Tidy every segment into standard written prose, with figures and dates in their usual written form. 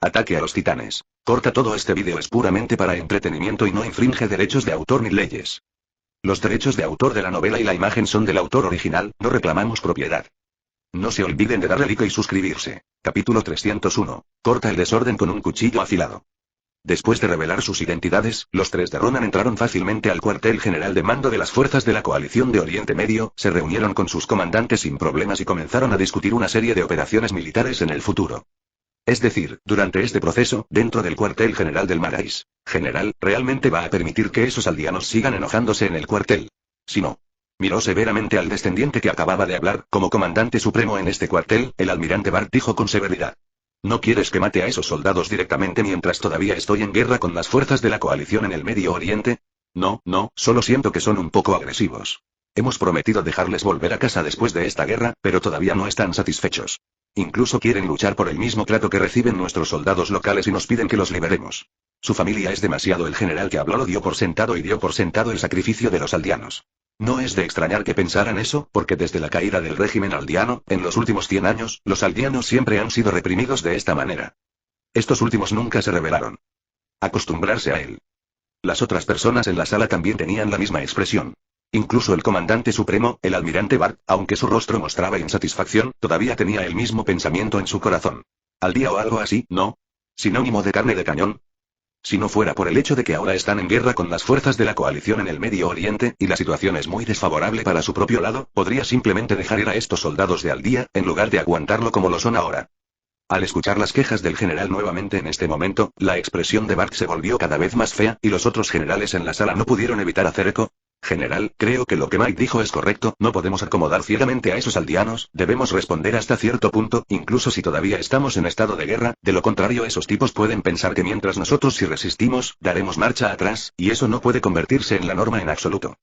Ataque a los titanes. Corta todo este vídeo es puramente para entretenimiento y no infringe derechos de autor ni leyes. Los derechos de autor de la novela y la imagen son del autor original, no reclamamos propiedad. No se olviden de darle like y suscribirse. Capítulo 301. Corta el desorden con un cuchillo afilado. Después de revelar sus identidades, los tres de Ronan entraron fácilmente al cuartel general de mando de las fuerzas de la coalición de Oriente Medio, se reunieron con sus comandantes sin problemas y comenzaron a discutir una serie de operaciones militares en el futuro. Es decir, durante este proceso, dentro del cuartel general del Marais. General, ¿realmente va a permitir que esos aldeanos sigan enojándose en el cuartel? Si no. Miró severamente al descendiente que acababa de hablar, como comandante supremo en este cuartel, el almirante Bart dijo con severidad. ¿No quieres que mate a esos soldados directamente mientras todavía estoy en guerra con las fuerzas de la coalición en el Medio Oriente? No, solo siento que son un poco agresivos. Hemos prometido dejarles volver a casa después de esta guerra, pero todavía no están satisfechos. Incluso quieren luchar por el mismo trato que reciben nuestros soldados locales y nos piden que los liberemos. Su familia es demasiado. El general que habló lo dio por sentado y dio por sentado el sacrificio de los aldeanos. No es de extrañar que pensaran eso, porque desde la caída del régimen aldeano, en los últimos 100 años, los aldeanos siempre han sido reprimidos de esta manera. Estos últimos nunca se rebelaron. Acostumbrarse a él. Las otras personas en la sala también tenían la misma expresión. Incluso el comandante supremo, el almirante Bart, aunque su rostro mostraba insatisfacción, todavía tenía el mismo pensamiento en su corazón. ¿Al día o algo así, no? ¿Sinónimo de carne de cañón? Si no fuera por el hecho de que ahora están en guerra con las fuerzas de la coalición en el Medio Oriente, y la situación es muy desfavorable para su propio lado, podría simplemente dejar ir a estos soldados de al día, en lugar de aguantarlo como lo son ahora. Al escuchar las quejas del general nuevamente en este momento, la expresión de Bart se volvió cada vez más fea, y los otros generales en la sala no pudieron evitar hacer eco. General, creo que lo que Mike dijo es correcto, no podemos acomodar ciegamente a esos aldeanos, debemos responder hasta cierto punto, incluso si todavía estamos en estado de guerra, de lo contrario esos tipos pueden pensar que mientras nosotros si resistimos, daremos marcha atrás, y eso no puede convertirse en la norma en absoluto.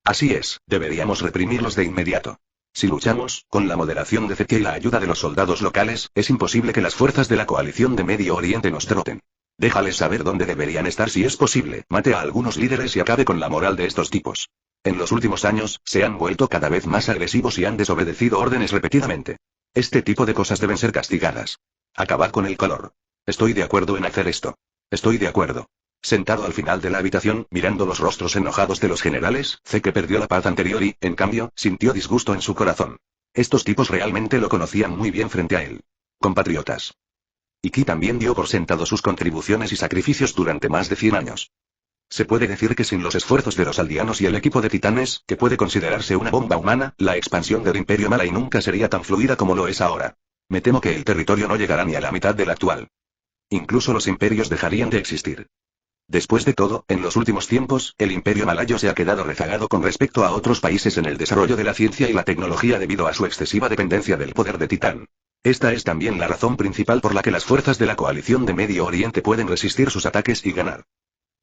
Así es, deberíamos reprimirlos de inmediato. Si luchamos, con la moderación de Zeke y la ayuda de los soldados locales, es imposible que las fuerzas de la coalición de Medio Oriente nos derroten. Déjales saber dónde deberían estar si es posible, mate a algunos líderes y acabe con la moral de estos tipos. En los últimos años, se han vuelto cada vez más agresivos y han desobedecido órdenes repetidamente. Este tipo de cosas deben ser castigadas. Acabad con el calor. Estoy de acuerdo en hacer esto. Estoy de acuerdo. Sentado al final de la habitación, mirando los rostros enojados de los generales, Zeke perdió la paz anterior y, en cambio, sintió disgusto en su corazón. Estos tipos realmente lo conocían muy bien frente a él. Compatriotas. Iki también dio por sentado sus contribuciones y sacrificios durante más de 100 años. Se puede decir que sin los esfuerzos de los aldeanos y el equipo de titanes, que puede considerarse una bomba humana, la expansión del Imperio Malay nunca sería tan fluida como lo es ahora. Me temo que el territorio no llegará ni a la mitad del actual. Incluso los imperios dejarían de existir. Después de todo, en los últimos tiempos, el Imperio Malayo se ha quedado rezagado con respecto a otros países en el desarrollo de la ciencia y la tecnología debido a su excesiva dependencia del poder de Titán. Esta es también la razón principal por la que las fuerzas de la coalición de Medio Oriente pueden resistir sus ataques y ganar.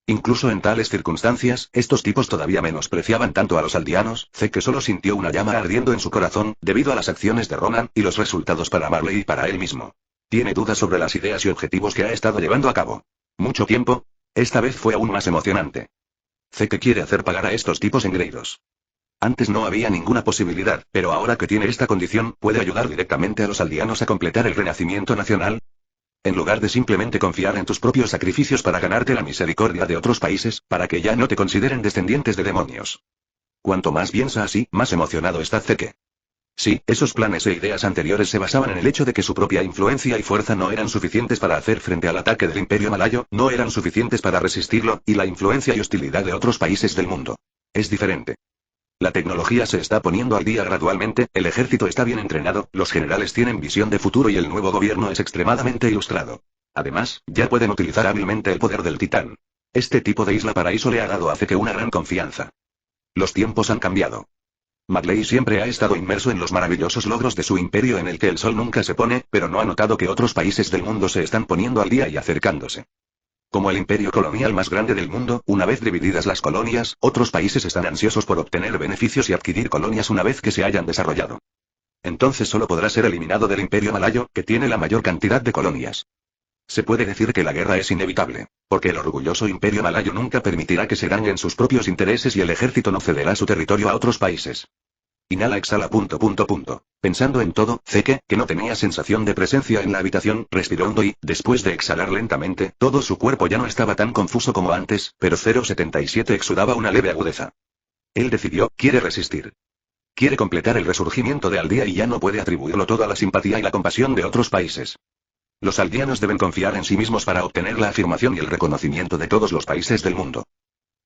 Incluso en tales circunstancias, estos tipos todavía menospreciaban tanto a los aldeanos, Zeke solo sintió una llama ardiendo en su corazón, debido a las acciones de Ronan, y los resultados para Marley y para él mismo. Tiene dudas sobre las ideas y objetivos que ha estado llevando a cabo. ¿Mucho tiempo? Esta vez fue aún más emocionante. Zeke quiere hacer pagar a estos tipos engreídos. Antes no había ninguna posibilidad, pero ahora que tiene esta condición, ¿puede ayudar directamente a los aldeanos a completar el renacimiento nacional? En lugar de simplemente confiar en tus propios sacrificios para ganarte la misericordia de otros países, para que ya no te consideren descendientes de demonios. Cuanto más piensa así, más emocionado está Zeke. Sí, esos planes e ideas anteriores se basaban en el hecho de que su propia influencia y fuerza no eran suficientes para hacer frente al ataque del Imperio Malayo, no eran suficientes para resistirlo, y la influencia y hostilidad de otros países del mundo. Es diferente. La tecnología se está poniendo al día gradualmente, el ejército está bien entrenado, los generales tienen visión de futuro y el nuevo gobierno es extremadamente ilustrado. Además, ya pueden utilizar hábilmente el poder del titán. Este tipo de isla paraíso le ha dado a Zeke una gran confianza. Los tiempos han cambiado. Marley siempre ha estado inmerso en los maravillosos logros de su imperio en el que el sol nunca se pone, pero no ha notado que otros países del mundo se están poniendo al día y acercándose. Como el imperio colonial más grande del mundo, una vez divididas las colonias, otros países están ansiosos por obtener beneficios y adquirir colonias una vez que se hayan desarrollado. Entonces solo podrá ser eliminado del Imperio Malayo, que tiene la mayor cantidad de colonias. Se puede decir que la guerra es inevitable, porque el orgulloso Imperio Malayo nunca permitirá que se dañen sus propios intereses y el ejército no cederá su territorio a otros países. Inhala, exhala. Pensando en todo, Zeke, que no tenía sensación de presencia en la habitación, respiró hondo y, después de exhalar lentamente, todo su cuerpo ya no estaba tan confuso como antes, pero 077 exudaba una leve agudeza. Él decidió, quiere resistir. Quiere completar el resurgimiento de Aldea y ya no puede atribuirlo todo a la simpatía y la compasión de otros países. Los aldeanos deben confiar en sí mismos para obtener la afirmación y el reconocimiento de todos los países del mundo.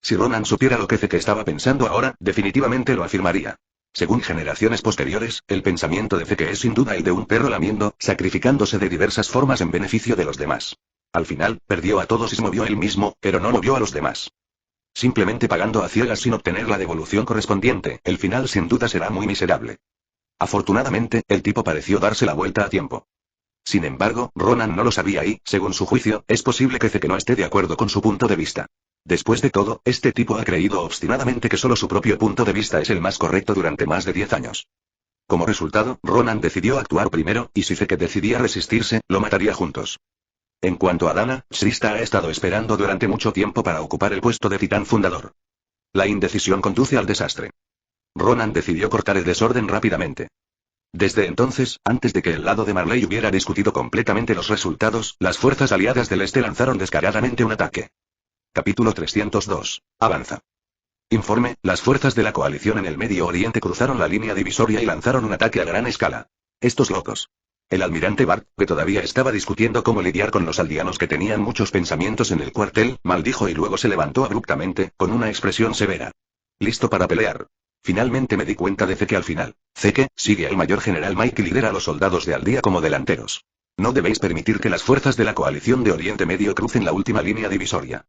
Si Ronan supiera lo que Zeke estaba pensando ahora, definitivamente lo afirmaría. Según generaciones posteriores, el pensamiento de Zeke es sin duda el de un perro lamiendo, sacrificándose de diversas formas en beneficio de los demás. Al final, perdió a todos y se movió él mismo, pero no movió a los demás. Simplemente pagando a ciegas sin obtener la devolución correspondiente, el final sin duda será muy miserable. Afortunadamente, el tipo pareció darse la vuelta a tiempo. Sin embargo, Ronan no lo sabía y, según su juicio, es posible que Zeke no esté de acuerdo con su punto de vista. Después de todo, este tipo ha creído obstinadamente que solo su propio punto de vista es el más correcto durante más de 10 años. Como resultado, Ronan decidió actuar primero, y si Zeke decidía resistirse, lo mataría juntos. En cuanto a Dana, Srista ha estado esperando durante mucho tiempo para ocupar el puesto de titán fundador. La indecisión conduce al desastre. Ronan decidió cortar el desorden rápidamente. Desde entonces, antes de que el lado de Marley hubiera discutido completamente los resultados, las fuerzas aliadas del Este lanzaron descaradamente un ataque. Capítulo 302. Avanza. Informe, las fuerzas de la coalición en el Medio Oriente cruzaron la línea divisoria y lanzaron un ataque a gran escala. Estos locos. El almirante Bart, que todavía estaba discutiendo cómo lidiar con los aldeanos que tenían muchos pensamientos en el cuartel, maldijo y luego se levantó abruptamente, con una expresión severa. Listo para pelear. Finalmente me di cuenta de Zeke al final. Zeke, sigue al mayor general Mike y lidera a los soldados de Aldea como delanteros. No debéis permitir que las fuerzas de la coalición de Oriente Medio crucen la última línea divisoria.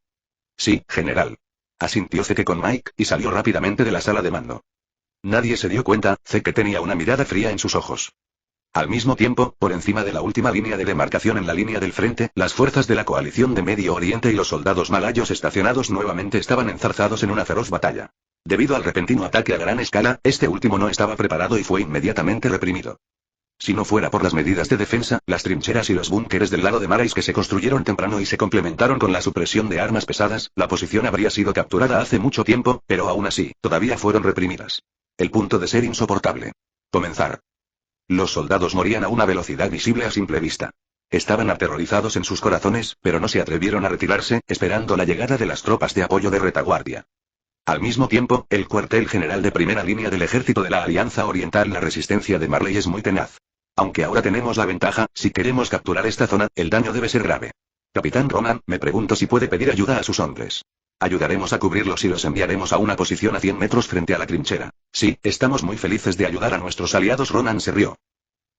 Sí, general. Asintió Zeke con Mike, y salió rápidamente de la sala de mando. Nadie se dio cuenta, Zeke tenía una mirada fría en sus ojos. Al mismo tiempo, por encima de la última línea de demarcación en la línea del frente, las fuerzas de la coalición de Medio Oriente y los soldados malayos estacionados nuevamente estaban enzarzados en una feroz batalla. Debido al repentino ataque a gran escala, este último no estaba preparado y fue inmediatamente reprimido. Si no fuera por las medidas de defensa, las trincheras y los búnkeres del lado de Marais que se construyeron temprano y se complementaron con la supresión de armas pesadas, la posición habría sido capturada hace mucho tiempo, pero aún así, todavía fueron reprimidas. El punto de ser insoportable. Comenzar. Los soldados morían a una velocidad visible a simple vista. Estaban aterrorizados en sus corazones, pero no se atrevieron a retirarse, esperando la llegada de las tropas de apoyo de retaguardia. Al mismo tiempo, el cuartel general de primera línea del ejército de la Alianza Oriental, la resistencia de Marley es muy tenaz. Aunque ahora tenemos la ventaja, si queremos capturar esta zona, el daño debe ser grave. Capitán Ronan, me pregunto si puede pedir ayuda a sus hombres. Ayudaremos a cubrirlos y los enviaremos a una posición a 100 metros frente a la trinchera. Sí, estamos muy felices de ayudar a nuestros aliados. Ronan se rió.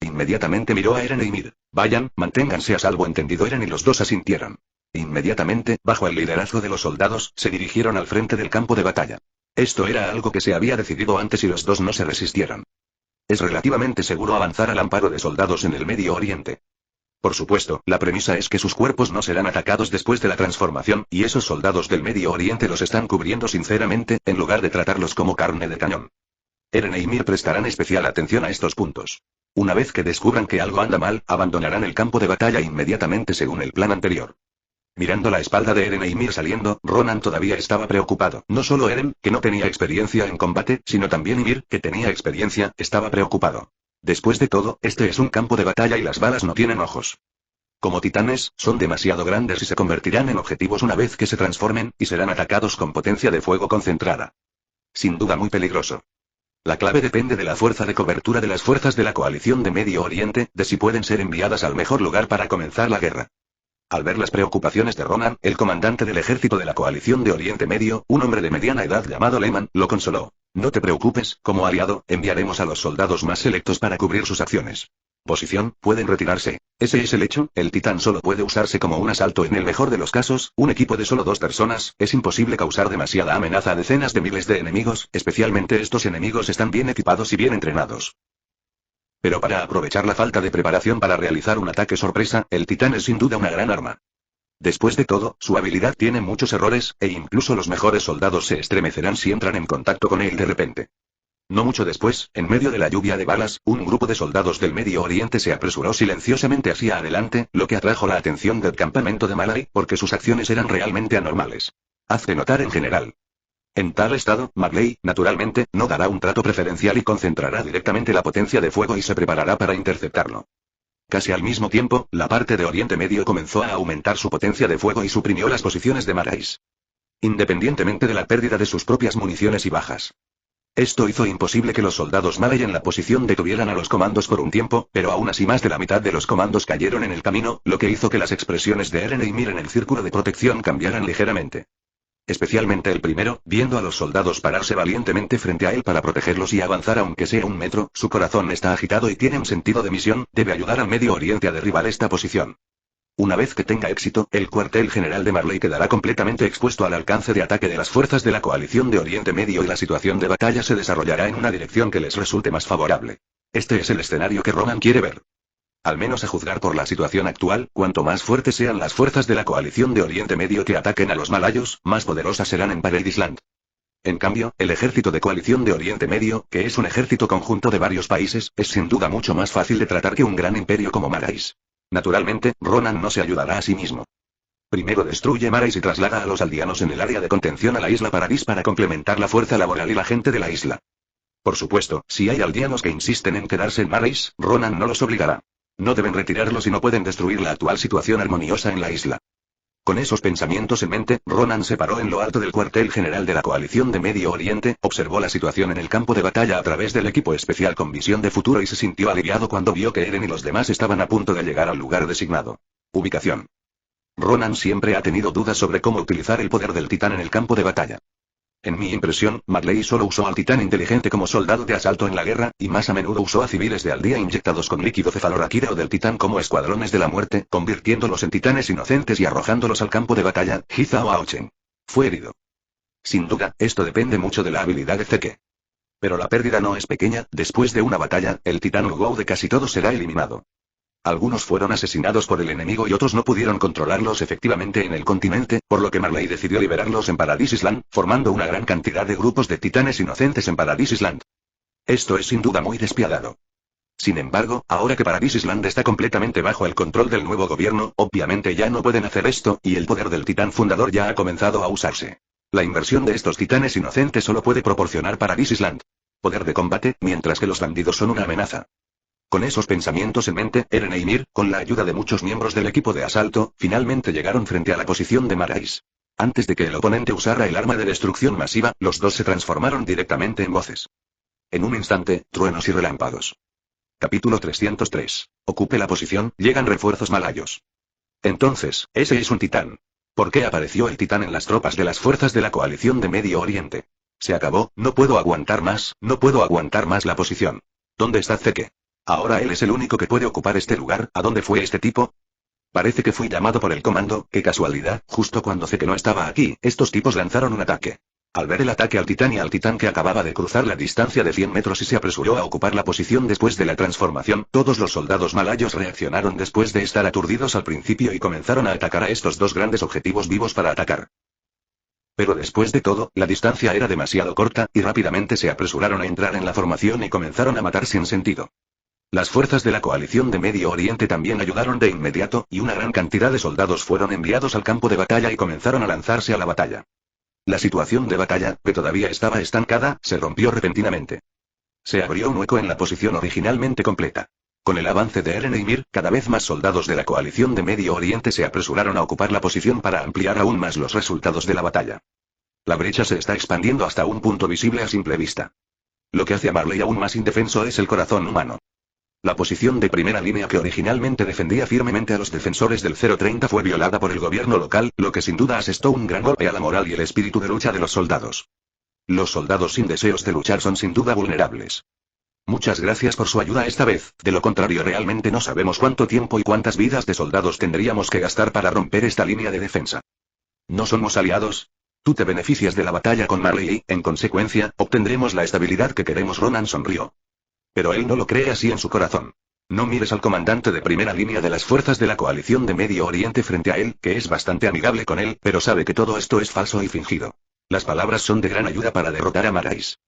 Inmediatamente miró a Eren y Ymir. Vayan, manténganse a salvo. Entendido. Eren y los dos asintieron. Inmediatamente, bajo el liderazgo de los soldados, se dirigieron al frente del campo de batalla. Esto era algo que se había decidido antes y los dos no se resistieron. Es relativamente seguro avanzar al amparo de soldados en el Medio Oriente. Por supuesto, la premisa es que sus cuerpos no serán atacados después de la transformación, y esos soldados del Medio Oriente los están cubriendo sinceramente, en lugar de tratarlos como carne de cañón. Eren e Ymir prestarán especial atención a estos puntos. Una vez que descubran que algo anda mal, abandonarán el campo de batalla inmediatamente según el plan anterior. Mirando la espalda de Eren e Ymir saliendo, Ronan todavía estaba preocupado. No solo Eren, que no tenía experiencia en combate, sino también Ymir, que tenía experiencia, estaba preocupado. Después de todo, este es un campo de batalla y las balas no tienen ojos. Como titanes, son demasiado grandes y se convertirán en objetivos una vez que se transformen, y serán atacados con potencia de fuego concentrada. Sin duda muy peligroso. La clave depende de la fuerza de cobertura de las fuerzas de la coalición de Medio Oriente, de si pueden ser enviadas al mejor lugar para comenzar la guerra. Al ver las preocupaciones de Ronan, el comandante del ejército de la coalición de Oriente Medio, un hombre de mediana edad llamado Lehman, lo consoló. No te preocupes, como aliado, enviaremos a los soldados más selectos para cubrir sus acciones. Posición, pueden retirarse. Ese es el hecho, el titán solo puede usarse como un asalto en el mejor de los casos, un equipo de solo 2 personas, es imposible causar demasiada amenaza a decenas de miles de enemigos, especialmente estos enemigos están bien equipados y bien entrenados. Pero para aprovechar la falta de preparación para realizar un ataque sorpresa, el titán es sin duda una gran arma. Después de todo, su habilidad tiene muchos errores, e incluso los mejores soldados se estremecerán si entran en contacto con él de repente. No mucho después, en medio de la lluvia de balas, un grupo de soldados del Medio Oriente se apresuró silenciosamente hacia adelante, lo que atrajo la atención del campamento de Malay, porque sus acciones eran realmente anormales. Hazte notar en general. En tal estado, Marley, naturalmente, no dará un trato preferencial y concentrará directamente la potencia de fuego y se preparará para interceptarlo. Casi al mismo tiempo, la parte de Oriente Medio comenzó a aumentar su potencia de fuego y suprimió las posiciones de Marais. Independientemente de la pérdida de sus propias municiones y bajas. Esto hizo imposible que los soldados Malay en la posición detuvieran a los comandos por un tiempo, pero aún así más de la mitad de los comandos cayeron en el camino, lo que hizo que las expresiones de Eren y Ymir en el círculo de protección cambiaran ligeramente. Especialmente el primero, viendo a los soldados pararse valientemente frente a él para protegerlos y avanzar aunque sea un metro, su corazón está agitado y tiene un sentido de misión, debe ayudar al Medio Oriente a derribar esta posición. Una vez que tenga éxito, el cuartel general de Marley quedará completamente expuesto al alcance de ataque de las fuerzas de la coalición de Oriente Medio y la situación de batalla se desarrollará en una dirección que les resulte más favorable. Este es el escenario que Ronan quiere ver. Al menos a juzgar por la situación actual, cuanto más fuertes sean las fuerzas de la coalición de Oriente Medio que ataquen a los malayos, más poderosas serán en Paradise Land. En cambio, el ejército de coalición de Oriente Medio, que es un ejército conjunto de varios países, es sin duda mucho más fácil de tratar que un gran imperio como Marais. Naturalmente, Ronan no se ayudará a sí mismo. Primero destruye Marais y traslada a los aldeanos en el área de contención a la isla Paradis para complementar la fuerza laboral y la gente de la isla. Por supuesto, si hay aldeanos que insisten en quedarse en Marais, Ronan no los obligará. No deben retirarlos y no pueden destruir la actual situación armoniosa en la isla. Con esos pensamientos en mente, Ronan se paró en lo alto del cuartel general de la coalición de Medio Oriente, observó la situación en el campo de batalla a través del equipo especial con visión de futuro y se sintió aliviado cuando vio que Eren y los demás estaban a punto de llegar al lugar designado. Ubicación. Ronan siempre ha tenido dudas sobre cómo utilizar el poder del titán en el campo de batalla. En mi impresión, Marley solo usó al titán inteligente como soldado de asalto en la guerra, y más a menudo usó a civiles de aldea inyectados con líquido cefaloraquídeo o del titán como escuadrones de la muerte, convirtiéndolos en titanes inocentes y arrojándolos al campo de batalla. Hiza o Aochen. Fue herido. Sin duda, esto depende mucho de la habilidad de Zeke. Pero la pérdida no es pequeña, después de una batalla, el titán Ugou de casi todos será eliminado. Algunos fueron asesinados por el enemigo y otros no pudieron controlarlos efectivamente en el continente, por lo que Marley decidió liberarlos en Paradise Island, formando una gran cantidad de grupos de titanes inocentes en Paradise Island. Esto es sin duda muy despiadado. Sin embargo, ahora que Paradise Island está completamente bajo el control del nuevo gobierno, obviamente ya no pueden hacer esto, y el poder del titán fundador ya ha comenzado a usarse. La inversión de estos titanes inocentes solo puede proporcionar Paradise Island. Poder de combate, mientras que los bandidos son una amenaza. Con esos pensamientos en mente, Eren e Ymir, con la ayuda de muchos miembros del equipo de asalto, finalmente llegaron frente a la posición de Marais. Antes de que el oponente usara el arma de destrucción masiva, los dos se transformaron directamente en voces. En un instante, truenos y relámpagos. Capítulo 303. Ocupe la posición, llegan refuerzos malayos. Entonces, ese es un titán. ¿Por qué apareció el titán en las tropas de las fuerzas de la coalición de Medio Oriente? Se acabó, no puedo aguantar más la posición. ¿Dónde está Zeke? Ahora él es el único que puede ocupar este lugar. ¿A dónde fue este tipo? Parece que fui llamado por el comando. Qué casualidad, justo cuando Zeke no estaba aquí, estos tipos lanzaron un ataque. Al ver el ataque al titán y al titán que acababa de cruzar la distancia de 100 metros y se apresuró a ocupar la posición después de la transformación, todos los soldados malayos reaccionaron después de estar aturdidos al principio y comenzaron a atacar a estos dos grandes objetivos vivos para atacar. Pero después de todo, la distancia era demasiado corta, y rápidamente se apresuraron a entrar en la formación y comenzaron a matar sin sentido. Las fuerzas de la coalición de Medio Oriente también ayudaron de inmediato, y una gran cantidad de soldados fueron enviados al campo de batalla y comenzaron a lanzarse a la batalla. La situación de batalla, que todavía estaba estancada, se rompió repentinamente. Se abrió un hueco en la posición originalmente completa. Con el avance de Eren e Ymir, cada vez más soldados de la coalición de Medio Oriente se apresuraron a ocupar la posición para ampliar aún más los resultados de la batalla. La brecha se está expandiendo hasta un punto visible a simple vista. Lo que hace a Marley aún más indefenso es el corazón humano. La posición de primera línea que originalmente defendía firmemente a los defensores del 030 fue violada por el gobierno local, lo que sin duda asestó un gran golpe a la moral y el espíritu de lucha de los soldados. Los soldados sin deseos de luchar son sin duda vulnerables. Muchas gracias por su ayuda esta vez, de lo contrario realmente no sabemos cuánto tiempo y cuántas vidas de soldados tendríamos que gastar para romper esta línea de defensa. ¿No somos aliados? Tú te beneficias de la batalla con Marley y, en consecuencia, obtendremos la estabilidad que queremos. Ronan sonrió. Pero él no lo cree así en su corazón. No mires al comandante de primera línea de las fuerzas de la coalición de Medio Oriente frente a él, que es bastante amigable con él, pero sabe que todo esto es falso y fingido. Las palabras son de gran ayuda para derrotar a Marais.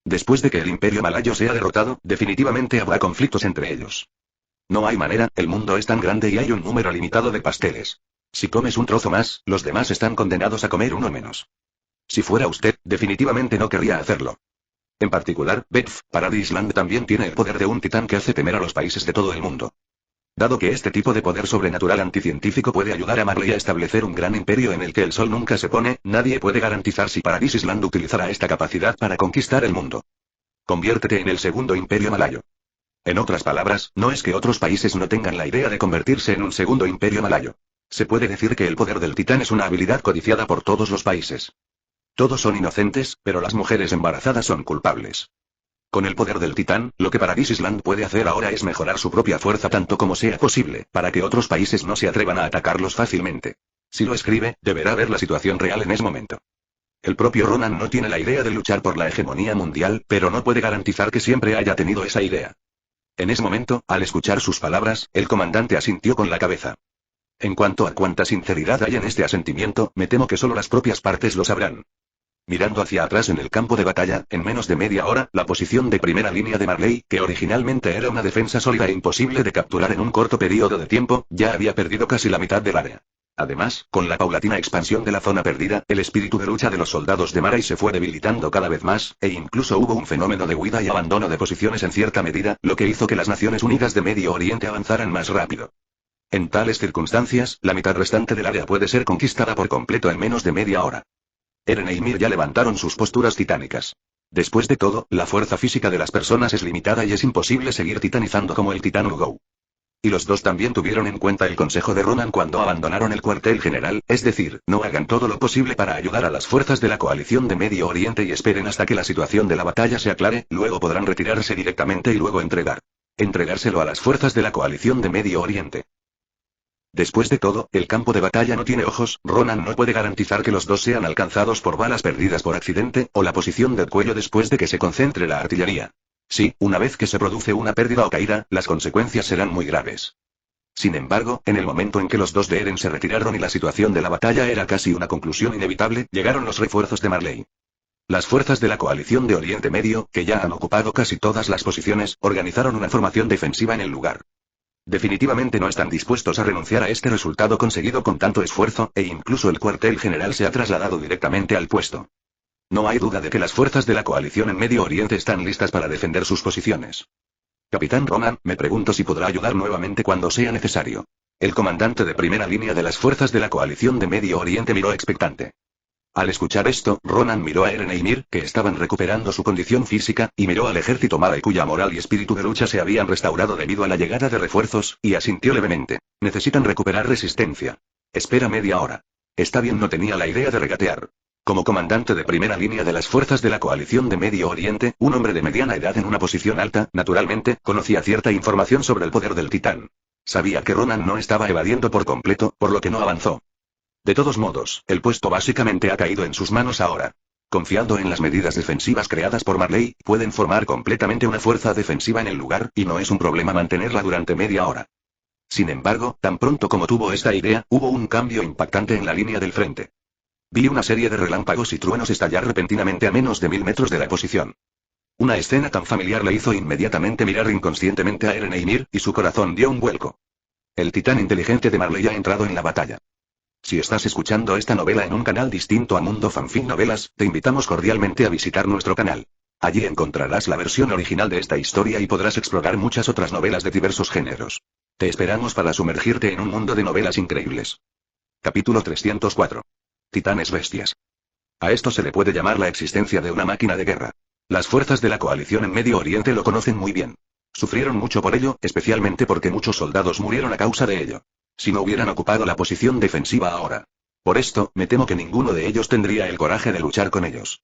Después de que el imperio malayo sea derrotado, definitivamente habrá conflictos entre ellos. No hay manera, el mundo es tan grande y hay un número limitado de pasteles. Si comes un trozo más, los demás están condenados a comer uno menos. Si fuera usted, definitivamente no querría hacerlo. En particular, Beth, Paradise Land también tiene el poder de un titán que hace temer a los países de todo el mundo. Dado que este tipo de poder sobrenatural anticientífico puede ayudar a Marley a establecer un gran imperio en el que el sol nunca se pone, nadie puede garantizar si Paradise Island utilizará esta capacidad para conquistar el mundo. Conviértete en el segundo imperio malayo. En otras palabras, no es que otros países no tengan la idea de convertirse en un segundo imperio malayo. Se puede decir que el poder del titán es una habilidad codiciada por todos los países. Todos son inocentes, pero las mujeres embarazadas son culpables. Con el poder del titán, lo que Paradise Island puede hacer ahora es mejorar su propia fuerza tanto como sea posible, para que otros países no se atrevan a atacarlos fácilmente. Si lo escribe, deberá ver la situación real en ese momento. El propio Ronan no tiene la idea de luchar por la hegemonía mundial, pero no puede garantizar que siempre haya tenido esa idea. En ese momento, al escuchar sus palabras, el comandante asintió con la cabeza. En cuanto a cuánta sinceridad hay en este asentimiento, me temo que solo las propias partes lo sabrán. Mirando hacia atrás en el campo de batalla, en menos de media hora, la posición de primera línea de Marley, que originalmente era una defensa sólida e imposible de capturar en un corto periodo de tiempo, ya había perdido casi la mitad del área. Además, con la paulatina expansión de la zona perdida, el espíritu de lucha de los soldados de Marley se fue debilitando cada vez más, e incluso hubo un fenómeno de huida y abandono de posiciones en cierta medida, lo que hizo que las Naciones Unidas de Medio Oriente avanzaran más rápido. En tales circunstancias, la mitad restante del área puede ser conquistada por completo en menos de media hora. Eren y Ymir ya levantaron sus posturas titánicas. Después de todo, la fuerza física de las personas es limitada y es imposible seguir titanizando como el titán Urgou. Y los dos también tuvieron en cuenta el consejo de Ronan cuando abandonaron el cuartel general, es decir, no hagan todo lo posible para ayudar a las fuerzas de la coalición de Medio Oriente y esperen hasta que la situación de la batalla se aclare, luego podrán retirarse directamente y luego entregárselo a las fuerzas de la coalición de Medio Oriente. Después de todo, el campo de batalla no tiene ojos, Ronan no puede garantizar que los dos sean alcanzados por balas perdidas por accidente, o la posición del cuello después de que se concentre la artillería. Sí, una vez que se produce una pérdida o caída, las consecuencias serán muy graves. Sin embargo, en el momento en que los dos de Eren se retiraron y la situación de la batalla era casi una conclusión inevitable, llegaron los refuerzos de Marley. Las fuerzas de la coalición de Oriente Medio, que ya han ocupado casi todas las posiciones, organizaron una formación defensiva en el lugar. Definitivamente no están dispuestos a renunciar a este resultado conseguido con tanto esfuerzo, e incluso el cuartel general se ha trasladado directamente al puesto. No hay duda de que las fuerzas de la coalición en Medio Oriente están listas para defender sus posiciones. Capitán Ronan, me pregunto si podrá ayudar nuevamente cuando sea necesario. El comandante de primera línea de las fuerzas de la coalición de Medio Oriente miró expectante. Al escuchar esto, Ronan miró a Eren e Ymir, que estaban recuperando su condición física, y miró al ejército Malay cuya moral y espíritu de lucha se habían restaurado debido a la llegada de refuerzos, y asintió levemente. Necesitan recuperar resistencia. Espera media hora. Está bien, no tenía la idea de regatear. Como comandante de primera línea de las fuerzas de la coalición de Medio Oriente, un hombre de mediana edad en una posición alta, naturalmente, conocía cierta información sobre el poder del titán. Sabía que Ronan no estaba evadiendo por completo, por lo que no avanzó. De todos modos, el puesto básicamente ha caído en sus manos ahora. Confiando en las medidas defensivas creadas por Marley, pueden formar completamente una fuerza defensiva en el lugar, y no es un problema mantenerla durante media hora. Sin embargo, tan pronto como tuvo esta idea, hubo un cambio impactante en la línea del frente. Vi una serie de relámpagos y truenos estallar repentinamente a menos de 1000 metros de la posición. Una escena tan familiar le hizo inmediatamente mirar inconscientemente a Eren e Ymir, y su corazón dio un vuelco. El titán inteligente de Marley ha entrado en la batalla. Si estás escuchando esta novela en un canal distinto a Mundo Fanfic Novelas, te invitamos cordialmente a visitar nuestro canal. Allí encontrarás la versión original de esta historia y podrás explorar muchas otras novelas de diversos géneros. Te esperamos para sumergirte en un mundo de novelas increíbles. Capítulo 304. Titanes bestias. A esto se le puede llamar la existencia de una máquina de guerra. Las fuerzas de la coalición en Medio Oriente lo conocen muy bien. Sufrieron mucho por ello, especialmente porque muchos soldados murieron a causa de ello. Si no hubieran ocupado la posición defensiva ahora. Por esto, me temo que ninguno de ellos tendría el coraje de luchar con ellos.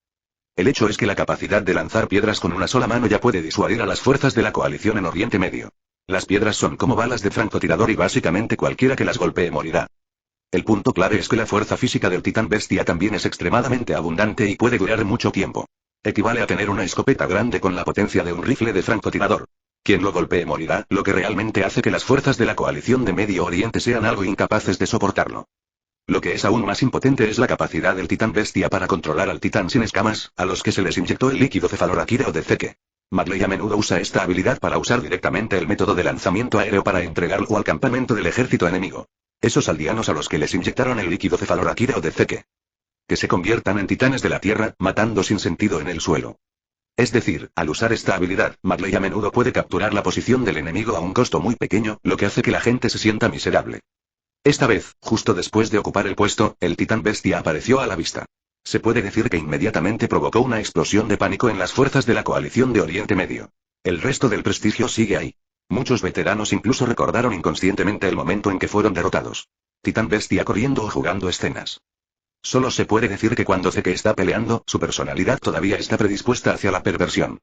El hecho es que la capacidad de lanzar piedras con una sola mano ya puede disuadir a las fuerzas de la coalición en Oriente Medio. Las piedras son como balas de francotirador y básicamente cualquiera que las golpee morirá. El punto clave es que la fuerza física del titán bestia también es extremadamente abundante y puede durar mucho tiempo. Equivale a tener una escopeta grande con la potencia de un rifle de francotirador. Quien lo golpee morirá, lo que realmente hace que las fuerzas de la coalición de Medio Oriente sean algo incapaces de soportarlo. Lo que es aún más impotente es la capacidad del titán bestia para controlar al titán sin escamas, a los que se les inyectó el líquido cefalorraquídeo de Zeke. Marley a menudo usa esta habilidad para usar directamente el método de lanzamiento aéreo para entregarlo al campamento del ejército enemigo. Esos aldeanos a los que les inyectaron el líquido cefalorraquídeo de Zeke. que se conviertan en titanes de la tierra, matando sin sentido en el suelo. Es decir, al usar esta habilidad, Marley a menudo puede capturar la posición del enemigo a un costo muy pequeño, lo que hace que la gente se sienta miserable. Esta vez, justo después de ocupar el puesto, el titán bestia apareció a la vista. Se puede decir que inmediatamente provocó una explosión de pánico en las fuerzas de la coalición de Oriente Medio. El resto del prestigio sigue ahí. Muchos veteranos incluso recordaron inconscientemente el momento en que fueron derrotados. Titán bestia corriendo o jugando escenas. Solo se puede decir que cuando Zeke está peleando, su personalidad todavía está predispuesta hacia la perversión.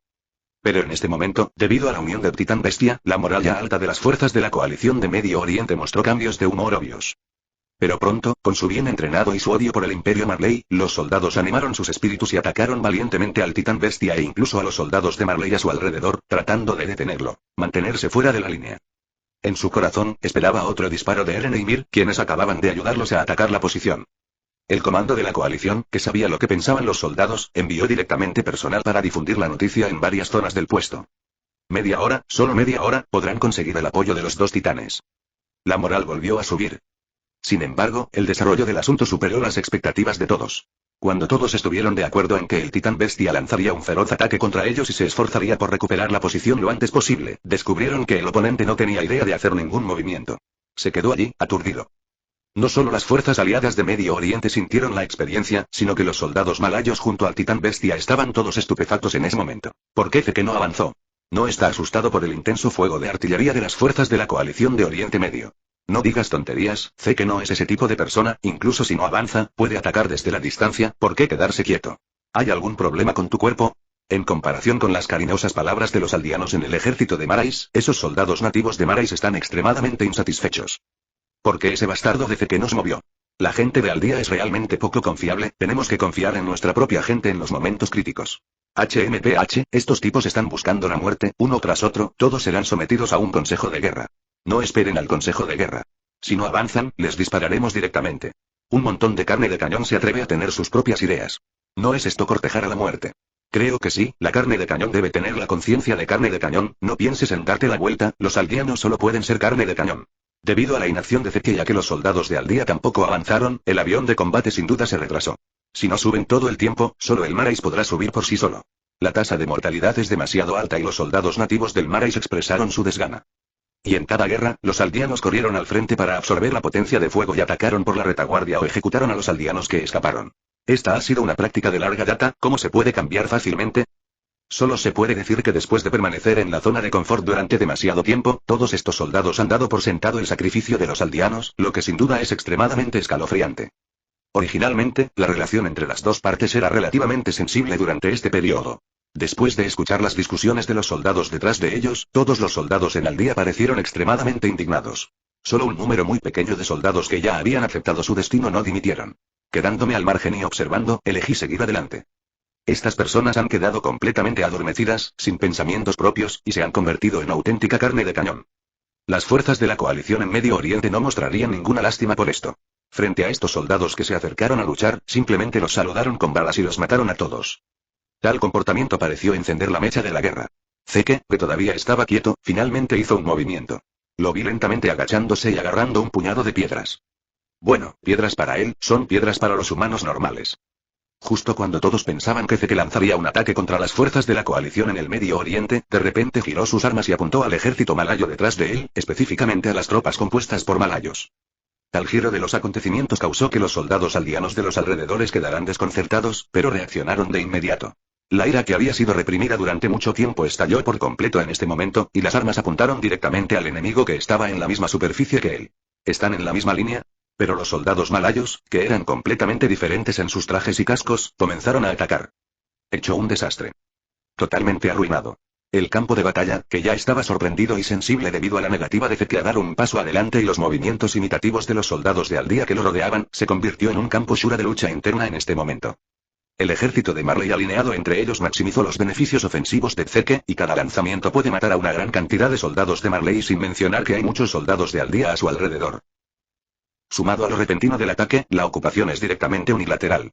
Pero en este momento, debido a la unión del titán bestia, la moral ya alta de las fuerzas de la coalición de Medio Oriente mostró cambios de humor obvios. Pero pronto, con su bien entrenado y su odio por el Imperio Marley, los soldados animaron sus espíritus y atacaron valientemente al titán bestia e incluso a los soldados de Marley a su alrededor, tratando de detenerlo, mantenerse fuera de la línea. En su corazón, esperaba otro disparo de Eren y Ymir, quienes acababan de ayudarlos a atacar la posición. El comando de la coalición, que sabía lo que pensaban los soldados, envió directamente personal para difundir la noticia en varias zonas del puesto. Media hora, solo media hora, podrán conseguir el apoyo de los dos titanes. La moral volvió a subir. Sin embargo, el desarrollo del asunto superó las expectativas de todos. Cuando todos estuvieron de acuerdo en que el titán bestia lanzaría un feroz ataque contra ellos y se esforzaría por recuperar la posición lo antes posible, descubrieron que el oponente no tenía idea de hacer ningún movimiento. Se quedó allí, aturdido. No solo las fuerzas aliadas de Medio Oriente sintieron la experiencia, sino que los soldados malayos junto al titán bestia estaban todos estupefactos en ese momento. ¿Por qué Zeke no avanzó? No está asustado por el intenso fuego de artillería de las fuerzas de la coalición de Oriente Medio. No digas tonterías, Zeke no es ese tipo de persona, incluso si no avanza, puede atacar desde la distancia, ¿por qué quedarse quieto? ¿Hay algún problema con tu cuerpo? En comparación con las cariñosas palabras de los aldeanos en el ejército de Marais, esos soldados nativos de Marais están extremadamente insatisfechos. ¿Por qué ese bastardo de Zeke nos movió? La gente de Aldea es realmente poco confiable, tenemos que confiar en nuestra propia gente en los momentos críticos. HMPH, estos tipos están buscando la muerte, uno tras otro, todos serán sometidos a un consejo de guerra. No esperen al consejo de guerra. Si no avanzan, les dispararemos directamente. Un montón de carne de cañón se atreve a tener sus propias ideas. ¿No es esto cortejar a la muerte? Creo que sí, la carne de cañón debe tener la conciencia de carne de cañón, no pienses en darte la vuelta, los aldeanos solo pueden ser carne de cañón. Debido a la inacción de Zeke ya que los soldados de Aldea tampoco avanzaron, el avión de combate sin duda se retrasó. Si no suben todo el tiempo, solo el Marais podrá subir por sí solo. La tasa de mortalidad es demasiado alta y los soldados nativos del Marais expresaron su desgana. Y en cada guerra, los aldeanos corrieron al frente para absorber la potencia de fuego y atacaron por la retaguardia o ejecutaron a los aldeanos que escaparon. Esta ha sido una práctica de larga data, ¿cómo se puede cambiar fácilmente? Solo se puede decir que después de permanecer en la zona de confort durante demasiado tiempo, todos estos soldados han dado por sentado el sacrificio de los aldeanos, lo que sin duda es extremadamente escalofriante. Originalmente, la relación entre las dos partes era relativamente sensible durante este periodo. Después de escuchar las discusiones de los soldados detrás de ellos, todos los soldados en Aldea parecieron extremadamente indignados. Solo un número muy pequeño de soldados que ya habían aceptado su destino no dimitieron. Quedándome al margen y observando, elegí seguir adelante. Estas personas han quedado completamente adormecidas, sin pensamientos propios, y se han convertido en auténtica carne de cañón. Las fuerzas de la coalición en Medio Oriente no mostrarían ninguna lástima por esto. Frente a estos soldados que se acercaron a luchar, simplemente los saludaron con balas y los mataron a todos. Tal comportamiento pareció encender la mecha de la guerra. Zeke, que todavía estaba quieto, finalmente hizo un movimiento. Lo vi lentamente agachándose y agarrando un puñado de piedras. Bueno, piedras para él, son piedras para los humanos normales. Justo cuando todos pensaban que Zeke lanzaría un ataque contra las fuerzas de la coalición en el Medio Oriente, de repente giró sus armas y apuntó al ejército malayo detrás de él, específicamente a las tropas compuestas por malayos. Tal giro de los acontecimientos causó que los soldados aldeanos de los alrededores quedaran desconcertados, pero reaccionaron de inmediato. La ira que había sido reprimida durante mucho tiempo estalló por completo en este momento, y las armas apuntaron directamente al enemigo que estaba en la misma superficie que él. ¿Están en la misma línea? Pero los soldados malayos, que eran completamente diferentes en sus trajes y cascos, comenzaron a atacar. Hecho un desastre. Totalmente arruinado. El campo de batalla, que ya estaba sorprendido y sensible debido a la negativa de Zeke a dar un paso adelante y los movimientos imitativos de los soldados de Aldea que lo rodeaban, se convirtió en un campo Shura de lucha interna en este momento. El ejército de Marley alineado entre ellos maximizó los beneficios ofensivos de Zeke, y cada lanzamiento puede matar a una gran cantidad de soldados de Marley sin mencionar que hay muchos soldados de Aldea a su alrededor. Sumado a lo repentino del ataque, la ocupación es directamente unilateral.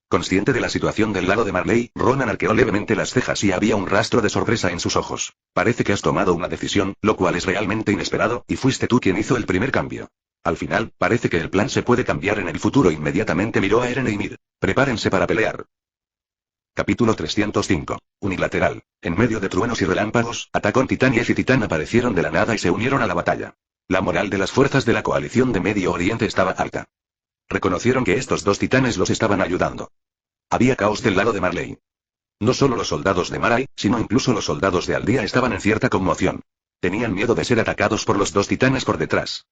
Consciente de la situación del lado de Marley, Ronan arqueó levemente las cejas y había un rastro de sorpresa en sus ojos. Parece que has tomado una decisión, lo cual es realmente inesperado, y fuiste tú quien hizo el primer cambio. Al final, parece que el plan se puede cambiar en el futuro. Inmediatamente miró a Eren y Ymir. Prepárense para pelear. Capítulo 305. Unilateral. En medio de truenos y relámpagos, Atacón Titán y Efi Titán aparecieron de la nada y se unieron a la batalla. La moral de las fuerzas de la coalición de Medio Oriente estaba alta. Reconocieron que estos dos titanes los estaban ayudando. Había caos del lado de Marley. No solo los soldados de Marai, sino incluso los soldados de Aldea estaban en cierta conmoción. Tenían miedo de ser atacados por los dos titanes por detrás.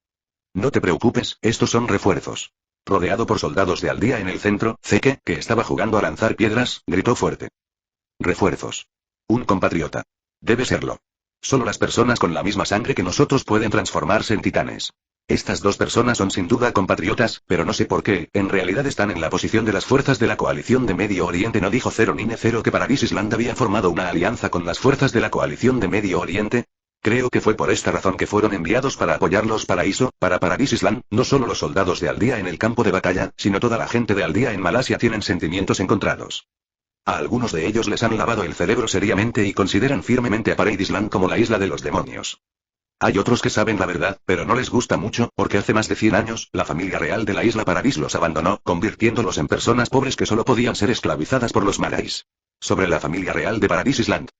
No te preocupes, estos son refuerzos. Rodeado por soldados de Aldea en el centro, Zeke, que estaba jugando a lanzar piedras, gritó fuerte. Refuerzos. Un compatriota. Debe serlo. Solo las personas con la misma sangre que nosotros pueden transformarse en titanes. Estas dos personas son sin duda compatriotas, pero no sé por qué, en realidad están en la posición de las fuerzas de la coalición de Medio Oriente. ¿No dijo Zero Nine Zero que Paradis Island había formado una alianza con las fuerzas de la coalición de Medio Oriente? Creo que fue por esta razón que fueron enviados para apoyar los Paraíso, para Paradis Island. No solo los soldados de Aldea en el campo de batalla, sino toda la gente de Aldea en Malasia tienen sentimientos encontrados. A algunos de ellos les han lavado el cerebro seriamente y consideran firmemente a Paradis Island como la isla de los demonios. Hay otros que saben la verdad, pero no les gusta mucho, porque hace más de 100 años, la familia real de la isla Paradis los abandonó, convirtiéndolos en personas pobres que solo podían ser esclavizadas por los Marais. Sobre la familia real de Paradis Island.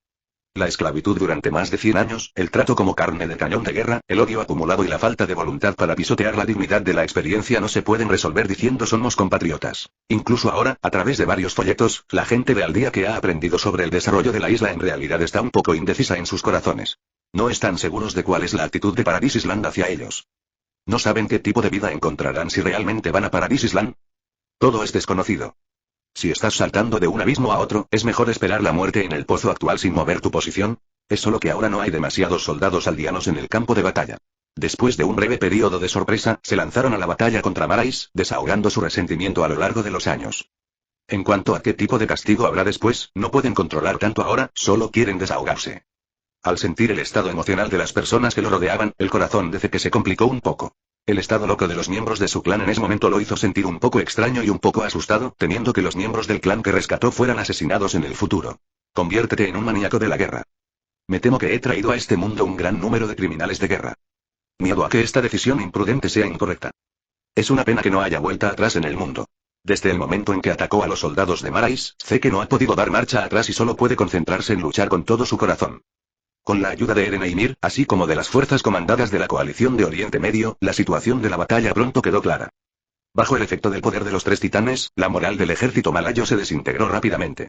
La esclavitud durante más de 100 años, el trato como carne de cañón de guerra, el odio acumulado y la falta de voluntad para pisotear la dignidad de la experiencia no se pueden resolver diciendo somos compatriotas. Incluso ahora, a través de varios folletos, la gente de Aldea que ha aprendido sobre el desarrollo de la isla en realidad está un poco indecisa en sus corazones. No están seguros de cuál es la actitud de Paradis Island hacia ellos. No saben qué tipo de vida encontrarán si realmente van a Paradis Island. Todo es desconocido. Si estás saltando de un abismo a otro, es mejor esperar la muerte en el pozo actual sin mover tu posición. Es solo que ahora no hay demasiados soldados aldeanos en el campo de batalla. Después de un breve periodo de sorpresa, se lanzaron a la batalla contra Marais, desahogando su resentimiento a lo largo de los años. En cuanto a qué tipo de castigo habrá después, no pueden controlar tanto ahora, solo quieren desahogarse. Al sentir el estado emocional de las personas que lo rodeaban, el corazón de Zeke se complicó un poco. El estado loco de los miembros de su clan en ese momento lo hizo sentir un poco extraño y un poco asustado, temiendo que los miembros del clan que rescató fueran asesinados en el futuro. Conviértete en un maníaco de la guerra. Me temo que he traído a este mundo un gran número de criminales de guerra. Miedo a que esta decisión imprudente sea incorrecta. Es una pena que no haya vuelta atrás en el mundo. Desde el momento en que atacó a los soldados de Marais, Zeke no ha podido dar marcha atrás y solo puede concentrarse en luchar con todo su corazón. Con la ayuda de Eren e Ymir, así como de las fuerzas comandadas de la coalición de Oriente Medio, la situación de la batalla pronto quedó clara. Bajo el efecto del poder de los tres titanes, la moral del ejército malayo se desintegró rápidamente.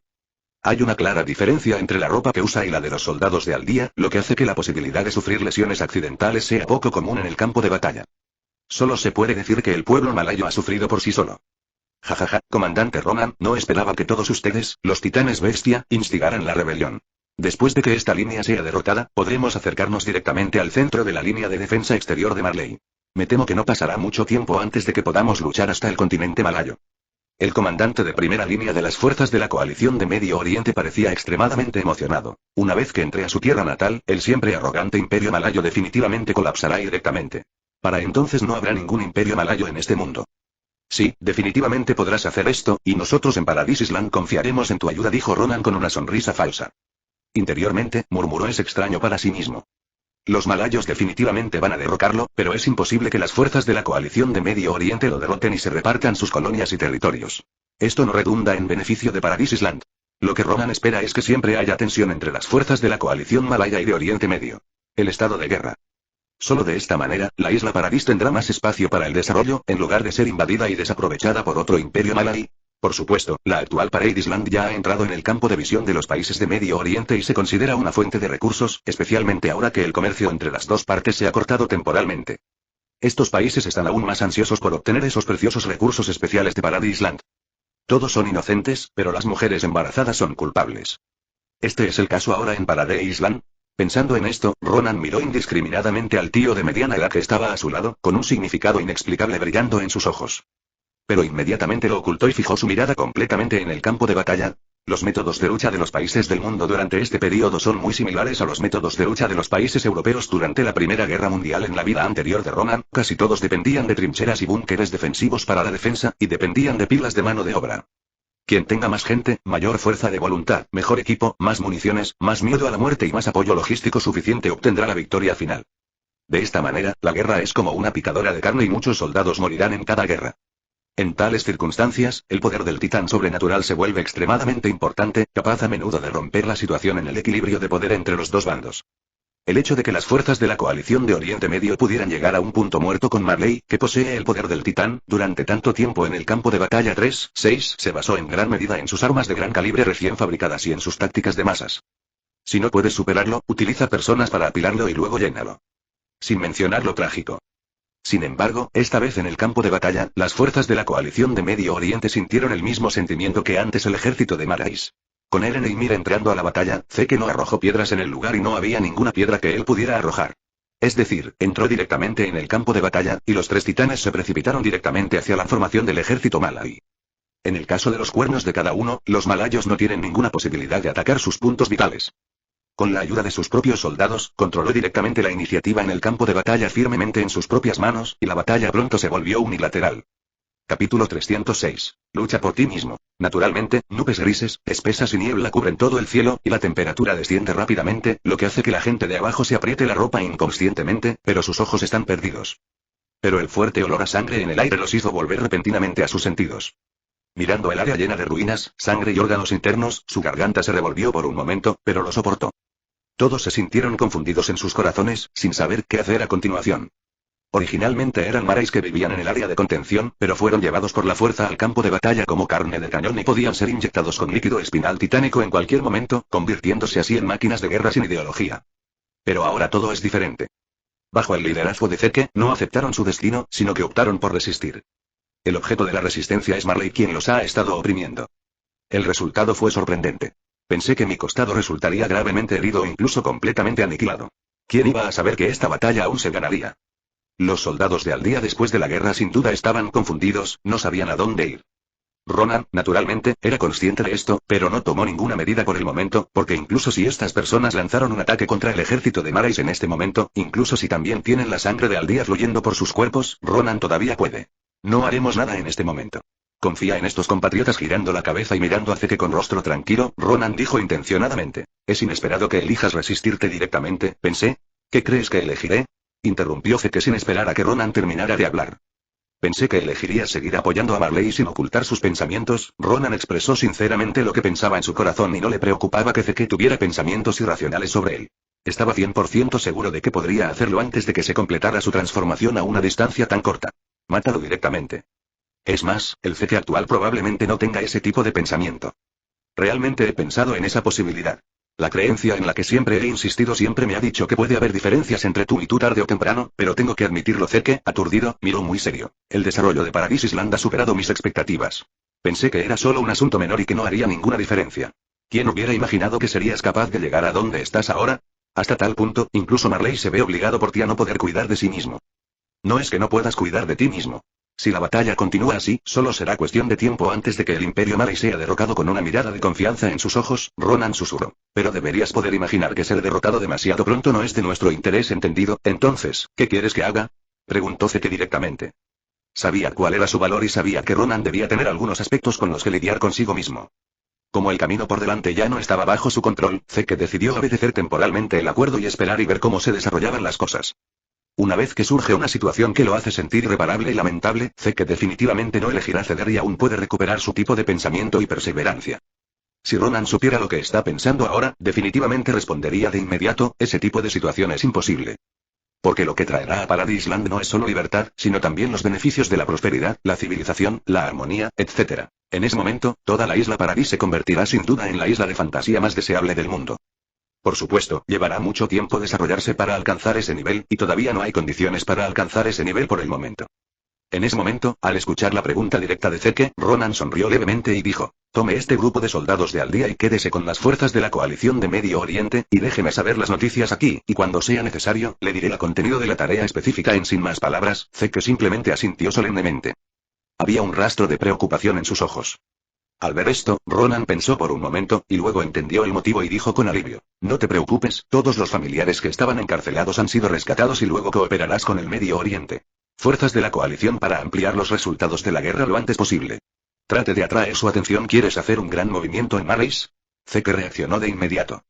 Hay una clara diferencia entre la ropa que usa y la de los soldados de Aldea, lo que hace que la posibilidad de sufrir lesiones accidentales sea poco común en el campo de batalla. Solo se puede decir que el pueblo malayo ha sufrido por sí solo. Jajaja, comandante Ronan, no esperaba que todos ustedes, los titanes bestia, instigaran la rebelión. Después de que esta línea sea derrotada, podremos acercarnos directamente al centro de la línea de defensa exterior de Marley. Me temo que no pasará mucho tiempo antes de que podamos luchar hasta el continente malayo. El comandante de primera línea de las fuerzas de la coalición de Medio Oriente parecía extremadamente emocionado. Una vez que entre a su tierra natal, el siempre arrogante imperio malayo definitivamente colapsará directamente. Para entonces no habrá ningún imperio malayo en este mundo. Sí, definitivamente podrás hacer esto, y nosotros en Paradis Island confiaremos en tu ayuda, dijo Ronan con una sonrisa falsa. Interiormente, murmuró ese extraño para sí mismo. Los malayos definitivamente van a derrocarlo, pero es imposible que las fuerzas de la coalición de Medio Oriente lo derroten y se repartan sus colonias y territorios. Esto no redunda en beneficio de Paradis Island. Lo que Ronan espera es que siempre haya tensión entre las fuerzas de la coalición malaya y de Oriente Medio. El estado de guerra. Solo de esta manera, la isla Paradis tendrá más espacio para el desarrollo, en lugar de ser invadida y desaprovechada por otro imperio malay. Por supuesto, la actual Paradis Island ya ha entrado en el campo de visión de los países de Medio Oriente y se considera una fuente de recursos, especialmente ahora que el comercio entre las dos partes se ha cortado temporalmente. Estos países están aún más ansiosos por obtener esos preciosos recursos especiales de Paradis Island. Todos son inocentes, pero las mujeres embarazadas son culpables. ¿Este es el caso ahora en Paradis Island? Pensando en esto, Ronan miró indiscriminadamente al tío de mediana edad que estaba a su lado, con un significado inexplicable brillando en sus ojos. Pero inmediatamente lo ocultó y fijó su mirada completamente en el campo de batalla. Los métodos de lucha de los países del mundo durante este periodo son muy similares a los métodos de lucha de los países europeos durante la Primera Guerra Mundial. En la vida anterior de Ronan, casi todos dependían de trincheras y búnkeres defensivos para la defensa, y dependían de pilas de mano de obra. Quien tenga más gente, mayor fuerza de voluntad, mejor equipo, más municiones, más miedo a la muerte y más apoyo logístico suficiente obtendrá la victoria final. De esta manera, la guerra es como una picadora de carne y muchos soldados morirán en cada guerra. En tales circunstancias, el poder del titán sobrenatural se vuelve extremadamente importante, capaz a menudo de romper la situación en el equilibrio de poder entre los dos bandos. El hecho de que las fuerzas de la coalición de Oriente Medio pudieran llegar a un punto muerto con Marley, que posee el poder del titán, durante tanto tiempo en el campo de batalla 3-6, se basó en gran medida en sus armas de gran calibre recién fabricadas y en sus tácticas de masas. Si no puedes superarlo, utiliza personas para apilarlo y luego llénalo. Sin mencionar lo trágico. Sin embargo, esta vez en el campo de batalla, las fuerzas de la coalición de Medio Oriente sintieron el mismo sentimiento que antes el ejército de Marais. Con Eren y Ymir entrando a la batalla, Zeke no arrojó piedras en el lugar y no había ninguna piedra que él pudiera arrojar. Es decir, entró directamente en el campo de batalla, y los tres titanes se precipitaron directamente hacia la formación del ejército malay. En el caso de los cuernos de cada uno, los malayos no tienen ninguna posibilidad de atacar sus puntos vitales. Con la ayuda de sus propios soldados, controló directamente la iniciativa en el campo de batalla firmemente en sus propias manos, y la batalla pronto se volvió unilateral. Capítulo 306. Lucha por ti mismo. Naturalmente, nubes grises, espesas y niebla cubren todo el cielo, y la temperatura desciende rápidamente, lo que hace que la gente de abajo se apriete la ropa inconscientemente, pero sus ojos están perdidos. Pero el fuerte olor a sangre en el aire los hizo volver repentinamente a sus sentidos. Mirando el área llena de ruinas, sangre y órganos internos, su garganta se revolvió por un momento, pero lo soportó. Todos se sintieron confundidos en sus corazones, sin saber qué hacer a continuación. Originalmente eran marais que vivían en el área de contención, pero fueron llevados por la fuerza al campo de batalla como carne de cañón y podían ser inyectados con líquido espinal titánico en cualquier momento, convirtiéndose así en máquinas de guerra sin ideología. Pero ahora todo es diferente. Bajo el liderazgo de Zeke, no aceptaron su destino, sino que optaron por resistir. El objeto de la resistencia es Marley quien los ha estado oprimiendo. El resultado fue sorprendente. Pensé que mi costado resultaría gravemente herido o incluso completamente aniquilado. ¿Quién iba a saber que esta batalla aún se ganaría? Los soldados de al día después de la guerra sin duda estaban confundidos, no sabían a dónde ir. Ronan, naturalmente, era consciente de esto, pero no tomó ninguna medida por el momento, porque incluso si estas personas lanzaron un ataque contra el ejército de Marais en este momento, incluso si también tienen la sangre de al día fluyendo por sus cuerpos, Ronan todavía puede. No haremos nada en este momento. Confía en estos compatriotas. Girando la cabeza y mirando a Zeke con rostro tranquilo, Ronan dijo intencionadamente. Es inesperado que elijas resistirte directamente, pensé. ¿Qué crees que elegiré? Interrumpió Zeke sin esperar a que Ronan terminara de hablar. Pensé que elegirías seguir apoyando a Marley sin ocultar sus pensamientos. Ronan expresó sinceramente lo que pensaba en su corazón y no le preocupaba que Zeke tuviera pensamientos irracionales sobre él. Estaba 100% seguro de que podría hacerlo antes de que se completara su transformación a una distancia tan corta. Mátalo directamente. Es más, el Zeke actual probablemente no tenga ese tipo de pensamiento. Realmente he pensado en esa posibilidad. La creencia en la que siempre he insistido siempre me ha dicho que puede haber diferencias entre tú y tú tarde o temprano, pero tengo que admitirlo. Zeke, aturdido, miró muy serio. El desarrollo de Paradise Island ha superado mis expectativas. Pensé que era solo un asunto menor y que no haría ninguna diferencia. ¿Quién hubiera imaginado que serías capaz de llegar a donde estás ahora? Hasta tal punto, incluso Marley se ve obligado por ti a no poder cuidar de sí mismo. No es que no puedas cuidar de ti mismo. Si la batalla continúa así, solo será cuestión de tiempo antes de que el Imperio Marley sea derrocado. Con una mirada de confianza en sus ojos, Ronan susurró. Pero deberías poder imaginar que ser derrotado demasiado pronto no es de nuestro interés, ¿entendido? Entonces, ¿qué quieres que haga? Preguntó Zeke directamente. Sabía cuál era su valor y sabía que Ronan debía tener algunos aspectos con los que lidiar consigo mismo. Como el camino por delante ya no estaba bajo su control, Zeke decidió obedecer temporalmente el acuerdo y esperar y ver cómo se desarrollaban las cosas. Una vez que surge una situación que lo hace sentir irreparable y lamentable, Zeke definitivamente no elegirá ceder y aún puede recuperar su tipo de pensamiento y perseverancia. Si Ronan supiera lo que está pensando ahora, definitivamente respondería de inmediato, ese tipo de situación es imposible. Porque lo que traerá a Paradise Island no es solo libertad, sino también los beneficios de la prosperidad, la civilización, la armonía, etc. En ese momento, toda la isla Paradise se convertirá sin duda en la isla de fantasía más deseable del mundo. Por supuesto, llevará mucho tiempo desarrollarse para alcanzar ese nivel, y todavía no hay condiciones para alcanzar ese nivel por el momento. En ese momento, al escuchar la pregunta directa de Zeke, Ronan sonrió levemente y dijo, tome este grupo de soldados de al día y quédese con las fuerzas de la coalición de Medio Oriente, y déjeme saber las noticias aquí, y cuando sea necesario, le diré el contenido de la tarea específica. En sin más palabras, Zeke simplemente asintió solemnemente. Había un rastro de preocupación en sus ojos. Al ver esto, Ronan pensó por un momento, y luego entendió el motivo y dijo con alivio, no te preocupes, todos los familiares que estaban encarcelados han sido rescatados y luego cooperarás con el Medio Oriente. Fuerzas de la coalición para ampliar los resultados de la guerra lo antes posible. Trate de atraer su atención. ¿Quieres hacer un gran movimiento en Marais? Zeke reaccionó de inmediato.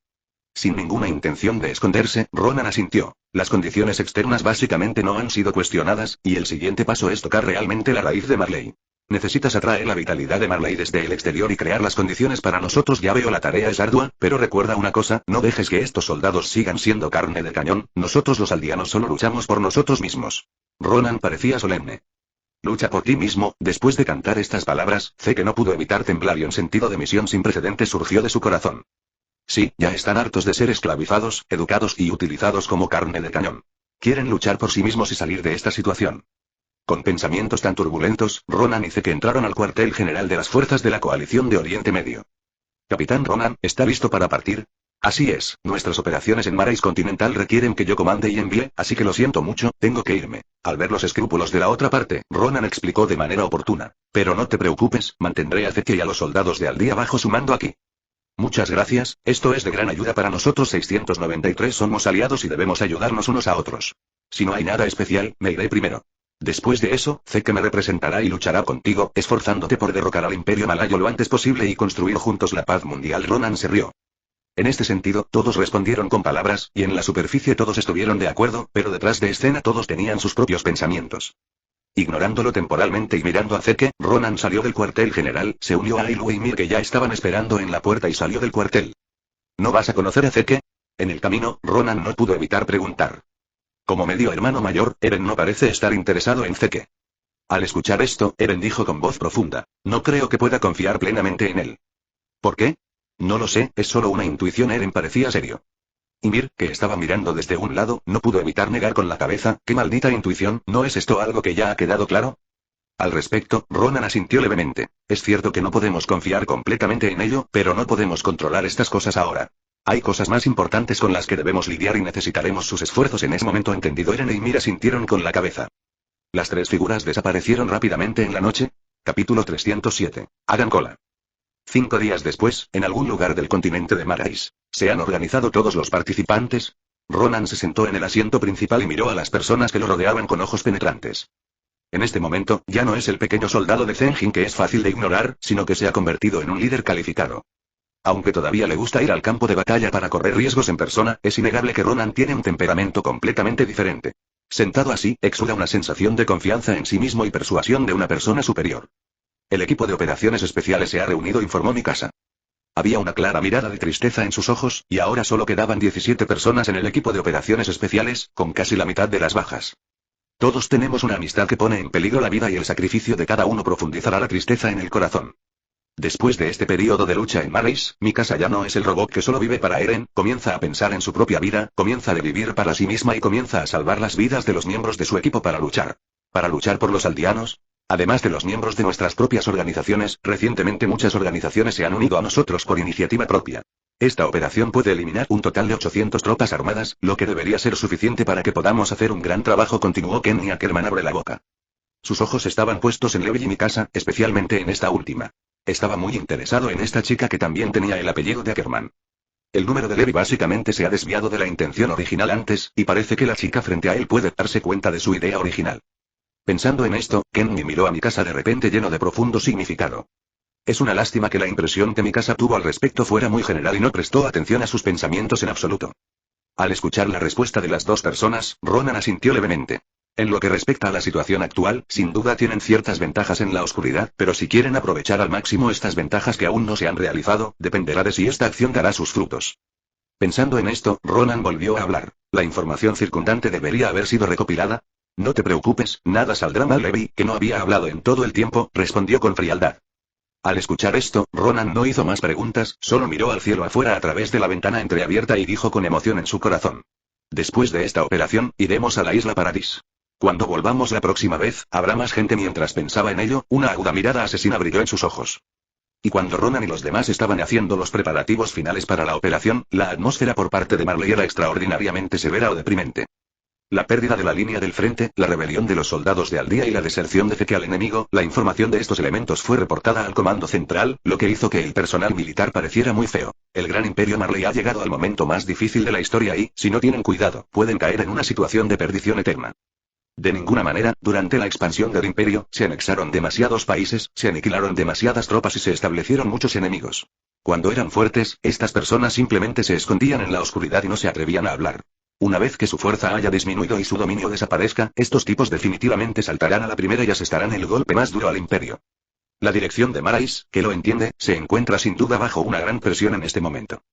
Sin ninguna intención de esconderse, Ronan asintió. Las condiciones externas básicamente no han sido cuestionadas, y el siguiente paso es tocar realmente la raíz de Marley. Necesitas atraer la vitalidad de Marley desde el exterior y crear las condiciones para nosotros. Ya veo, la tarea es ardua, pero recuerda una cosa, no dejes que estos soldados sigan siendo carne de cañón, nosotros los aldeanos solo luchamos por nosotros mismos. Ronan parecía solemne. Lucha por ti mismo. Después de cantar estas palabras, Zeke no pudo evitar temblar y un sentido de misión sin precedentes surgió de su corazón. Sí, ya están hartos de ser esclavizados, educados y utilizados como carne de cañón. Quieren luchar por sí mismos y salir de esta situación. Con pensamientos tan turbulentos, Ronan y Zeke entraron al cuartel general de las fuerzas de la coalición de Oriente Medio. Capitán Ronan, ¿está listo para partir? Así es, nuestras operaciones en Marais Continental requieren que yo comande y envíe, así que lo siento mucho, tengo que irme. Al ver los escrúpulos de la otra parte, Ronan explicó de manera oportuna. Pero no te preocupes, mantendré a Zeke y a los soldados de Aldea bajo su mando aquí. Muchas gracias, esto es de gran ayuda para nosotros. 693 somos aliados y debemos ayudarnos unos a otros. Si no hay nada especial, me iré primero. Después de eso, Zeke me representará y luchará contigo, esforzándote por derrocar al Imperio Malayo lo antes posible y construir juntos la paz mundial. Ronan se rió. En este sentido, todos respondieron con palabras, y en la superficie todos estuvieron de acuerdo, pero detrás de escena todos tenían sus propios pensamientos. Ignorándolo temporalmente y mirando a Zeke, Ronan salió del cuartel general, se unió a Ailu y Mir que ya estaban esperando en la puerta y salió del cuartel. ¿No vas a conocer a Zeke? En el camino, Ronan no pudo evitar preguntar. Como medio hermano mayor, Eren no parece estar interesado en Zeke. Al escuchar esto, Eren dijo con voz profunda, no creo que pueda confiar plenamente en él. ¿Por qué? No lo sé, es solo una intuición. Eren parecía serio. Y Mir, que estaba mirando desde un lado, no pudo evitar negar con la cabeza, ¡qué maldita intuición! ¿No es esto algo que ya ha quedado claro? Al respecto, Ronan asintió levemente. Es cierto que no podemos confiar completamente en ello, pero no podemos controlar estas cosas ahora. Hay cosas más importantes con las que debemos lidiar y necesitaremos sus esfuerzos en ese momento. Entendido. Eren y Mir asintieron con la cabeza. Las tres figuras desaparecieron rápidamente en la noche. Capítulo 307. Hagan cola. 5 días después, en algún lugar del continente de Marais. ¿Se han organizado todos los participantes? Ronan se sentó en el asiento principal y miró a las personas que lo rodeaban con ojos penetrantes. En este momento, ya no es el pequeño soldado de Zenjin que es fácil de ignorar, sino que se ha convertido en un líder calificado. Aunque todavía le gusta ir al campo de batalla para correr riesgos en persona, es innegable que Ronan tiene un temperamento completamente diferente. Sentado así, exuda una sensación de confianza en sí mismo y persuasión de una persona superior. El equipo de operaciones especiales se ha reunido, informó Mikasa. Había una clara mirada de tristeza en sus ojos, y ahora solo quedaban 17 personas en el equipo de operaciones especiales, con casi la mitad de las bajas. Todos tenemos una amistad que pone en peligro la vida y el sacrificio de cada uno profundizará la tristeza en el corazón. Después de este periodo de lucha en Marais, Mikasa ya no es el robot que solo vive para Eren, comienza a pensar en su propia vida, comienza a vivir para sí misma y comienza a salvar las vidas de los miembros de su equipo para luchar. ¿Para luchar por los aldeanos? Además de los miembros de nuestras propias organizaciones, recientemente muchas organizaciones se han unido a nosotros por iniciativa propia. Esta operación puede eliminar un total de 800 tropas armadas, lo que debería ser suficiente para que podamos hacer un gran trabajo, continuó Ken, y Ackerman abre la boca. Sus ojos estaban puestos en Levi y Mikasa, especialmente en esta última. Estaba muy interesado en esta chica que también tenía el apellido de Ackerman. El número de Levi básicamente se ha desviado de la intención original antes, y parece que la chica frente a él puede darse cuenta de su idea original. Pensando en esto, Kenny miró a Mikasa de repente lleno de profundo significado. Es una lástima que la impresión que Mikasa tuvo al respecto fuera muy general y no prestó atención a sus pensamientos en absoluto. Al escuchar la respuesta de las dos personas, Ronan asintió levemente. En lo que respecta a la situación actual, sin duda tienen ciertas ventajas en la oscuridad, pero si quieren aprovechar al máximo estas ventajas que aún no se han realizado, dependerá de si esta acción dará sus frutos. Pensando en esto, Ronan volvió a hablar. ¿La información circundante debería haber sido recopilada? No te preocupes, nada saldrá mal. Levi, que no había hablado en todo el tiempo, respondió con frialdad. Al escuchar esto, Ronan no hizo más preguntas, solo miró al cielo afuera a través de la ventana entreabierta y dijo con emoción en su corazón. Después de esta operación, iremos a la isla Paradis. Cuando volvamos la próxima vez, habrá más gente. Mientras pensaba en ello, una aguda mirada asesina brilló en sus ojos. Y cuando Ronan y los demás estaban haciendo los preparativos finales para la operación, la atmósfera por parte de Marley era extraordinariamente severa o deprimente. La pérdida de la línea del frente, la rebelión de los soldados de Aldea y la deserción de Zeke al enemigo, la información de estos elementos fue reportada al comando central, lo que hizo que el personal militar pareciera muy feo. El gran imperio Marley ha llegado al momento más difícil de la historia y, si no tienen cuidado, pueden caer en una situación de perdición eterna. De ninguna manera, durante la expansión del imperio, se anexaron demasiados países, se aniquilaron demasiadas tropas y se establecieron muchos enemigos. Cuando eran fuertes, estas personas simplemente se escondían en la oscuridad y no se atrevían a hablar. Una vez que su fuerza haya disminuido y su dominio desaparezca, estos tipos definitivamente saltarán a la primera y asestarán el golpe más duro al imperio. La dirección de Marais, que lo entiende, se encuentra sin duda bajo una gran presión en este momento.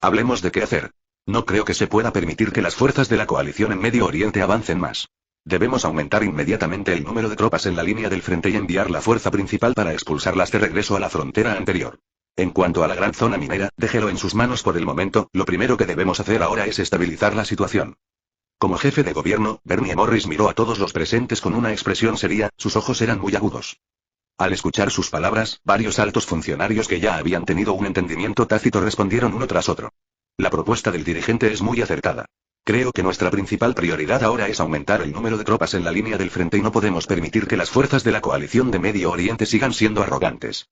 Hablemos de qué hacer. No creo que se pueda permitir que las fuerzas de la coalición en Medio Oriente avancen más. Debemos aumentar inmediatamente el número de tropas en la línea del frente y enviar la fuerza principal para expulsarlas de regreso a la frontera anterior. En cuanto a la gran zona minera, déjelo en sus manos por el momento, lo primero que debemos hacer ahora es estabilizar la situación. Como jefe de gobierno, Bernie Morris miró a todos los presentes con una expresión seria, sus ojos eran muy agudos. Al escuchar sus palabras, varios altos funcionarios que ya habían tenido un entendimiento tácito respondieron uno tras otro. La propuesta del dirigente es muy acertada. Creo que nuestra principal prioridad ahora es aumentar el número de tropas en la línea del frente y no podemos permitir que las fuerzas de la coalición de Medio Oriente sigan siendo arrogantes.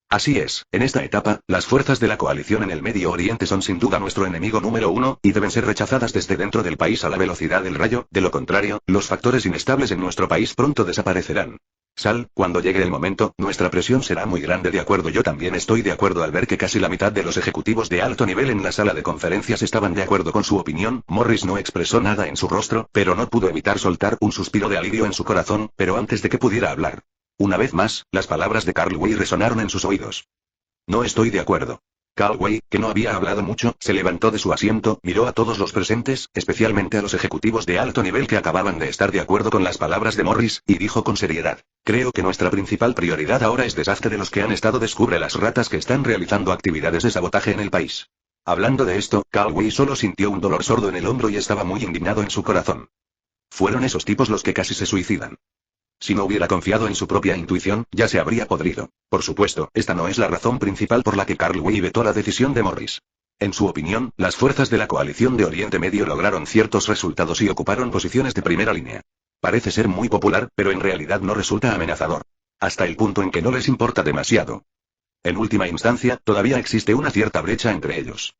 Así es, en esta etapa, las fuerzas de la coalición en el Medio Oriente son sin duda nuestro enemigo número uno, y deben ser rechazadas desde dentro del país a la velocidad del rayo, de lo contrario, los factores inestables en nuestro país pronto desaparecerán. Sal, cuando llegue el momento, nuestra presión será muy grande. De acuerdo, yo también estoy de acuerdo al ver que casi la mitad de los ejecutivos de alto nivel en la sala de conferencias estaban de acuerdo con su opinión. Morris no expresó nada en su rostro, pero no pudo evitar soltar un suspiro de alivio en su corazón, pero antes de que pudiera hablar. Una vez más, las palabras de Carl Way resonaron en sus oídos. No estoy de acuerdo. Carl Way, que no había hablado mucho, se levantó de su asiento, miró a todos los presentes, especialmente a los ejecutivos de alto nivel que acababan de estar de acuerdo con las palabras de Morris, y dijo con seriedad: creo que nuestra principal prioridad ahora es desastre de los que han estado. Descubre las ratas que están realizando actividades de sabotaje en el país. Hablando de esto, Carl Way solo sintió un dolor sordo en el hombro y estaba muy indignado en su corazón. Fueron esos tipos los que casi se suicidan. Si no hubiera confiado en su propia intuición, ya se habría podrido. Por supuesto, esta no es la razón principal por la que Carl Way vetó la decisión de Morris. En su opinión, las fuerzas de la coalición de Oriente Medio lograron ciertos resultados y ocuparon posiciones de primera línea. Parece ser muy popular, pero en realidad no resulta amenazador. Hasta el punto en que no les importa demasiado. En última instancia, todavía existe una cierta brecha entre ellos.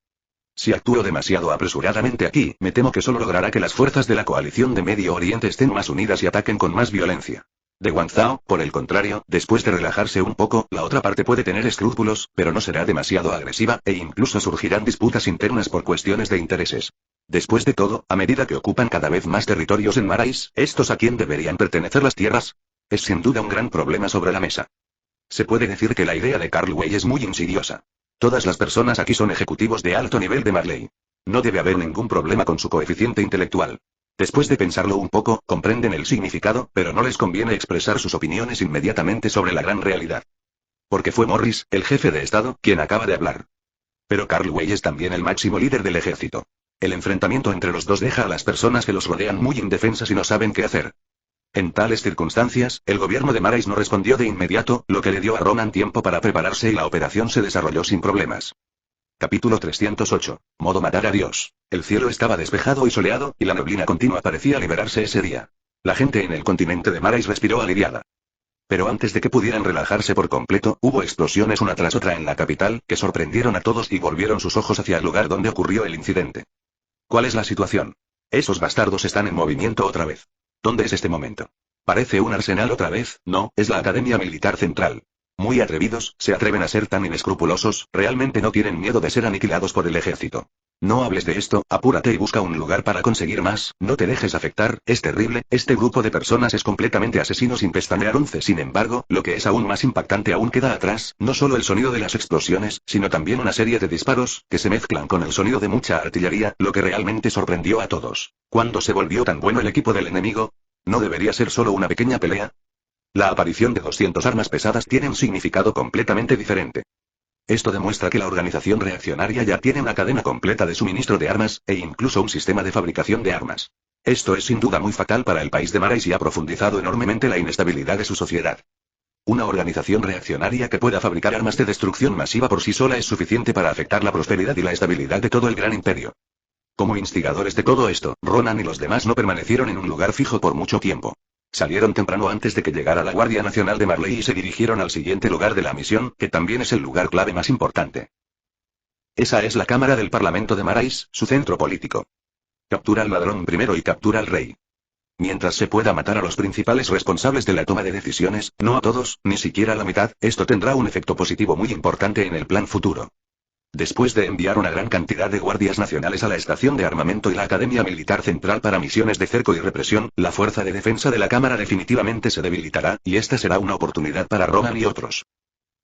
Si actúo demasiado apresuradamente aquí, me temo que solo logrará que las fuerzas de la coalición de Medio Oriente estén más unidas y ataquen con más violencia. De Guangzhou, por el contrario, después de relajarse un poco, la otra parte puede tener escrúpulos, pero no será demasiado agresiva, e incluso surgirán disputas internas por cuestiones de intereses. Después de todo, a medida que ocupan cada vez más territorios en Marais, ¿estos a quién deberían pertenecer las tierras? Es sin duda un gran problema sobre la mesa. Se puede decir que la idea de Carl Way es muy insidiosa. Todas las personas aquí son ejecutivos de alto nivel de Marley. No debe haber ningún problema con su coeficiente intelectual. Después de pensarlo un poco, comprenden el significado, pero no les conviene expresar sus opiniones inmediatamente sobre la gran realidad. Porque fue Morris, el jefe de Estado, quien acaba de hablar. Pero Carl Way es también el máximo líder del ejército. El enfrentamiento entre los dos deja a las personas que los rodean muy indefensas y no saben qué hacer. En tales circunstancias, el gobierno de Marais no respondió de inmediato, lo que le dio a Ronan tiempo para prepararse y la operación se desarrolló sin problemas. Capítulo 308. Modo matar a Dios. El cielo estaba despejado y soleado, y la neblina continua parecía liberarse ese día. La gente en el continente de Marais respiró aliviada. Pero antes de que pudieran relajarse por completo, hubo explosiones una tras otra en la capital, que sorprendieron a todos y volvieron sus ojos hacia el lugar donde ocurrió el incidente. ¿Cuál es la situación? Esos bastardos están en movimiento otra vez. ¿Dónde es este momento? Parece un arsenal otra vez. No, es la Academia Militar Central. Muy atrevidos, se atreven a ser tan inescrupulosos, realmente no tienen miedo de ser aniquilados por el ejército. No hables de esto, apúrate y busca un lugar para conseguir más, no te dejes afectar, es terrible, este grupo de personas es completamente asesino sin pestañear 11. Sin embargo, lo que es aún más impactante aún queda atrás, no solo el sonido de las explosiones, sino también una serie de disparos, que se mezclan con el sonido de mucha artillería, lo que realmente sorprendió a todos. ¿Cuándo se volvió tan bueno el equipo del enemigo? ¿No debería ser solo una pequeña pelea? La aparición de 200 armas pesadas tiene un significado completamente diferente. Esto demuestra que la organización reaccionaria ya tiene una cadena completa de suministro de armas, e incluso un sistema de fabricación de armas. Esto es sin duda muy fatal para el país de Marais y ha profundizado enormemente la inestabilidad de su sociedad. Una organización reaccionaria que pueda fabricar armas de destrucción masiva por sí sola es suficiente para afectar la prosperidad y la estabilidad de todo el gran imperio. Como instigadores de todo esto, Ronan y los demás no permanecieron en un lugar fijo por mucho tiempo. Salieron temprano antes de que llegara la Guardia Nacional de Marley y se dirigieron al siguiente lugar de la misión, que también es el lugar clave más importante. Esa es la Cámara del Parlamento de Marais, su centro político. Captura al ladrón primero y captura al rey. Mientras se pueda matar a los principales responsables de la toma de decisiones, no a todos, ni siquiera a la mitad, esto tendrá un efecto positivo muy importante en el plan futuro. Después de enviar una gran cantidad de guardias nacionales a la estación de armamento y la Academia Militar Central para misiones de cerco y represión, la fuerza de defensa de la Cámara definitivamente se debilitará, y esta será una oportunidad para Ronan y otros.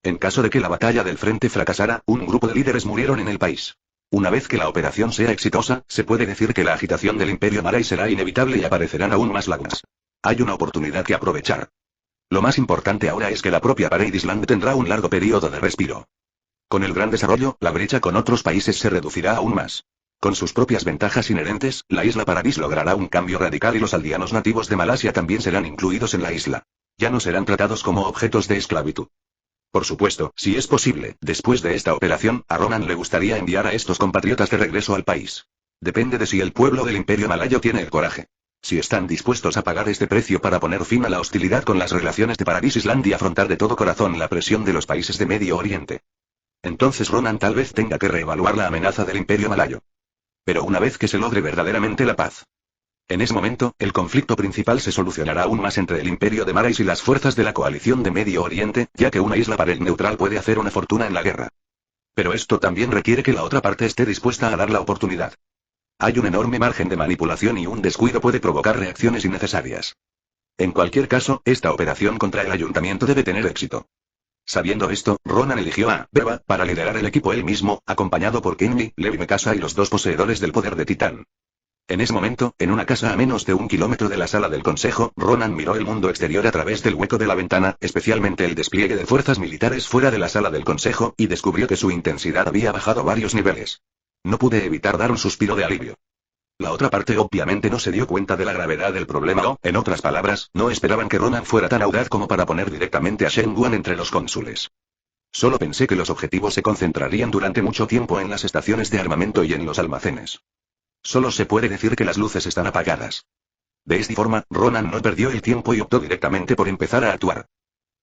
En caso de que la batalla del frente fracasara, un grupo de líderes murieron en el país. Una vez que la operación sea exitosa, se puede decir que la agitación del Imperio Marai será inevitable y aparecerán aún más lagunas. Hay una oportunidad que aprovechar. Lo más importante ahora es que la propia Parade Island tendrá un largo periodo de respiro. Con el gran desarrollo, la brecha con otros países se reducirá aún más. Con sus propias ventajas inherentes, la isla Paradis logrará un cambio radical y los aldeanos nativos de Malasia también serán incluidos en la isla. Ya no serán tratados como objetos de esclavitud. Por supuesto, si es posible, después de esta operación, a Ronan le gustaría enviar a estos compatriotas de regreso al país. Depende de si el pueblo del Imperio Malayo tiene el coraje. Si están dispuestos a pagar este precio para poner fin a la hostilidad con las relaciones de Paradis Island y afrontar de todo corazón la presión de los países de Medio Oriente. Entonces Ronan tal vez tenga que reevaluar la amenaza del Imperio Malayo. Pero una vez que se logre verdaderamente la paz. En ese momento, el conflicto principal se solucionará aún más entre el Imperio de Marais y las fuerzas de la coalición de Medio Oriente, ya que una isla Parel neutral puede hacer una fortuna en la guerra. Pero esto también requiere que la otra parte esté dispuesta a dar la oportunidad. Hay un enorme margen de manipulación y un descuido puede provocar reacciones innecesarias. En cualquier caso, esta operación contra el ayuntamiento debe tener éxito. Sabiendo esto, Ronan eligió a Beba para liderar el equipo él mismo, acompañado por Kenny, Levi Mekasa y los dos poseedores del poder de Titán. En ese momento, en una casa a menos de 1 kilómetro de la sala del consejo, Ronan miró el mundo exterior a través del hueco de la ventana, especialmente el despliegue de fuerzas militares fuera de la sala del consejo, y descubrió que su intensidad había bajado varios niveles. No pude evitar dar un suspiro de alivio. La otra parte obviamente no se dio cuenta de la gravedad del problema o, en otras palabras, no esperaban que Ronan fuera tan audaz como para poner directamente a Shen Guan entre los cónsules. Solo pensé que los objetivos se concentrarían durante mucho tiempo en las estaciones de armamento y en los almacenes. Solo se puede decir que las luces están apagadas. De esta forma, Ronan no perdió el tiempo y optó directamente por empezar a actuar.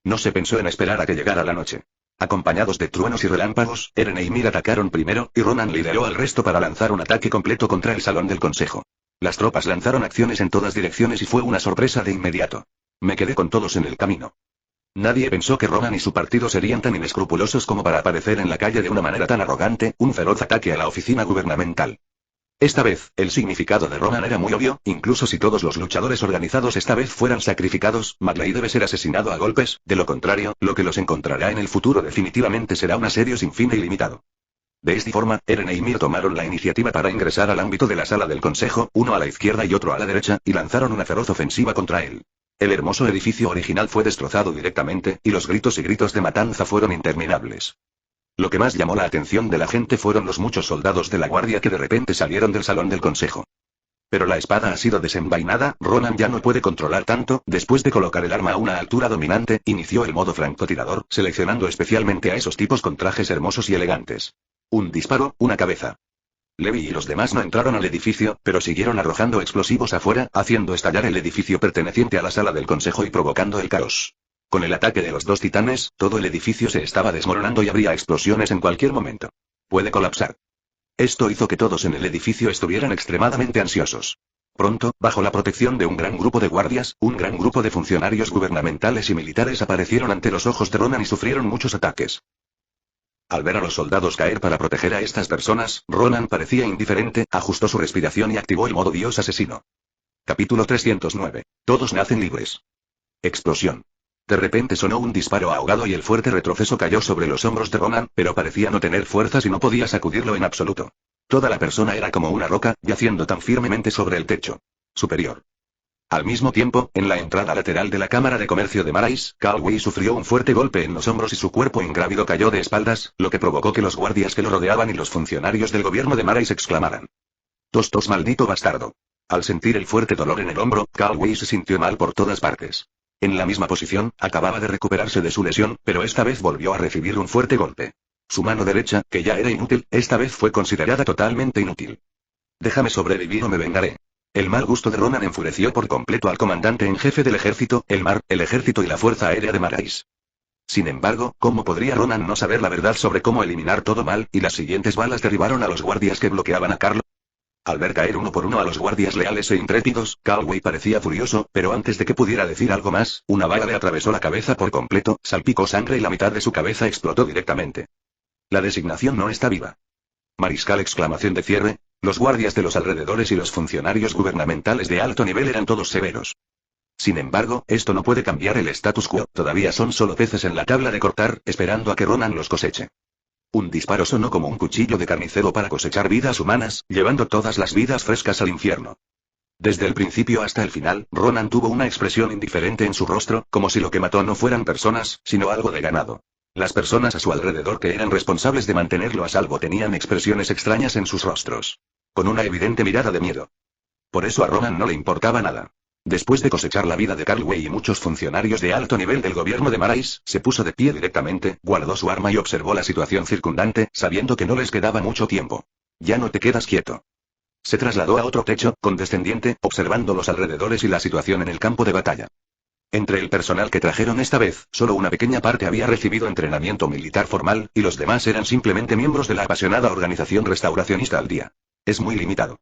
No se pensó en esperar a que llegara la noche. Acompañados de truenos y relámpagos, Eren y Ymir atacaron primero, y Ronan lideró al resto para lanzar un ataque completo contra el salón del consejo. Las tropas lanzaron acciones en todas direcciones y fue una sorpresa de inmediato. Me quedé con todos en el camino. Nadie pensó que Ronan y su partido serían tan inescrupulosos como para aparecer en la calle de una manera tan arrogante, un feroz ataque a la oficina gubernamental. Esta vez, el significado de Ronan era muy obvio, incluso si todos los luchadores organizados esta vez fueran sacrificados, Marley debe ser asesinado a golpes, de lo contrario, lo que los encontrará en el futuro definitivamente será un asedio sin fin e ilimitado. De esta forma, Eren y Ymir tomaron la iniciativa para ingresar al ámbito de la sala del consejo, uno a la izquierda y otro a la derecha, y lanzaron una feroz ofensiva contra él. El hermoso edificio original fue destrozado directamente, y los gritos y gritos de matanza fueron interminables. Lo que más llamó la atención de la gente fueron los muchos soldados de la guardia que de repente salieron del salón del consejo. Pero la espada ha sido desenvainada, Ronan ya no puede controlar tanto, después de colocar el arma a una altura dominante, inició el modo francotirador, seleccionando especialmente a esos tipos con trajes hermosos y elegantes. Un disparo, una cabeza. Levi y los demás no entraron al edificio, pero siguieron arrojando explosivos afuera, haciendo estallar el edificio perteneciente a la sala del consejo y provocando el caos. Con el ataque de los dos titanes, todo el edificio se estaba desmoronando y habría explosiones en cualquier momento. Puede colapsar. Esto hizo que todos en el edificio estuvieran extremadamente ansiosos. Pronto, bajo la protección de un gran grupo de guardias, un gran grupo de funcionarios gubernamentales y militares aparecieron ante los ojos de Ronan y sufrieron muchos ataques. Al ver a los soldados caer para proteger a estas personas, Ronan parecía indiferente, ajustó su respiración y activó el modo Dios asesino. Capítulo 309. Todos nacen libres. Explosión. De repente sonó un disparo ahogado y el fuerte retroceso cayó sobre los hombros de Ronan, pero parecía no tener fuerzas y no podía sacudirlo en absoluto. Toda la persona era como una roca, yaciendo tan firmemente sobre el techo superior. Al mismo tiempo, en la entrada lateral de la Cámara de Comercio de Marais, Cao Wei sufrió un fuerte golpe en los hombros y su cuerpo ingrávido cayó de espaldas, lo que provocó que los guardias que lo rodeaban y los funcionarios del gobierno de Marais exclamaran: «¡Tos, tos, maldito bastardo!». Al sentir el fuerte dolor en el hombro, Cao Wei se sintió mal por todas partes. En la misma posición, acababa de recuperarse de su lesión, pero esta vez volvió a recibir un fuerte golpe. Su mano derecha, que ya era inútil, esta vez fue considerada totalmente inútil. «Déjame sobrevivir o me vengaré». El mal gusto de Ronan enfureció por completo al comandante en jefe del ejército, el mar, el ejército y la fuerza aérea de Marais. Sin embargo, ¿cómo podría Ronan no saber la verdad sobre cómo eliminar todo mal? Y las siguientes balas derribaron a los guardias que bloqueaban a Carlo. Al ver caer uno por uno a los guardias leales e intrépidos, Calway parecía furioso, pero antes de que pudiera decir algo más, una bala le atravesó la cabeza por completo, salpicó sangre y la mitad de su cabeza explotó directamente. La designación no está viva. Mariscal exclamación de cierre, los guardias de los alrededores y los funcionarios gubernamentales de alto nivel eran todos severos. Sin embargo, esto no puede cambiar el status quo, todavía son solo peces en la tabla de cortar, esperando a que Ronan los coseche. Un disparo sonó como un cuchillo de carnicero para cosechar vidas humanas, llevando todas las vidas frescas al infierno. Desde el principio hasta el final, Ronan tuvo una expresión indiferente en su rostro, como si lo que mató no fueran personas, sino algo de ganado. Las personas a su alrededor que eran responsables de mantenerlo a salvo tenían expresiones extrañas en sus rostros. Con una evidente mirada de miedo. Por eso a Ronan no le importaba nada. Después de cosechar la vida de Calway y muchos funcionarios de alto nivel del gobierno de Marais, se puso de pie directamente, guardó su arma y observó la situación circundante, sabiendo que no les quedaba mucho tiempo. Ya no te quedas quieto. Se trasladó a otro techo, condescendiente, observando los alrededores y la situación en el campo de batalla. Entre el personal que trajeron esta vez, solo una pequeña parte había recibido entrenamiento militar formal, y los demás eran simplemente miembros de la apasionada organización restauracionista al día. Es muy limitado.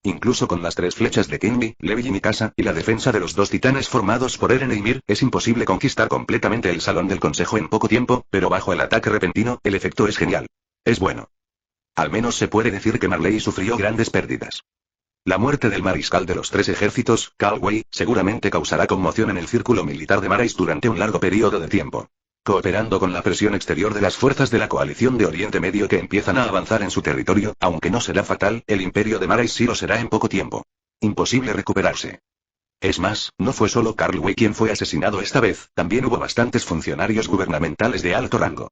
Incluso con las 3 flechas de Kenby, Levi y Mikasa, y la defensa de los 2 titanes formados por Eren e Ymir, es imposible conquistar completamente el salón del consejo en poco tiempo, pero bajo el ataque repentino, el efecto es genial. Es bueno. Al menos se puede decir que Marley sufrió grandes pérdidas. La muerte del mariscal de los 3 ejércitos, Calway, seguramente causará conmoción en el círculo militar de Marais durante un largo periodo de tiempo. Cooperando con la presión exterior de las fuerzas de la coalición de Oriente Medio que empiezan a avanzar en su territorio, aunque no será fatal, el imperio de Marais sí lo será en poco tiempo. Imposible recuperarse. Es más, no fue solo Calway quien fue asesinado esta vez, también hubo bastantes funcionarios gubernamentales de alto rango.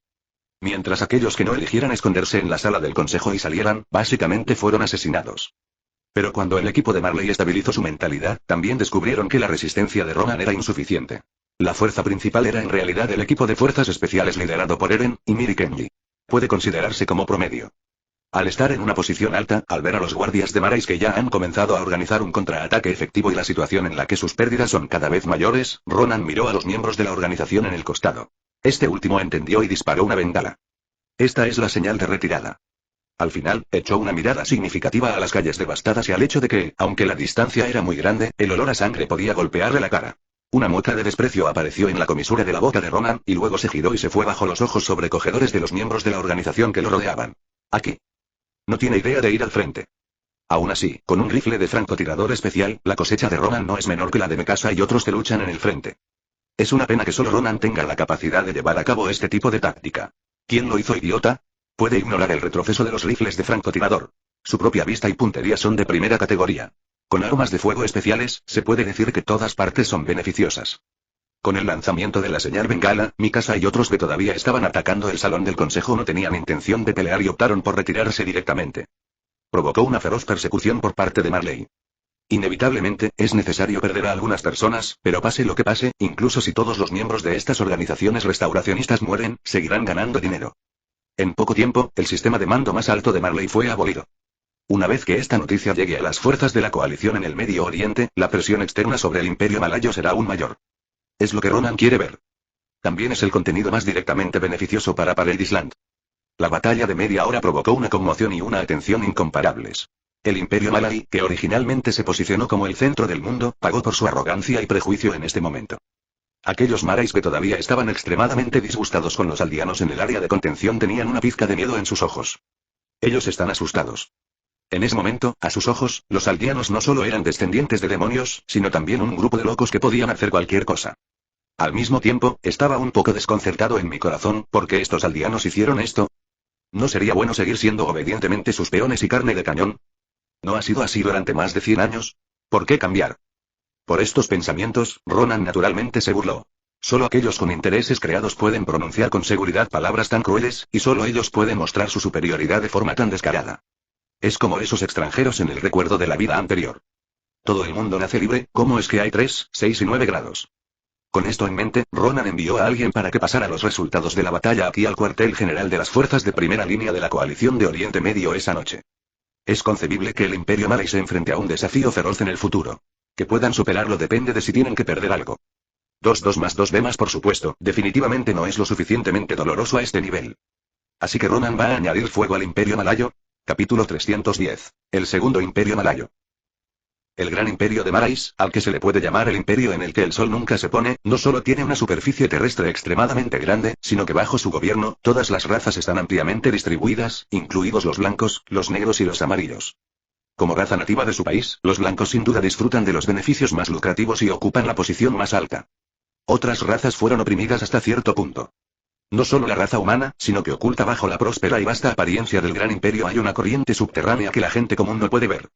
Mientras aquellos que no eligieran esconderse en la sala del consejo y salieran, básicamente fueron asesinados. Pero cuando el equipo de Marley estabilizó su mentalidad, también descubrieron que la resistencia de Ronan era insuficiente. La fuerza principal era en realidad el equipo de fuerzas especiales liderado por Eren, Ymir y Kenji. Puede considerarse como promedio. Al estar en una posición alta, al ver a los guardias de Marais que ya han comenzado a organizar un contraataque efectivo y la situación en la que sus pérdidas son cada vez mayores, Ronan miró a los miembros de la organización en el costado. Este último entendió y disparó una bengala. Esta es la señal de retirada. Al final, echó una mirada significativa a las calles devastadas y al hecho de que, aunque la distancia era muy grande, el olor a sangre podía golpearle la cara. Una mueca de desprecio apareció en la comisura de la boca de Ronan, y luego se giró y se fue bajo los ojos sobrecogedores de los miembros de la organización que lo rodeaban. Aquí. No tiene idea de ir al frente. Aún así, con un rifle de francotirador especial, la cosecha de Ronan no es menor que la de Mikasa y otros que luchan en el frente. Es una pena que solo Ronan tenga la capacidad de llevar a cabo este tipo de táctica. ¿Quién lo hizo, idiota? Puede ignorar el retroceso de los rifles de francotirador. Su propia vista y puntería son de primera categoría. Con armas de fuego especiales, se puede decir que todas partes son beneficiosas. Con el lanzamiento de la señal bengala, Mikasa y otros que todavía estaban atacando el salón del consejo no tenían intención de pelear y optaron por retirarse directamente. Provocó una feroz persecución por parte de Marley. Inevitablemente, es necesario perder a algunas personas, pero pase lo que pase, incluso si todos los miembros de estas organizaciones restauracionistas mueren, seguirán ganando dinero. En poco tiempo, el sistema de mando más alto de Marley fue abolido. Una vez que esta noticia llegue a las fuerzas de la coalición en el Medio Oriente, la presión externa sobre el Imperio Malayo será aún mayor. Es lo que Ronan quiere ver. También es el contenido más directamente beneficioso para Paradise Land. La batalla de media hora provocó una conmoción y una atención incomparables. El Imperio Malay, que originalmente se posicionó como el centro del mundo, pagó por su arrogancia y prejuicio en este momento. Aquellos Marais que todavía estaban extremadamente disgustados con los aldeanos en el área de contención tenían una pizca de miedo en sus ojos. Ellos están asustados. En ese momento, a sus ojos, los aldeanos no solo eran descendientes de demonios, sino también un grupo de locos que podían hacer cualquier cosa. Al mismo tiempo, estaba un poco desconcertado en mi corazón, porque estos aldeanos hicieron esto. ¿No sería bueno seguir siendo obedientemente sus peones y carne de cañón? ¿No ha sido así durante más de 100 años? ¿Por qué cambiar? Por estos pensamientos, Ronan naturalmente se burló. Solo aquellos con intereses creados pueden pronunciar con seguridad palabras tan crueles, y solo ellos pueden mostrar su superioridad de forma tan descarada. Es como esos extranjeros en el recuerdo de la vida anterior. Todo el mundo nace libre, ¿cómo es que hay 3, 6 y 9 grados? Con esto en mente, Ronan envió a alguien para que pasara los resultados de la batalla aquí al cuartel general de las fuerzas de primera línea de la coalición de Oriente Medio esa noche. Es concebible que el Imperio Malay se enfrente a un desafío feroz en el futuro. Que puedan superarlo depende de si tienen que perder algo. 2 más 2 más por supuesto, definitivamente no es lo suficientemente doloroso a este nivel. Así que Ronan va a añadir fuego al Imperio Malayo. Capítulo 310. El Segundo Imperio Malayo. El Gran Imperio de Marais, al que se le puede llamar el imperio en el que el sol nunca se pone, no solo tiene una superficie terrestre extremadamente grande, sino que bajo su gobierno, todas las razas están ampliamente distribuidas, incluidos los blancos, los negros y los amarillos. Como raza nativa de su país, los blancos sin duda disfrutan de los beneficios más lucrativos y ocupan la posición más alta. Otras razas fueron oprimidas hasta cierto punto. No solo la raza humana, sino que oculta bajo la próspera y vasta apariencia del Gran Imperio hay una corriente subterránea que la gente común no puede ver.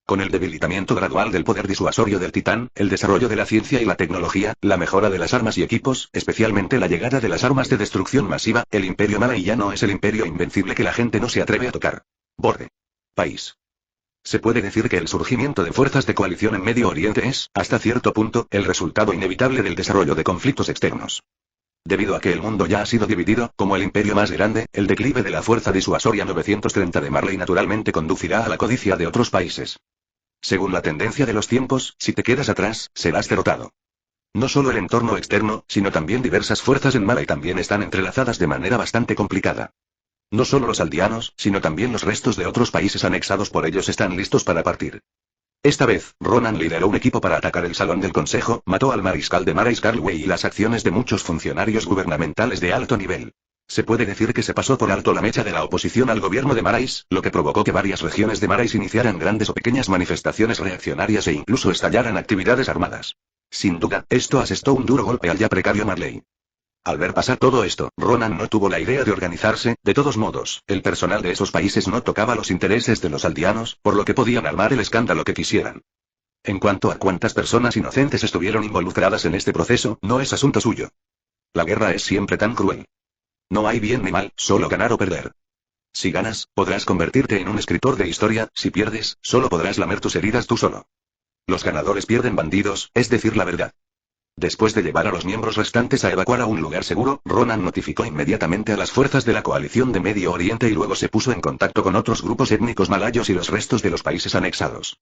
Con el debilitamiento gradual del poder disuasorio del Titán, el desarrollo de la ciencia y la tecnología, la mejora de las armas y equipos, especialmente la llegada de las armas de destrucción masiva, el Imperio Malay ya no es el imperio invencible que la gente no se atreve a tocar. Borde. País. Se puede decir que el surgimiento de fuerzas de coalición en Medio Oriente es, hasta cierto punto, el resultado inevitable del desarrollo de conflictos externos. Debido a que el mundo ya ha sido dividido, como el imperio más grande, el declive de la fuerza disuasoria 930 de Marley naturalmente conducirá a la codicia de otros países. Según la tendencia de los tiempos, si te quedas atrás, serás derrotado. No solo el entorno externo, sino también diversas fuerzas en Malay también están entrelazadas de manera bastante complicada. No solo los aldeanos, sino también los restos de otros países anexados por ellos están listos para partir. Esta vez, Ronan lideró un equipo para atacar el salón del consejo, mató al mariscal de Marais Carlway y las acciones de muchos funcionarios gubernamentales de alto nivel. Se puede decir que se pasó por alto la mecha de la oposición al gobierno de Marais, lo que provocó que varias regiones de Marais iniciaran grandes o pequeñas manifestaciones reaccionarias e incluso estallaran actividades armadas. Sin duda, esto asestó un duro golpe al ya precario Marley. Al ver pasar todo esto, Ronan no tuvo la idea de organizarse. De todos modos, el personal de esos países no tocaba los intereses de los aldeanos, por lo que podían armar el escándalo que quisieran. En cuanto a cuántas personas inocentes estuvieron involucradas en este proceso, no es asunto suyo. La guerra es siempre tan cruel. No hay bien ni mal, solo ganar o perder. Si ganas, podrás convertirte en un escritor de historia; si pierdes, solo podrás lamer tus heridas tú solo. Los ganadores pierden bandidos, es decir, la verdad. Después de llevar a los miembros restantes a evacuar a un lugar seguro, Ronan notificó inmediatamente a las fuerzas de la coalición de Medio Oriente y luego se puso en contacto con otros grupos étnicos malayos y los restos de los países anexados.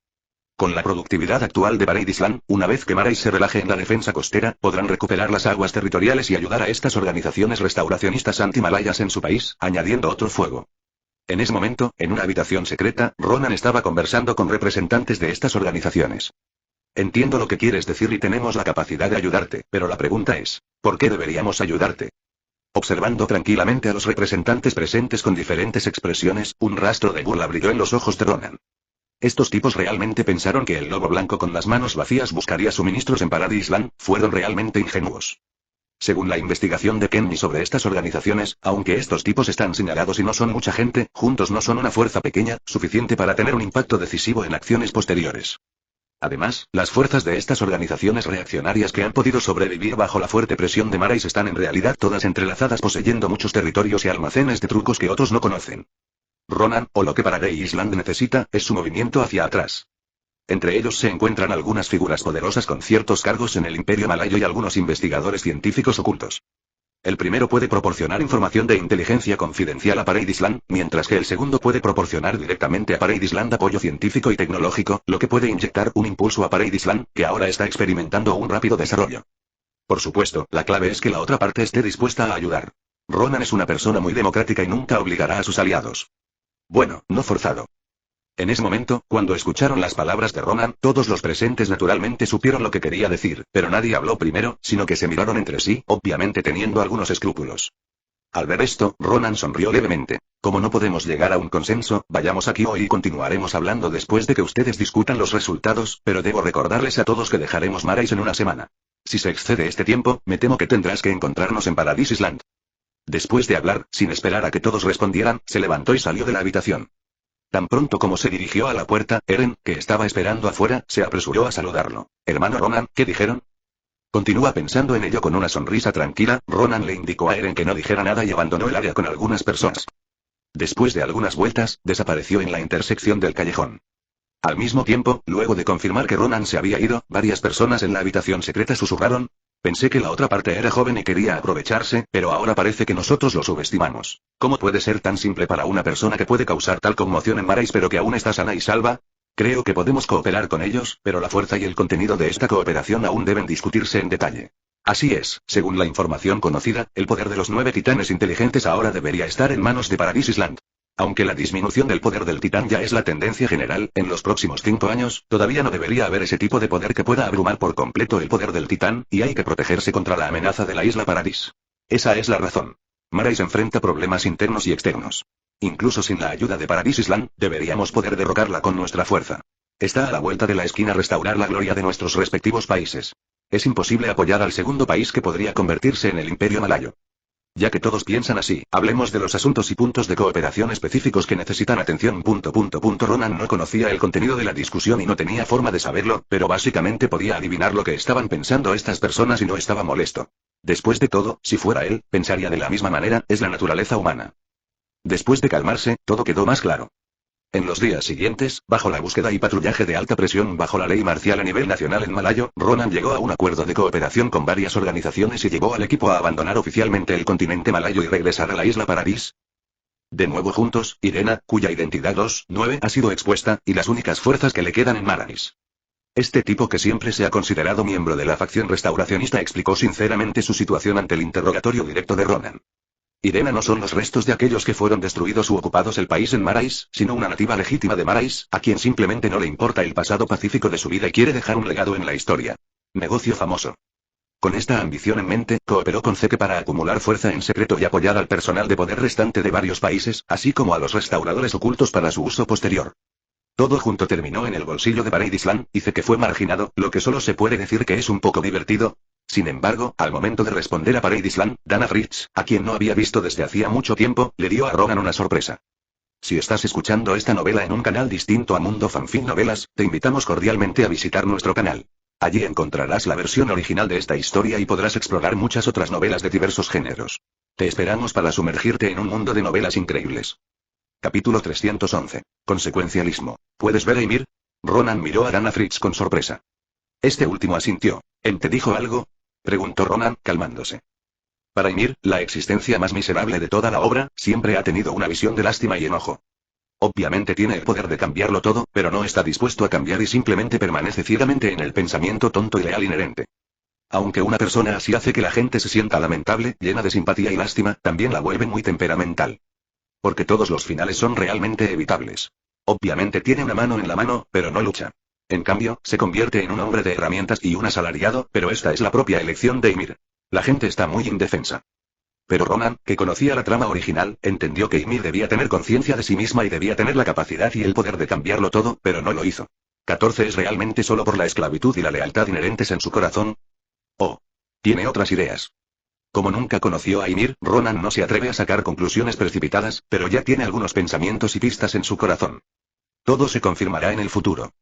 Con la productividad actual de Parade Island, una vez que Marais se relaje en la defensa costera, podrán recuperar las aguas territoriales y ayudar a estas organizaciones restauracionistas anti-malayas en su país, añadiendo otro fuego. En ese momento, en una habitación secreta, Ronan estaba conversando con representantes de estas organizaciones. Entiendo lo que quieres decir y tenemos la capacidad de ayudarte, pero la pregunta es, ¿por qué deberíamos ayudarte? Observando tranquilamente a los representantes presentes con diferentes expresiones, un rastro de burla brilló en los ojos de Ronan. Estos tipos realmente pensaron que el lobo blanco con las manos vacías buscaría suministros en Paradise Island; fueron realmente ingenuos. Según la investigación de Kenny sobre estas organizaciones, aunque estos tipos están señalados y no son mucha gente, juntos no son una fuerza pequeña, suficiente para tener un impacto decisivo en acciones posteriores. Además, las fuerzas de estas organizaciones reaccionarias que han podido sobrevivir bajo la fuerte presión de Marais están en realidad todas entrelazadas poseyendo muchos territorios y almacenes de trucos que otros no conocen. Ronan, o lo que Paradise Island necesita, es su movimiento hacia atrás. Entre ellos se encuentran algunas figuras poderosas con ciertos cargos en el Imperio Malayo y algunos investigadores científicos ocultos. El primero puede proporcionar información de inteligencia confidencial a Parade Island, mientras que el segundo puede proporcionar directamente a Parade Island apoyo científico y tecnológico, lo que puede inyectar un impulso a Parade Island, que ahora está experimentando un rápido desarrollo. Por supuesto, la clave es que la otra parte esté dispuesta a ayudar. Ronan es una persona muy democrática y nunca obligará a sus aliados. Bueno, no forzado. En ese momento, cuando escucharon las palabras de Ronan, todos los presentes naturalmente supieron lo que quería decir, pero nadie habló primero, sino que se miraron entre sí, obviamente teniendo algunos escrúpulos. Al ver esto, Ronan sonrió levemente. Como no podemos llegar a un consenso, vayamos aquí hoy y continuaremos hablando después de que ustedes discutan los resultados, pero debo recordarles a todos que dejaremos Marais en una semana. Si se excede este tiempo, me temo que tendrás que encontrarnos en Paradise Island. Después de hablar, sin esperar a que todos respondieran, se levantó y salió de la habitación. Tan pronto como se dirigió a la puerta, Eren, que estaba esperando afuera, se apresuró a saludarlo. Hermano Ronan, ¿qué dijeron? Continúa pensando en ello con una sonrisa tranquila. Ronan le indicó a Eren que no dijera nada y abandonó el área con algunas personas. Después de algunas vueltas, desapareció en la intersección del callejón. Al mismo tiempo, luego de confirmar que Ronan se había ido, varias personas en la habitación secreta susurraron: pensé que la otra parte era joven y quería aprovecharse, pero ahora parece que nosotros lo subestimamos. ¿Cómo puede ser tan simple para una persona que puede causar tal conmoción en Marais pero que aún está sana y salva? Creo que podemos cooperar con ellos, pero la fuerza y el contenido de esta cooperación aún deben discutirse en detalle. Así es, según la información conocida, el poder de los 9 titanes inteligentes ahora debería estar en manos de Paradise Island. Aunque la disminución del poder del titán ya es la tendencia general, en los próximos 5 años, todavía no debería haber ese tipo de poder que pueda abrumar por completo el poder del titán, y hay que protegerse contra la amenaza de la isla Paradis. Esa es la razón. Marais enfrenta problemas internos y externos. Incluso sin la ayuda de Paradis Island, deberíamos poder derrocarla con nuestra fuerza. Está a la vuelta de la esquina restaurar la gloria de nuestros respectivos países. Es imposible apoyar al segundo país que podría convertirse en el Imperio Malayo. Ya que todos piensan así, hablemos de los asuntos y puntos de cooperación específicos que necesitan atención. Ronan no conocía el contenido de la discusión y no tenía forma de saberlo, pero básicamente podía adivinar lo que estaban pensando estas personas y no estaba molesto. Después de todo, si fuera él, pensaría de la misma manera, es la naturaleza humana. Después de calmarse, todo quedó más claro. En los días siguientes, bajo la búsqueda y patrullaje de alta presión bajo la ley marcial a nivel nacional en Malayo, Ronan llegó a un acuerdo de cooperación con varias organizaciones y llevó al equipo a abandonar oficialmente el continente malayo y regresar a la isla Paradis. De nuevo juntos, Irena, cuya identidad 2-9 ha sido expuesta, y las únicas fuerzas que le quedan en Paradis. Este tipo que siempre se ha considerado miembro de la facción restauracionista explicó sinceramente su situación ante el interrogatorio directo de Ronan. Irena no son los restos de aquellos que fueron destruidos u ocupados el país en Marais, sino una nativa legítima de Marais, a quien simplemente no le importa el pasado pacífico de su vida y quiere dejar un legado en la historia. Negocio famoso. Con esta ambición en mente, cooperó con Zeke para acumular fuerza en secreto y apoyar al personal de poder restante de varios países, así como a los restauradores ocultos para su uso posterior. Todo junto terminó en el bolsillo de Paradis Island, y Zeke fue marginado, lo que solo se puede decir que es un poco divertido. Sin embargo, al momento de responder a Paradis Island, Dana Fritz, a quien no había visto desde hacía mucho tiempo, le dio a Ronan una sorpresa. Si estás escuchando esta novela en un canal distinto a Mundo Fanfic Novelas, te invitamos cordialmente a visitar nuestro canal. Allí encontrarás la versión original de esta historia y podrás explorar muchas otras novelas de diversos géneros. Te esperamos para sumergirte en un mundo de novelas increíbles. Capítulo 311. Consecuencialismo. ¿Puedes ver a Ymir? Ronan miró a Dana Fritz con sorpresa. Este último asintió. ¿Te dijo algo? Preguntó Ronan, calmándose. Para Ymir, la existencia más miserable de toda la obra, siempre ha tenido una visión de lástima y enojo. Obviamente tiene el poder de cambiarlo todo, pero no está dispuesto a cambiar y simplemente permanece ciegamente en el pensamiento tonto y leal inherente. Aunque una persona así hace que la gente se sienta lamentable, llena de simpatía y lástima, también la vuelve muy temperamental. Porque todos los finales son realmente evitables. Obviamente tiene una mano en la mano, pero no lucha. En cambio, se convierte en un hombre de herramientas y un asalariado, pero esta es la propia elección de Ymir. La gente está muy indefensa. Pero Ronan, que conocía la trama original, entendió que Ymir debía tener conciencia de sí misma y debía tener la capacidad y el poder de cambiarlo todo, pero no lo hizo. 14 es realmente solo por la esclavitud y la lealtad inherentes en su corazón. Oh. Tiene otras ideas. Como nunca conoció a Ymir, Ronan no se atreve a sacar conclusiones precipitadas, pero ya tiene algunos pensamientos y pistas en su corazón. Todo se confirmará en el futuro.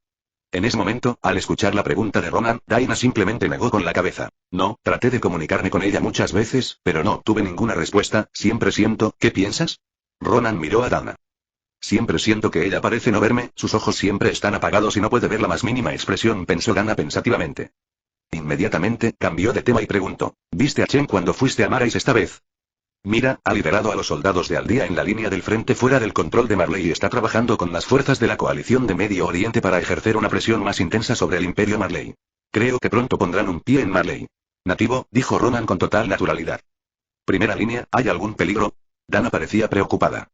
En ese momento, al escuchar la pregunta de Ronan, Daina simplemente negó con la cabeza. No, traté de comunicarme con ella muchas veces, pero no tuve ninguna respuesta, siempre siento, ¿qué piensas? Ronan miró a Dana. Siempre siento que ella parece no verme, sus ojos siempre están apagados y no puede ver la más mínima expresión, pensó Dana pensativamente. Inmediatamente, cambió de tema y preguntó, ¿viste a Chen cuando fuiste a Marais esta vez? Mira, ha liderado a los soldados de Aldía en la línea del frente fuera del control de Marley y está trabajando con las fuerzas de la coalición de Medio Oriente para ejercer una presión más intensa sobre el Imperio Marley. Creo que pronto pondrán un pie en Marley. Nativo, dijo Ronan con total naturalidad. Primera línea, ¿hay algún peligro? Dana parecía preocupada.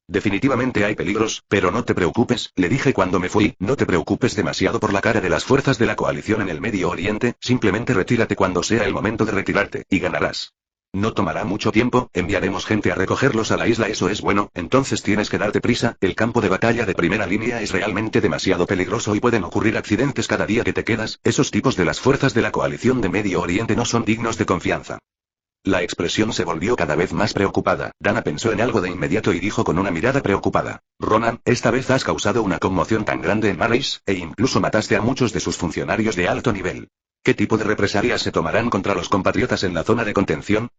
Definitivamente hay peligros, pero no te preocupes, le dije cuando me fui, no te preocupes demasiado por la cara de las fuerzas de la coalición en el Medio Oriente, simplemente retírate cuando sea el momento de retirarte, y ganarás. No tomará mucho tiempo, enviaremos gente a recogerlos a la isla, eso es bueno, entonces tienes que darte prisa, el campo de batalla de primera línea es realmente demasiado peligroso y pueden ocurrir accidentes cada día que te quedas, esos tipos de las fuerzas de la coalición de Medio Oriente no son dignos de confianza. La expresión se volvió cada vez más preocupada, Dana pensó en algo de inmediato y dijo con una mirada preocupada, Ronan, esta vez has causado una conmoción tan grande en Marais, e incluso mataste a muchos de sus funcionarios de alto nivel. ¿Qué tipo de represalias se tomarán contra los compatriotas en la zona de contención?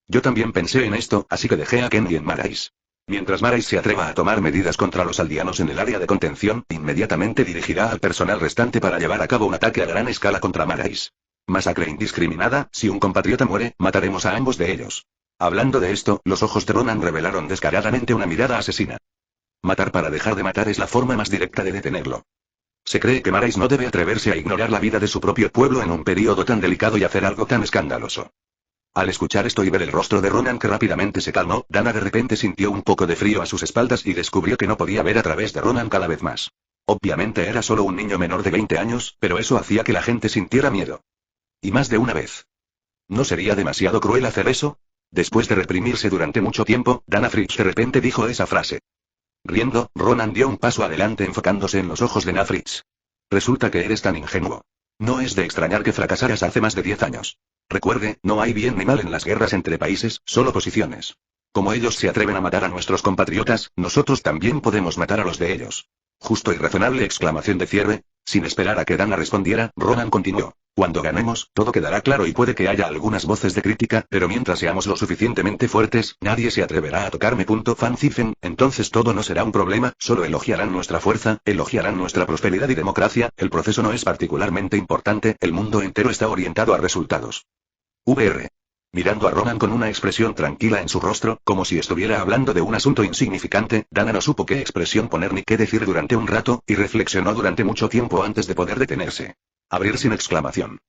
Yo también pensé en esto, así que dejé a Kenny en Marais. Mientras Marais se atreva a tomar medidas contra los aldeanos en el área de contención, inmediatamente dirigirá al personal restante para llevar a cabo un ataque a gran escala contra Marais. Masacre indiscriminada, si un compatriota muere, mataremos a ambos de ellos. Hablando de esto, los ojos de Ronan revelaron descaradamente una mirada asesina. Matar para dejar de matar es la forma más directa de detenerlo. Se cree que Marais no debe atreverse a ignorar la vida de su propio pueblo en un periodo tan delicado y hacer algo tan escandaloso. Al escuchar esto y ver el rostro de Ronan que rápidamente se calmó, Dana de repente sintió un poco de frío a sus espaldas y descubrió que no podía ver a través de Ronan cada vez más. Obviamente era solo un niño menor de 20 años, pero eso hacía que la gente sintiera miedo. Y más de una vez. ¿No sería demasiado cruel hacer eso? Después de reprimirse durante mucho tiempo, Dana Fritz de repente dijo esa frase. Riendo, Ronan dio un paso adelante enfocándose en los ojos de Dana Fritz. Resulta que eres tan ingenuo. No es de extrañar que fracasaras hace más de 10 años. Recuerde, no hay bien ni mal en las guerras entre países, solo posiciones. Como ellos se atreven a matar a nuestros compatriotas, nosotros también podemos matar a los de ellos. Justo y razonable exclamación de cierre. Sin esperar a que Dana respondiera, Ronan continuó. Cuando ganemos, todo quedará claro y puede que haya algunas voces de crítica, pero mientras seamos lo suficientemente fuertes, nadie se atreverá a tocarme. Fanzifen, entonces todo no será un problema, solo elogiarán nuestra fuerza, elogiarán nuestra prosperidad y democracia, el proceso no es particularmente importante, el mundo entero está orientado a resultados. VR. Mirando a Ronan con una expresión tranquila en su rostro, como si estuviera hablando de un asunto insignificante, Dana no supo qué expresión poner ni qué decir durante un rato, y reflexionó durante mucho tiempo antes de poder detenerse. Abrir sin exclamación.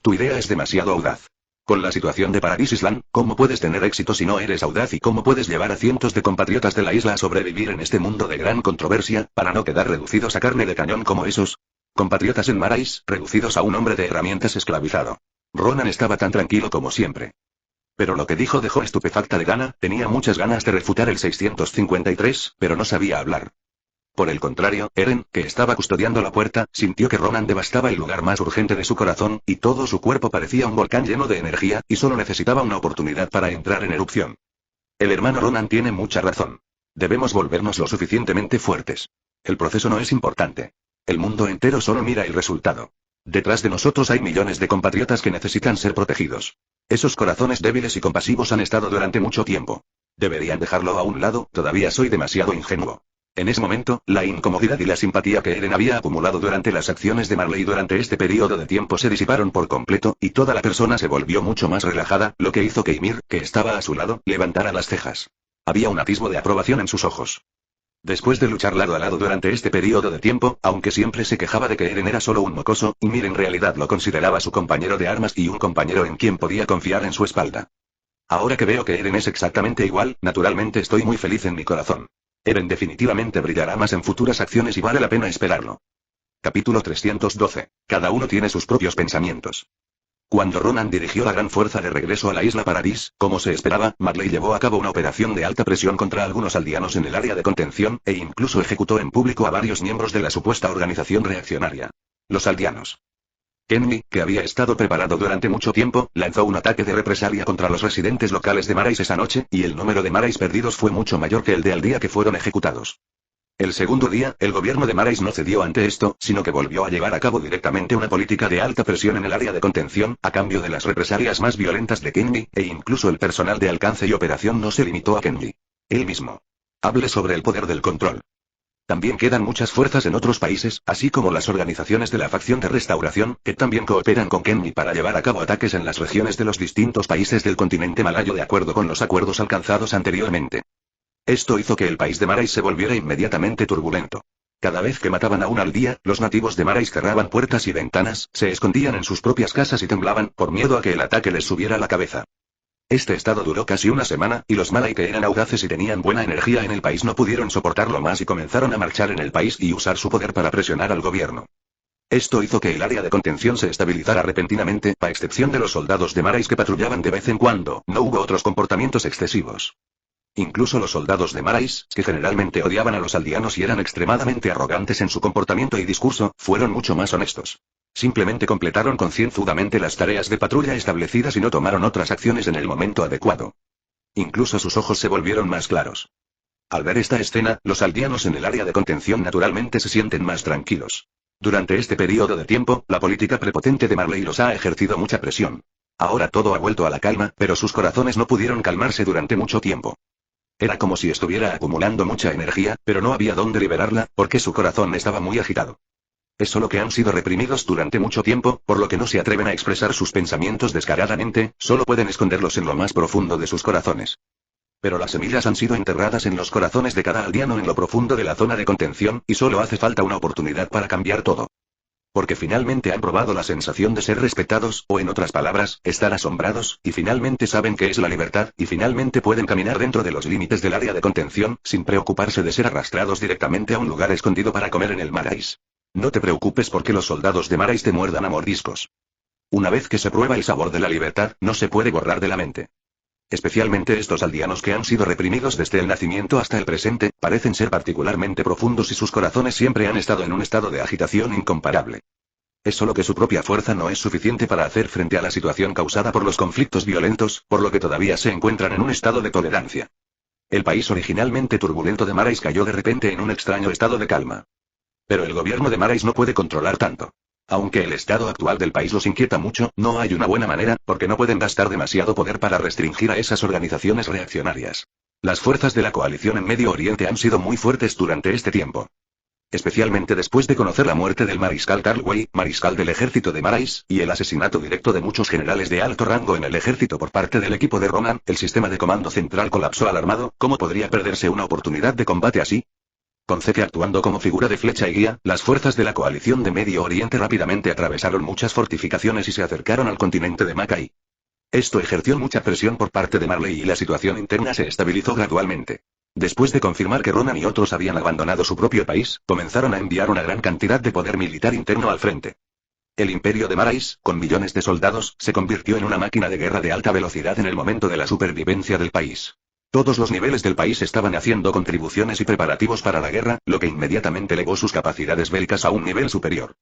Tu idea es demasiado audaz. Con la situación de Paradise Island, ¿cómo puedes tener éxito si no eres audaz y cómo puedes llevar a cientos de compatriotas de la isla a sobrevivir en este mundo de gran controversia, para no quedar reducidos a carne de cañón como esos compatriotas en Marais, reducidos a un hombre de herramientas esclavizado? Ronan estaba tan tranquilo como siempre. Pero lo que dijo dejó estupefacta de Dana, tenía muchas ganas de refutar el 653, pero no sabía hablar. Por el contrario, Eren, que estaba custodiando la puerta, sintió que Ronan devastaba el lugar más urgente de su corazón, y todo su cuerpo parecía un volcán lleno de energía, y solo necesitaba una oportunidad para entrar en erupción. El hermano Ronan tiene mucha razón. Debemos volvernos lo suficientemente fuertes. El proceso no es importante. El mundo entero solo mira el resultado. Detrás de nosotros hay millones de compatriotas que necesitan ser protegidos. Esos corazones débiles y compasivos han estado durante mucho tiempo. Deberían dejarlo a un lado, todavía soy demasiado ingenuo. En ese momento, la incomodidad y la simpatía que Eren había acumulado durante las acciones de Marley durante este periodo de tiempo se disiparon por completo, y toda la persona se volvió mucho más relajada, lo que hizo que Ymir, que estaba a su lado, levantara las cejas. Había un atisbo de aprobación en sus ojos. Después de luchar lado a lado durante este periodo de tiempo, aunque siempre se quejaba de que Eren era solo un mocoso, Ymir en realidad lo consideraba su compañero de armas y un compañero en quien podía confiar en su espalda. Ahora que veo que Eren es exactamente igual, naturalmente estoy muy feliz en mi corazón. Eren definitivamente brillará más en futuras acciones y vale la pena esperarlo. Capítulo 312. Cada uno tiene sus propios pensamientos. Cuando Ronan dirigió la gran fuerza de regreso a la isla Paradise, como se esperaba, Marley llevó a cabo una operación de alta presión contra algunos aldeanos en el área de contención, e incluso ejecutó en público a varios miembros de la supuesta organización reaccionaria. Los aldeanos. Kenny, que había estado preparado durante mucho tiempo, lanzó un ataque de represalia contra los residentes locales de Marais esa noche, y el número de Marais perdidos fue mucho mayor que el de al día que fueron ejecutados. El segundo día, el gobierno de Marais no cedió ante esto, sino que volvió a llevar a cabo directamente una política de alta presión en el área de contención, a cambio de las represalias más violentas de Kenny, e incluso el personal de alcance y operación no se limitó a Kenny. Él mismo. Hable sobre el poder del control. También quedan muchas fuerzas en otros países, así como las organizaciones de la facción de restauración, que también cooperan con Kenny para llevar a cabo ataques en las regiones de los distintos países del continente malayo de acuerdo con los acuerdos alcanzados anteriormente. Esto hizo que el país de Marais se volviera inmediatamente turbulento. Cada vez que mataban a uno al día, los nativos de Marais cerraban puertas y ventanas, se escondían en sus propias casas y temblaban, por miedo a que el ataque les subiera a la cabeza. Este estado duró casi una semana, y los Malay que eran audaces y tenían buena energía en el país no pudieron soportarlo más y comenzaron a marchar en el país y usar su poder para presionar al gobierno. Esto hizo que el área de contención se estabilizara repentinamente, a excepción de los soldados de Marais que patrullaban de vez en cuando, no hubo otros comportamientos excesivos. Incluso los soldados de Marais, que generalmente odiaban a los aldeanos y eran extremadamente arrogantes en su comportamiento y discurso, fueron mucho más honestos. Simplemente completaron concienzudamente las tareas de patrulla establecidas y no tomaron otras acciones en el momento adecuado. Incluso sus ojos se volvieron más claros. Al ver esta escena, los aldeanos en el área de contención naturalmente se sienten más tranquilos. Durante este periodo de tiempo, la política prepotente de Marley los ha ejercido mucha presión. Ahora todo ha vuelto a la calma, pero sus corazones no pudieron calmarse durante mucho tiempo. Era como si estuviera acumulando mucha energía, pero no había dónde liberarla, porque su corazón estaba muy agitado. Es solo que han sido reprimidos durante mucho tiempo, por lo que no se atreven a expresar sus pensamientos descaradamente, solo pueden esconderlos en lo más profundo de sus corazones. Pero las semillas han sido enterradas en los corazones de cada aldeano en lo profundo de la zona de contención, y solo hace falta una oportunidad para cambiar todo. Porque finalmente han probado la sensación de ser respetados, o en otras palabras, estar asombrados, y finalmente saben qué es la libertad, y finalmente pueden caminar dentro de los límites del área de contención, sin preocuparse de ser arrastrados directamente a un lugar escondido para comer en el Marais. No te preocupes porque los soldados de Marais te muerdan a mordiscos. Una vez que se prueba el sabor de la libertad, no se puede borrar de la mente. Especialmente estos aldeanos que han sido reprimidos desde el nacimiento hasta el presente, parecen ser particularmente profundos y sus corazones siempre han estado en un estado de agitación incomparable. Es solo que su propia fuerza no es suficiente para hacer frente a la situación causada por los conflictos violentos, por lo que todavía se encuentran en un estado de tolerancia. El país originalmente turbulento de Marais cayó de repente en un extraño estado de calma. Pero el gobierno de Marais no puede controlar tanto. Aunque el estado actual del país los inquieta mucho, no hay una buena manera, porque no pueden gastar demasiado poder para restringir a esas organizaciones reaccionarias. Las fuerzas de la coalición en Medio Oriente han sido muy fuertes durante este tiempo. Especialmente después de conocer la muerte del mariscal Carl Wei, mariscal del ejército de Marais, y el asesinato directo de muchos generales de alto rango en el ejército por parte del equipo de Ronan, el sistema de comando central colapsó alarmado. ¿Cómo podría perderse una oportunidad de combate así? Con Zeke actuando como figura de flecha y guía, las fuerzas de la coalición de Medio Oriente rápidamente atravesaron muchas fortificaciones y se acercaron al continente de Makai. Esto ejerció mucha presión por parte de Marley y la situación interna se estabilizó gradualmente. Después de confirmar que Ronan y otros habían abandonado su propio país, comenzaron a enviar una gran cantidad de poder militar interno al frente. El imperio de Marais, con millones de soldados, se convirtió en una máquina de guerra de alta velocidad en el momento de la supervivencia del país. Todos los niveles del país estaban haciendo contribuciones y preparativos para la guerra, lo que inmediatamente elevó sus capacidades bélicas a un nivel superior.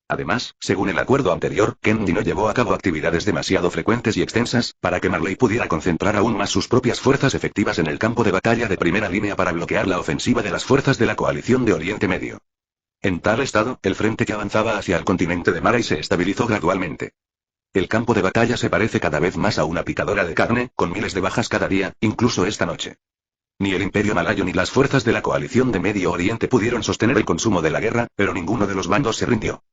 Además, según el acuerdo anterior, Kendi no llevó a cabo actividades demasiado frecuentes y extensas, para que Marley pudiera concentrar aún más sus propias fuerzas efectivas en el campo de batalla de primera línea para bloquear la ofensiva de las fuerzas de la coalición de Oriente Medio. En tal estado, el frente que avanzaba hacia el continente de Marais se estabilizó gradualmente. El campo de batalla se parece cada vez más a una picadora de carne, con miles de bajas cada día, incluso esta noche. Ni el Imperio Malayo ni las fuerzas de la coalición de Medio Oriente pudieron sostener el consumo de la guerra, pero ninguno de los bandos se rindió.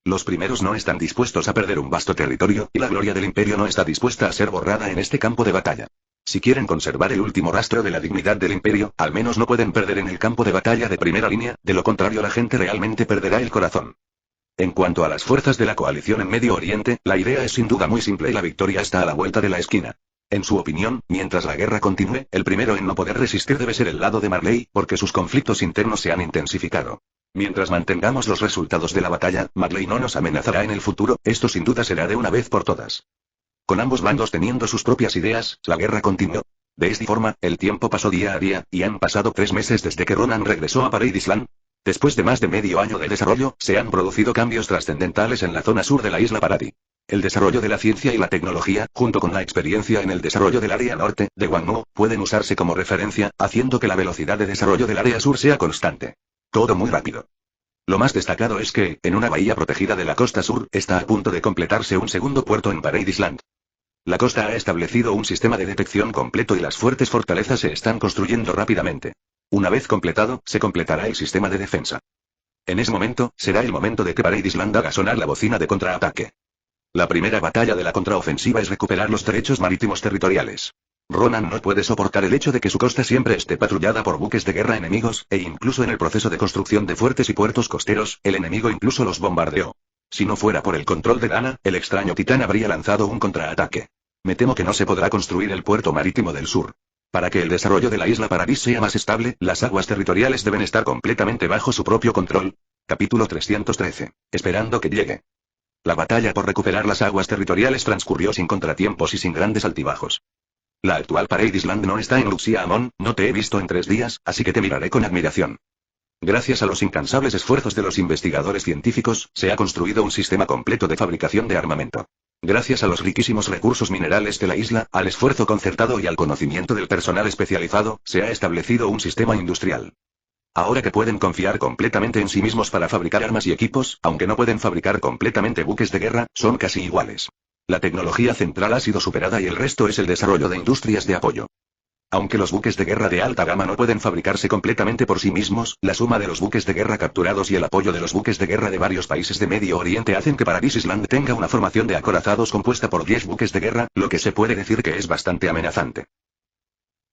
Los primeros no están dispuestos a perder un vasto territorio, y la gloria del Imperio no está dispuesta a ser borrada en este campo de batalla. Si quieren conservar el último rastro de la dignidad del Imperio, al menos no pueden perder en el campo de batalla de primera línea, de lo contrario la gente realmente perderá el corazón. En cuanto a las fuerzas de la coalición en Medio Oriente, la idea es sin duda muy simple y la victoria está a la vuelta de la esquina. En su opinión, mientras la guerra continúe, el primero en no poder resistir debe ser el lado de Marley, porque sus conflictos internos se han intensificado. Mientras mantengamos los resultados de la batalla, Marley no nos amenazará en el futuro, esto sin duda será de una vez por todas. Con ambos bandos teniendo sus propias ideas, la guerra continuó. De esta forma, el tiempo pasó día a día, y han pasado 3 meses desde que Ronan regresó a Parade Island. Después de más de medio año de desarrollo, se han producido cambios trascendentales en la zona sur de la isla Paradis. El desarrollo de la ciencia y la tecnología, junto con la experiencia en el desarrollo del área norte, de Guangzhou, pueden usarse como referencia, haciendo que la velocidad de desarrollo del área sur sea constante. Todo muy rápido. Lo más destacado es que, en una bahía protegida de la costa sur, está a punto de completarse un segundo puerto en Parade Island. La costa ha establecido un sistema de detección completo y las fuertes fortalezas se están construyendo rápidamente. Una vez completado, se completará el sistema de defensa. En ese momento, será el momento de que Parade Island haga sonar la bocina de contraataque. La primera batalla de la contraofensiva es recuperar los derechos marítimos territoriales. Ronan no puede soportar el hecho de que su costa siempre esté patrullada por buques de guerra enemigos, e incluso en el proceso de construcción de fuertes y puertos costeros, el enemigo incluso los bombardeó. Si no fuera por el control de Dana, el extraño titán habría lanzado un contraataque. Me temo que no se podrá construir el puerto marítimo del sur. Para que el desarrollo de la isla Paradis sea más estable, las aguas territoriales deben estar completamente bajo su propio control. Capítulo 313. Esperando que llegue. La batalla por recuperar las aguas territoriales transcurrió sin contratiempos y sin grandes altibajos. La actual Parade Island no está en Luxia Amon, no te he visto en 3 días, así que te miraré con admiración. Gracias a los incansables esfuerzos de los investigadores científicos, se ha construido un sistema completo de fabricación de armamento. Gracias a los riquísimos recursos minerales de la isla, al esfuerzo concertado y al conocimiento del personal especializado, se ha establecido un sistema industrial. Ahora que pueden confiar completamente en sí mismos para fabricar armas y equipos, aunque no pueden fabricar completamente buques de guerra, son casi iguales. La tecnología central ha sido superada y el resto es el desarrollo de industrias de apoyo. Aunque los buques de guerra de alta gama no pueden fabricarse completamente por sí mismos, la suma de los buques de guerra capturados y el apoyo de los buques de guerra de varios países de Medio Oriente hacen que Paradis Island tenga una formación de acorazados compuesta por 10 buques de guerra, lo que se puede decir que es bastante amenazante.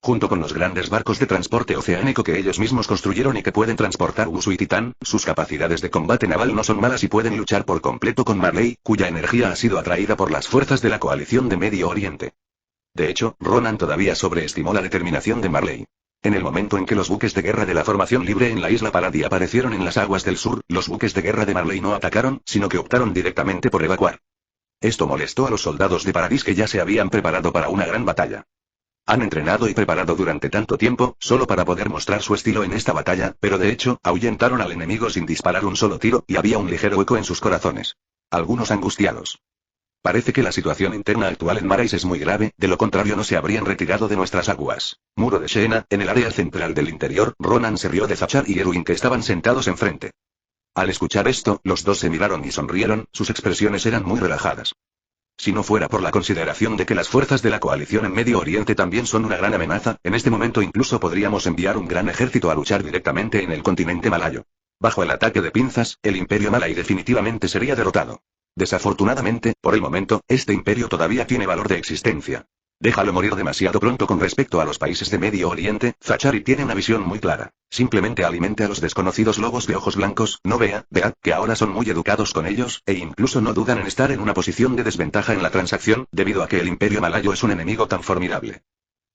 Junto con los grandes barcos de transporte oceánico que ellos mismos construyeron y que pueden transportar Usu y Titán, sus capacidades de combate naval no son malas y pueden luchar por completo con Marley, cuya energía ha sido atraída por las fuerzas de la coalición de Medio Oriente. De hecho, Ronan todavía sobreestimó la determinación de Marley. En el momento en que los buques de guerra de la formación libre en la isla Paradis aparecieron en las aguas del sur, los buques de guerra de Marley no atacaron, sino que optaron directamente por evacuar. Esto molestó a los soldados de Paradis que ya se habían preparado para una gran batalla. Han entrenado y preparado durante tanto tiempo, solo para poder mostrar su estilo en esta batalla, pero de hecho, ahuyentaron al enemigo sin disparar un solo tiro, y había un ligero eco en sus corazones. Algunos angustiados. Parece que la situación interna actual en Marais es muy grave, de lo contrario no se habrían retirado de nuestras aguas. Muro de Sheena, en el área central del interior, Ronan se rió de Zachar y Erwin que estaban sentados enfrente. Al escuchar esto, los dos se miraron y sonrieron, sus expresiones eran muy relajadas. Si no fuera por la consideración de que las fuerzas de la coalición en Medio Oriente también son una gran amenaza, en este momento incluso podríamos enviar un gran ejército a luchar directamente en el continente malayo. Bajo el ataque de pinzas, el imperio malay definitivamente sería derrotado. Desafortunadamente, por el momento, este imperio todavía tiene valor de existencia. Déjalo morir demasiado pronto con respecto a los países de Medio Oriente. Zachari tiene una visión muy clara. Simplemente alimente a los desconocidos lobos de ojos blancos, no vea que ahora son muy educados con ellos, e incluso no dudan en estar en una posición de desventaja en la transacción, debido a que el imperio malayo es un enemigo tan formidable.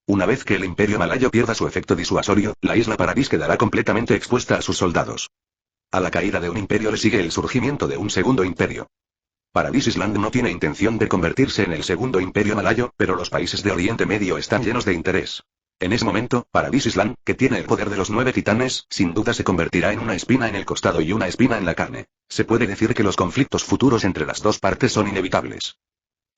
Una vez que el imperio malayo pierda su efecto disuasorio, la isla Paradis quedará completamente expuesta a sus soldados. A la caída de un imperio le sigue el surgimiento de un segundo imperio. Paradis Island no tiene intención de convertirse en el segundo imperio malayo, pero los países de Oriente Medio están llenos de interés. En ese momento, Paradis Island, que tiene el poder de los 9 titanes, sin duda se convertirá en una espina en el costado y una espina en la carne. Se puede decir que los conflictos futuros entre las dos partes son inevitables.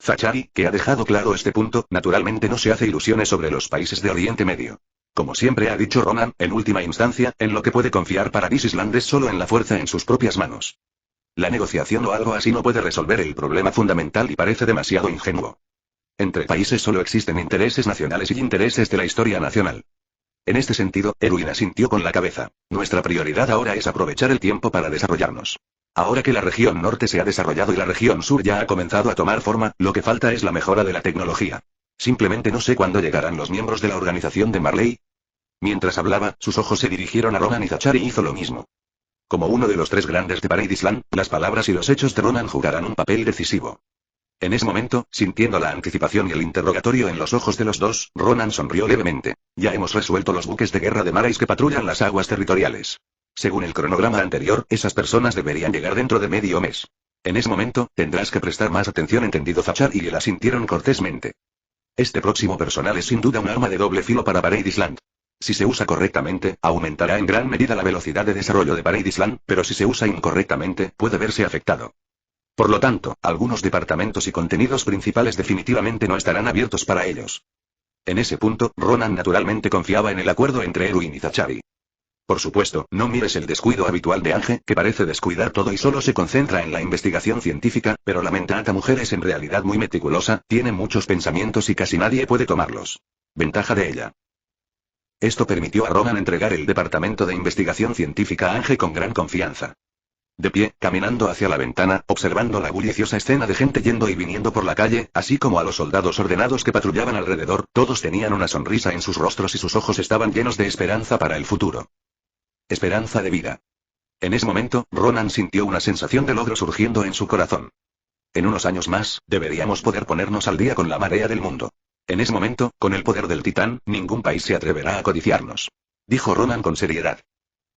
Zachari, que ha dejado claro este punto, naturalmente no se hace ilusiones sobre los países de Oriente Medio. Como siempre ha dicho Ronan, en última instancia, en lo que puede confiar Paradis Island es solo en la fuerza en sus propias manos. La negociación o algo así no puede resolver el problema fundamental y parece demasiado ingenuo. Entre países solo existen intereses nacionales y intereses de la historia nacional. En este sentido, Erwin asintió con la cabeza. Nuestra prioridad ahora es aprovechar el tiempo para desarrollarnos. Ahora que la región norte se ha desarrollado y la región sur ya ha comenzado a tomar forma, lo que falta es la mejora de la tecnología. Simplemente no sé cuándo llegarán los miembros de la organización de Marley. Mientras hablaba, sus ojos se dirigieron a Ronan y Zachari hizo lo mismo. Como uno de los 3 grandes de Paradis Island, las palabras y los hechos de Ronan jugarán un papel decisivo. En ese momento, sintiendo la anticipación y el interrogatorio en los ojos de los dos, Ronan sonrió levemente. Ya hemos resuelto los buques de guerra de Marais que patrullan las aguas territoriales. Según el cronograma anterior, esas personas deberían llegar dentro de medio mes. En ese momento, tendrás que prestar más atención, entendido. Zachar y él asintieron cortésmente. Este próximo personal es sin duda un arma de doble filo para Paradis Island. Si se usa correctamente, aumentará en gran medida la velocidad de desarrollo de Paradis Island, pero si se usa incorrectamente, puede verse afectado. Por lo tanto, algunos departamentos y contenidos principales definitivamente no estarán abiertos para ellos. En ese punto, Ronan naturalmente confiaba en el acuerdo entre Erwin y Zachari. Por supuesto, no mires el descuido habitual de Ange, que parece descuidar todo y solo se concentra en la investigación científica, pero la mentata mujer es en realidad muy meticulosa, tiene muchos pensamientos y casi nadie puede tomarlos. Ventaja de ella. Esto permitió a Ronan entregar el departamento de investigación científica a Ange con gran confianza. De pie, caminando hacia la ventana, observando la bulliciosa escena de gente yendo y viniendo por la calle, así como a los soldados ordenados que patrullaban alrededor, todos tenían una sonrisa en sus rostros y sus ojos estaban llenos de esperanza para el futuro. Esperanza de vida. En ese momento, Ronan sintió una sensación de logro surgiendo en su corazón. En unos años más, deberíamos poder ponernos al día con la marea del mundo. En ese momento, con el poder del titán, ningún país se atreverá a codiciarnos. Dijo Ronan con seriedad.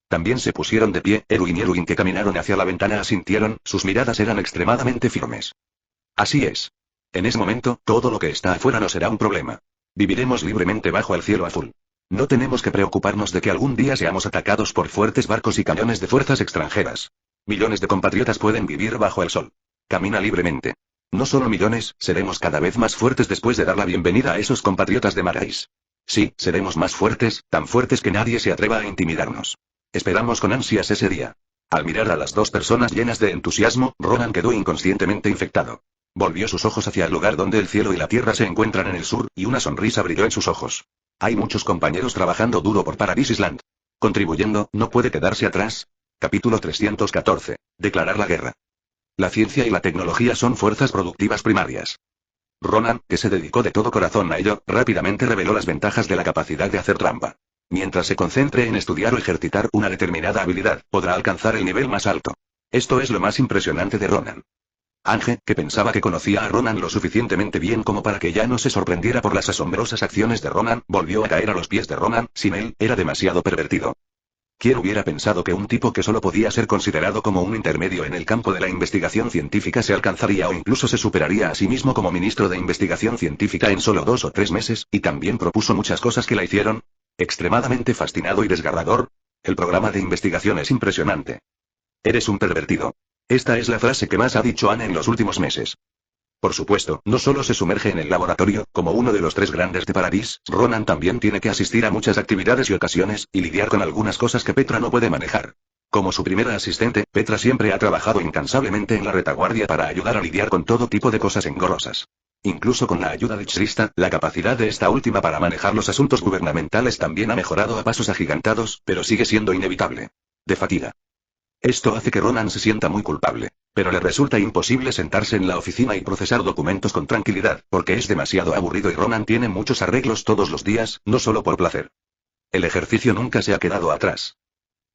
También se pusieron de pie, Erwin y Erwin que caminaron hacia la ventana asintieron, sus miradas eran extremadamente firmes. Así es. En ese momento, todo lo que está afuera no será un problema. Viviremos libremente bajo el cielo azul. No tenemos que preocuparnos de que algún día seamos atacados por fuertes barcos y cañones de fuerzas extranjeras. Millones de compatriotas pueden vivir bajo el sol. Camina libremente. No solo millones, seremos cada vez más fuertes después de dar la bienvenida a esos compatriotas de Marais. Sí, seremos más fuertes, tan fuertes que nadie se atreva a intimidarnos. Esperamos con ansias ese día. Al mirar a las dos personas llenas de entusiasmo, Ronan quedó inconscientemente infectado. Volvió sus ojos hacia el lugar donde el cielo y la tierra se encuentran en el sur, y una sonrisa brilló en sus ojos. Hay muchos compañeros trabajando duro por Paradis Island. Contribuyendo, no puede quedarse atrás. Capítulo 314. Declarar la guerra. La ciencia y la tecnología son fuerzas productivas primarias. Ronan, que se dedicó de todo corazón a ello, rápidamente reveló las ventajas de la capacidad de hacer trampa. Mientras se concentre en estudiar o ejercitar una determinada habilidad, podrá alcanzar el nivel más alto. Esto es lo más impresionante de Ronan. Ange, que pensaba que conocía a Ronan lo suficientemente bien como para que ya no se sorprendiera por las asombrosas acciones de Ronan, volvió a caer a los pies de Ronan. Sin él, era demasiado pervertido. ¿Quién hubiera pensado que un tipo que solo podía ser considerado como un intermedio en el campo de la investigación científica se alcanzaría o incluso se superaría a sí mismo como ministro de investigación científica en solo 2 o 3 meses, y también propuso muchas cosas que la hicieron? Extremadamente fascinado y desgarrador. El programa de investigación es impresionante. Eres un pervertido. Esta es la frase que más ha dicho Anne en los últimos meses. Por supuesto, no solo se sumerge en el laboratorio, como uno de los 3 grandes de Paradis, Ronan también tiene que asistir a muchas actividades y ocasiones, y lidiar con algunas cosas que Petra no puede manejar. Como su primera asistente, Petra siempre ha trabajado incansablemente en la retaguardia para ayudar a lidiar con todo tipo de cosas engorrosas. Incluso con la ayuda de Trista, la capacidad de esta última para manejar los asuntos gubernamentales también ha mejorado a pasos agigantados, pero sigue siendo inevitable. De fatiga. Esto hace que Ronan se sienta muy culpable. Pero le resulta imposible sentarse en la oficina y procesar documentos con tranquilidad, porque es demasiado aburrido y Ronan tiene muchos arreglos todos los días, no solo por placer. El ejercicio nunca se ha quedado atrás.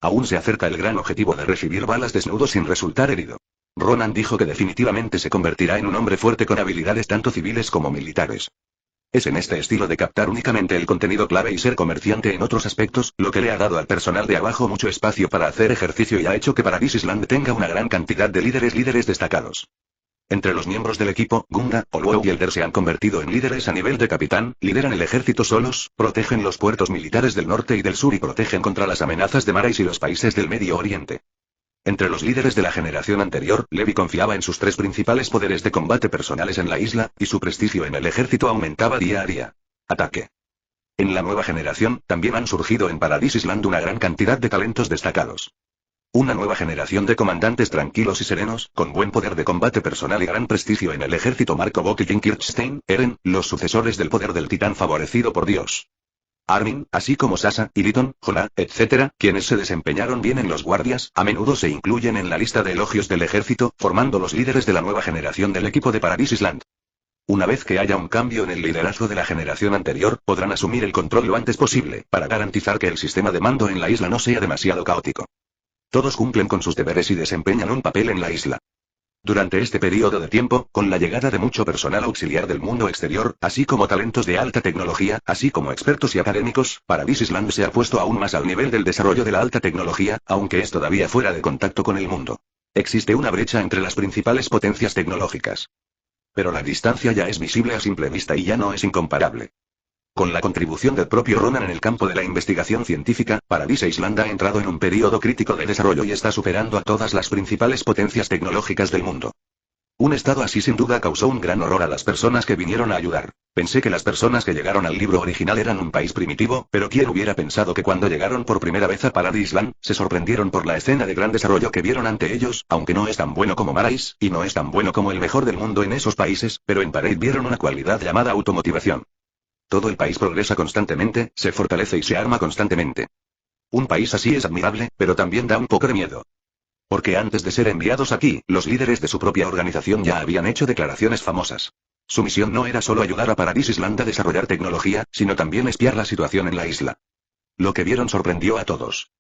Aún se acerca el gran objetivo de recibir balas desnudo sin resultar herido. Ronan dijo que definitivamente se convertirá en un hombre fuerte con habilidades tanto civiles como militares. Es en este estilo de captar únicamente el contenido clave y ser comerciante en otros aspectos, lo que le ha dado al personal de abajo mucho espacio para hacer ejercicio y ha hecho que Paradis Island tenga una gran cantidad de líderes destacados. Entre los miembros del equipo, Gunda, Oluo y Elder se han convertido en líderes a nivel de capitán, lideran el ejército solos, protegen los puertos militares del norte y del sur y protegen contra las amenazas de Marais y los países del Medio Oriente. Entre los líderes de la generación anterior, Levi confiaba en sus 3 principales poderes de combate personales en la isla, y su prestigio en el ejército aumentaba día a día. Ataque. En la nueva generación, también han surgido en Paradis Island una gran cantidad de talentos destacados. Una nueva generación de comandantes tranquilos y serenos, con buen poder de combate personal y gran prestigio en el ejército. Marco Bock y Jim Kirchstein, Eren, los sucesores del poder del titán favorecido por Dios. Armin, así como Sasa, Iliton, Jonah, etc., quienes se desempeñaron bien en los guardias, a menudo se incluyen en la lista de elogios del ejército, formando los líderes de la nueva generación del equipo de Paradis Island. Una vez que haya un cambio en el liderazgo de la generación anterior, podrán asumir el control lo antes posible, para garantizar que el sistema de mando en la isla no sea demasiado caótico. Todos cumplen con sus deberes y desempeñan un papel en la isla. Durante este periodo de tiempo, con la llegada de mucho personal auxiliar del mundo exterior, así como talentos de alta tecnología, así como expertos y académicos, Paradis Island se ha puesto aún más al nivel del desarrollo de la alta tecnología, aunque es todavía fuera de contacto con el mundo. Existe una brecha entre las principales potencias tecnológicas. Pero la distancia ya es visible a simple vista y ya no es incomparable. Con la contribución del propio Ronan en el campo de la investigación científica, Paradis Island ha entrado en un periodo crítico de desarrollo y está superando a todas las principales potencias tecnológicas del mundo. Un estado así sin duda causó un gran horror a las personas que vinieron a ayudar. Pensé que las personas que llegaron al libro original eran un país primitivo, pero ¿quién hubiera pensado que cuando llegaron por primera vez a Paradis Island, se sorprendieron por la escena de gran desarrollo que vieron ante ellos, aunque no es tan bueno como Marais, y no es tan bueno como el mejor del mundo en esos países, pero en Parade vieron una cualidad llamada automotivación. Todo el país progresa constantemente, se fortalece y se arma constantemente. Un país así es admirable, pero también da un poco de miedo. Porque antes de ser enviados aquí, los líderes de su propia organización ya habían hecho declaraciones famosas. Su misión no era solo ayudar a Paradis Island a desarrollar tecnología, sino también espiar la situación en la isla. Lo que vieron sorprendió a todos.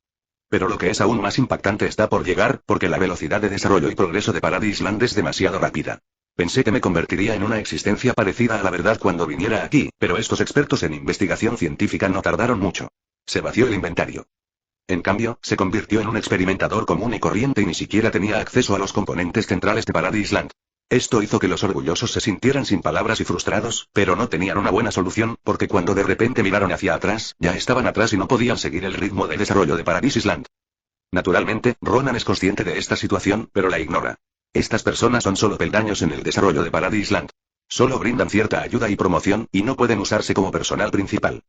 Pero lo que es aún más impactante está por llegar, porque la velocidad de desarrollo y progreso de Paradis Island es demasiado rápida. Pensé que me convertiría en una existencia parecida a la verdad cuando viniera aquí, pero estos expertos en investigación científica no tardaron mucho. Se vació el inventario. En cambio, se convirtió en un experimentador común y corriente y ni siquiera tenía acceso a los componentes centrales de Paradis Island. Esto hizo que los orgullosos se sintieran sin palabras y frustrados, pero no tenían una buena solución, porque cuando de repente miraron hacia atrás, ya estaban atrás y no podían seguir el ritmo de desarrollo de Paradis Island. Naturalmente, Ronan es consciente de esta situación, pero la ignora. Estas personas son solo peldaños en el desarrollo de Paradis Island. Solo brindan cierta ayuda y promoción, y no pueden usarse como personal principal.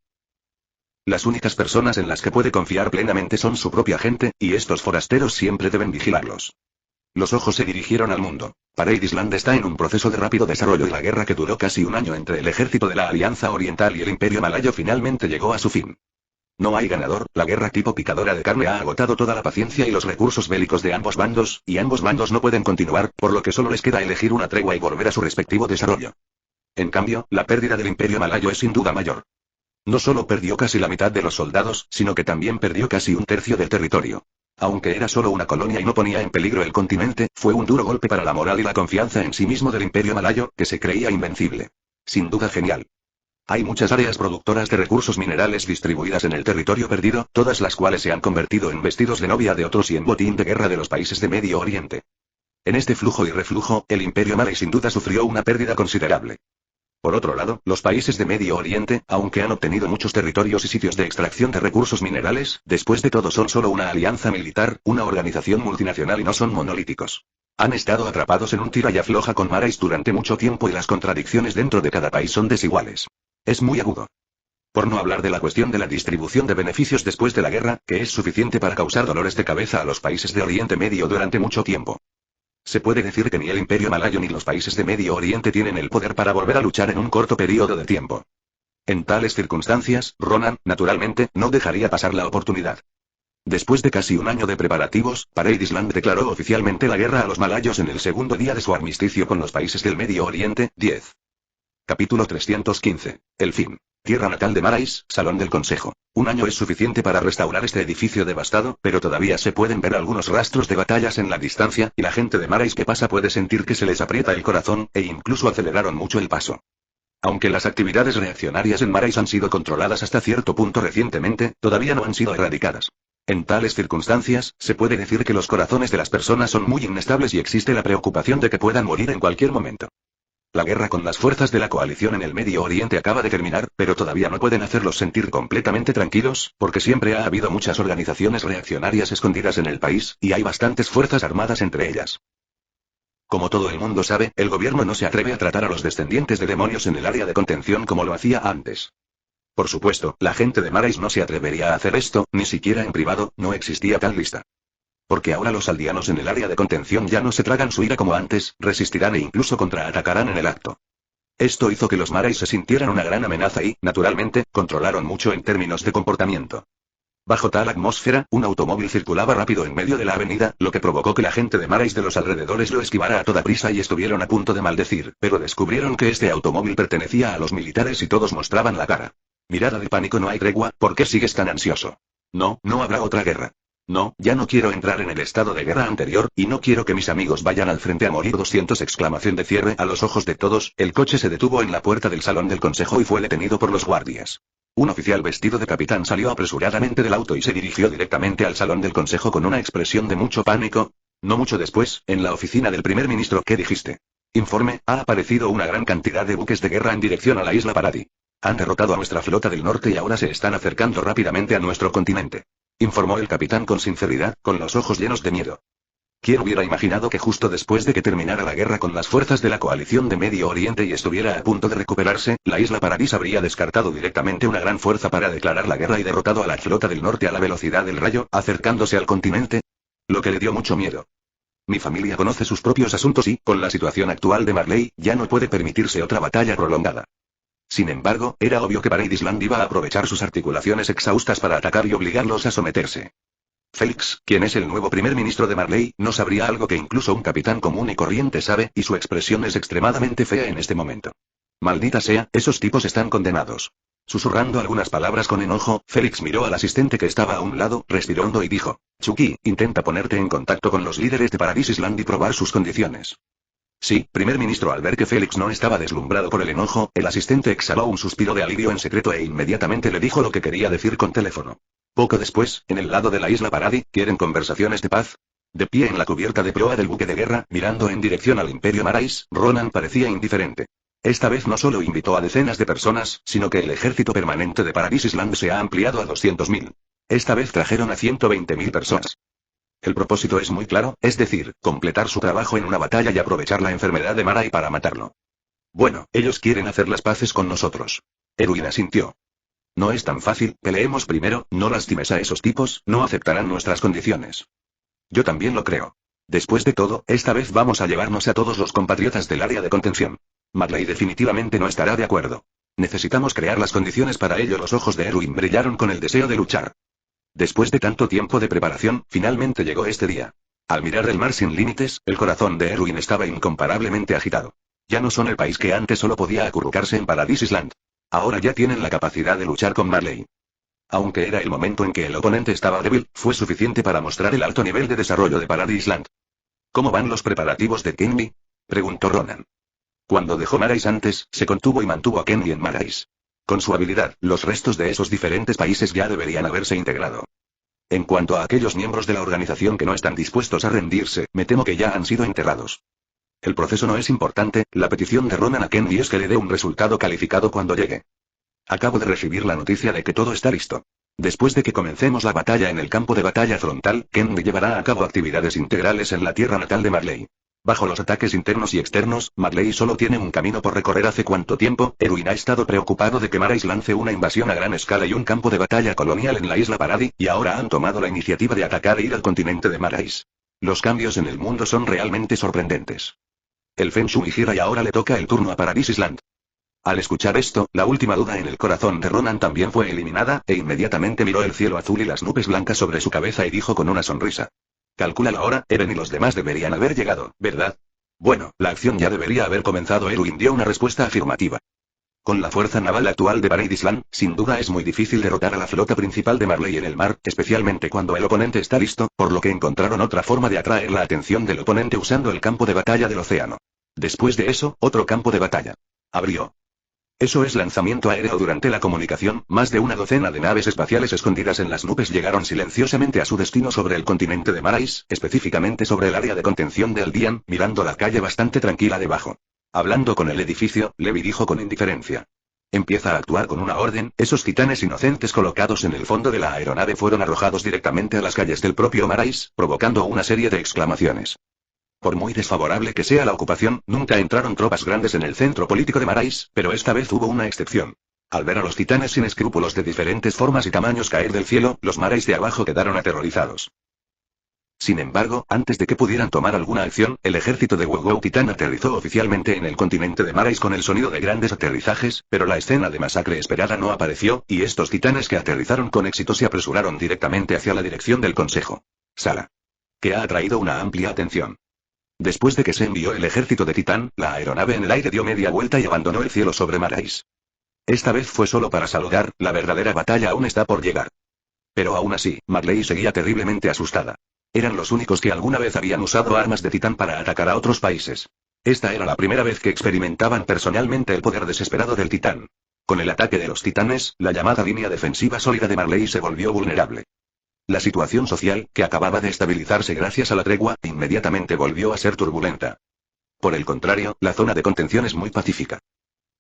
Las únicas personas en las que puede confiar plenamente son su propia gente, y estos forasteros siempre deben vigilarlos. Los ojos se dirigieron al mundo. Paradis Island está en un proceso de rápido desarrollo y la guerra que duró casi un año entre el ejército de la Alianza Oriental y el Imperio Malayo finalmente llegó a su fin. No hay ganador, la guerra tipo picadora de carne ha agotado toda la paciencia y los recursos bélicos de ambos bandos, y ambos bandos no pueden continuar, por lo que solo les queda elegir una tregua y volver a su respectivo desarrollo. En cambio, la pérdida del Imperio Malayo es sin duda mayor. No solo perdió casi la mitad de los soldados, sino que también perdió casi un tercio del territorio. Aunque era solo una colonia y no ponía en peligro el continente, fue un duro golpe para la moral y la confianza en sí mismo del Imperio Malayo, que se creía invencible. Sin duda genial. Hay muchas áreas productoras de recursos minerales distribuidas en el territorio perdido, todas las cuales se han convertido en vestidos de novia de otros y en botín de guerra de los países de Medio Oriente. En este flujo y reflujo, el Imperio Malay sin duda sufrió una pérdida considerable. Por otro lado, los países de Medio Oriente, aunque han obtenido muchos territorios y sitios de extracción de recursos minerales, después de todo son solo una alianza militar, una organización multinacional y no son monolíticos. Han estado atrapados en un tira y afloja con Marais durante mucho tiempo y las contradicciones dentro de cada país son desiguales. Es muy agudo. Por no hablar de la cuestión de la distribución de beneficios después de la guerra, que es suficiente para causar dolores de cabeza a los países de Oriente Medio durante mucho tiempo. Se puede decir que ni el Imperio Malayo ni los países de Medio Oriente tienen el poder para volver a luchar en un corto periodo de tiempo. En tales circunstancias, Ronan, naturalmente, no dejaría pasar la oportunidad. Después de casi un año de preparativos, Parade Island declaró oficialmente la guerra a los malayos en el segundo día de su armisticio con los países del Medio Oriente, 10. Capítulo 315. El fin. Tierra natal de Marais, Salón del Consejo. Un año es suficiente para restaurar este edificio devastado, pero todavía se pueden ver algunos rastros de batallas en la distancia, y la gente de Marais que pasa puede sentir que se les aprieta el corazón, e incluso aceleraron mucho el paso. Aunque las actividades reaccionarias en Marais han sido controladas hasta cierto punto recientemente, todavía no han sido erradicadas. En tales circunstancias, se puede decir que los corazones de las personas son muy inestables y existe la preocupación de que puedan morir en cualquier momento. La guerra con las fuerzas de la coalición en el Medio Oriente acaba de terminar, pero todavía no pueden hacerlos sentir completamente tranquilos, porque siempre ha habido muchas organizaciones reaccionarias escondidas en el país, y hay bastantes fuerzas armadas entre ellas. Como todo el mundo sabe, el gobierno no se atreve a tratar a los descendientes de demonios en el área de contención como lo hacía antes. Por supuesto, la gente de Marais no se atrevería a hacer esto, ni siquiera en privado, no existía tal lista. Porque ahora los aldeanos en el área de contención ya no se tragan su ira como antes, resistirán e incluso contraatacarán en el acto. Esto hizo que los Marais se sintieran una gran amenaza y, naturalmente, controlaron mucho en términos de comportamiento. Bajo tal atmósfera, un automóvil circulaba rápido en medio de la avenida, lo que provocó que la gente de Marais de los alrededores lo esquivara a toda prisa y estuvieron a punto de maldecir, pero descubrieron que este automóvil pertenecía a los militares y todos mostraban la cara. Mirada de pánico, no hay tregua, ¿por qué sigues tan ansioso? No, no habrá otra guerra. No, ya no quiero entrar en el estado de guerra anterior, y no quiero que mis amigos vayan al frente a morir. 200 exclamación de cierre a los ojos de todos, el coche se detuvo en la puerta del salón del consejo y fue detenido por los guardias. Un oficial vestido de capitán salió apresuradamente del auto y se dirigió directamente al salón del consejo con una expresión de mucho pánico. No mucho después, en la oficina del primer ministro, ¿qué dijiste? Informe, ha aparecido una gran cantidad de buques de guerra en dirección a la isla Paradis. Han derrotado a nuestra flota del norte y ahora se están acercando rápidamente a nuestro continente. Informó el capitán con sinceridad, con los ojos llenos de miedo. ¿Quién hubiera imaginado que justo después de que terminara la guerra con las fuerzas de la coalición de Medio Oriente y estuviera a punto de recuperarse, la isla Paradis habría descartado directamente una gran fuerza para declarar la guerra y derrotado a la flota del norte a la velocidad del rayo, acercándose al continente? Lo que le dio mucho miedo. Mi familia conoce sus propios asuntos y, con la situación actual de Marley, ya no puede permitirse otra batalla prolongada. Sin embargo, era obvio que Parade Island iba a aprovechar sus articulaciones exhaustas para atacar y obligarlos a someterse. Félix, quien es el nuevo primer ministro de Marley, no sabría algo que incluso un capitán común y corriente sabe, y su expresión es extremadamente fea en este momento. Maldita sea, esos tipos están condenados. Susurrando algunas palabras con enojo, Félix miró al asistente que estaba a un lado, respiró hondo y dijo: Chucky, intenta ponerte en contacto con los líderes de Paradise Island y probar sus condiciones. Sí, primer ministro. Al ver que Félix no estaba deslumbrado por el enojo, el asistente exhaló un suspiro de alivio en secreto e inmediatamente le dijo lo que quería decir con teléfono. Poco después, en el lado de la isla Paradis, ¿quieren conversaciones de paz? De pie en la cubierta de proa del buque de guerra, mirando en dirección al Imperio Marais, Ronan parecía indiferente. Esta vez no solo invitó a decenas de personas, sino que el ejército permanente de Paradise Island se ha ampliado a 200.000. Esta vez trajeron a 120.000 personas. El propósito es muy claro, es decir, completar su trabajo en una batalla y aprovechar la enfermedad de Marai para matarlo. Bueno, ellos quieren hacer las paces con nosotros. Erwin asintió. No es tan fácil, peleemos primero, no lastimes a esos tipos, no aceptarán nuestras condiciones. Yo también lo creo. Después de todo, esta vez vamos a llevarnos a todos los compatriotas del área de contención. Marley definitivamente no estará de acuerdo. Necesitamos crear las condiciones para ello. Los ojos de Erwin brillaron con el deseo de luchar. Después de tanto tiempo de preparación, finalmente llegó este día. Al mirar el mar sin límites, el corazón de Erwin estaba incomparablemente agitado. Ya no son el país que antes solo podía acurrucarse en Paradise Island. Ahora ya tienen la capacidad de luchar con Marley. Aunque era el momento en que el oponente estaba débil, fue suficiente para mostrar el alto nivel de desarrollo de Paradise Island. ¿Cómo van los preparativos de Kenny?, preguntó Ronan. Cuando dejó Marais antes, se contuvo y mantuvo a Kenny en Marais. Con su habilidad, los restos de esos diferentes países ya deberían haberse integrado. En cuanto a aquellos miembros de la organización que no están dispuestos a rendirse, me temo que ya han sido enterrados. El proceso no es importante, la petición de Ronan a Kenny es que le dé un resultado calificado cuando llegue. Acabo de recibir la noticia de que todo está listo. Después de que comencemos la batalla en el campo de batalla frontal, Kenny llevará a cabo actividades integrales en la tierra natal de Marley. Bajo los ataques internos y externos, Marley solo tiene un camino por recorrer. ¿Hace cuánto tiempo? Erwin ha estado preocupado de que Marais lance una invasión a gran escala y un campo de batalla colonial en la isla Paradis, y ahora han tomado la iniciativa de atacar e ir al continente de Marais. Los cambios en el mundo son realmente sorprendentes. El Feng Shui gira y ahora le toca el turno a Paradise Island. Al escuchar esto, la última duda en el corazón de Ronan también fue eliminada, e inmediatamente miró el cielo azul y las nubes blancas sobre su cabeza y dijo con una sonrisa. Calcula la hora, Eren y los demás deberían haber llegado, ¿verdad? Bueno, la acción ya debería haber comenzado. Erwin dio una respuesta afirmativa. Con la fuerza naval actual de Paradise Island, sin duda es muy difícil derrotar a la flota principal de Marley en el mar, especialmente cuando el oponente está listo, por lo que encontraron otra forma de atraer la atención del oponente usando el campo de batalla del océano. Después de eso, otro campo de batalla. Abrió. Eso es lanzamiento aéreo. Durante la comunicación, más de una docena de naves espaciales escondidas en las nubes llegaron silenciosamente a su destino sobre el continente de Marais, específicamente sobre el área de contención de Aldean, mirando la calle bastante tranquila debajo. Hablando con el edificio, Levi dijo con indiferencia. Empieza a actuar con una orden. Esos titanes inocentes colocados en el fondo de la aeronave fueron arrojados directamente a las calles del propio Marais, provocando una serie de exclamaciones. Por muy desfavorable que sea la ocupación, nunca entraron tropas grandes en el centro político de Marais, pero esta vez hubo una excepción. Al ver a los titanes sin escrúpulos de diferentes formas y tamaños caer del cielo, los Marais de abajo quedaron aterrorizados. Sin embargo, antes de que pudieran tomar alguna acción, el ejército de Wow Titán aterrizó oficialmente en el continente de Marais con el sonido de grandes aterrizajes, pero la escena de masacre esperada no apareció, y estos titanes que aterrizaron con éxito se apresuraron directamente hacia la dirección del consejo. Sala. Que ha atraído una amplia atención. Después de que se envió el ejército de Titán, la aeronave en el aire dio media vuelta y abandonó el cielo sobre Marais. Esta vez fue solo para saludar, la verdadera batalla aún está por llegar. Pero aún así, Marley seguía terriblemente asustada. Eran los únicos que alguna vez habían usado armas de Titán para atacar a otros países. Esta era la primera vez que experimentaban personalmente el poder desesperado del Titán. Con el ataque de los Titanes, la llamada línea defensiva sólida de Marley se volvió vulnerable. La situación social, que acababa de estabilizarse gracias a la tregua, inmediatamente volvió a ser turbulenta. Por el contrario, la zona de contención es muy pacífica.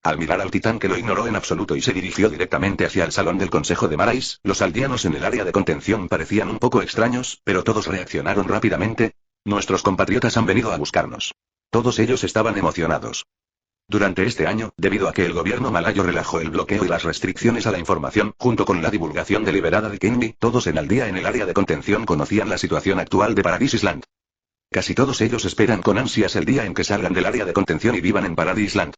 Al mirar al titán, que lo ignoró en absoluto y se dirigió directamente hacia el salón del Consejo de Marais, los aldeanos en el área de contención parecían un poco extraños, pero todos reaccionaron rápidamente. Nuestros compatriotas han venido a buscarnos. Todos ellos estaban emocionados. Durante este año, debido a que el gobierno malayo relajó el bloqueo y las restricciones a la información, junto con la divulgación deliberada de Kenny, todos en Aldea en el área de contención conocían la situación actual de Paradise Island. Casi todos ellos esperan con ansias el día en que salgan del área de contención y vivan en Paradise Island.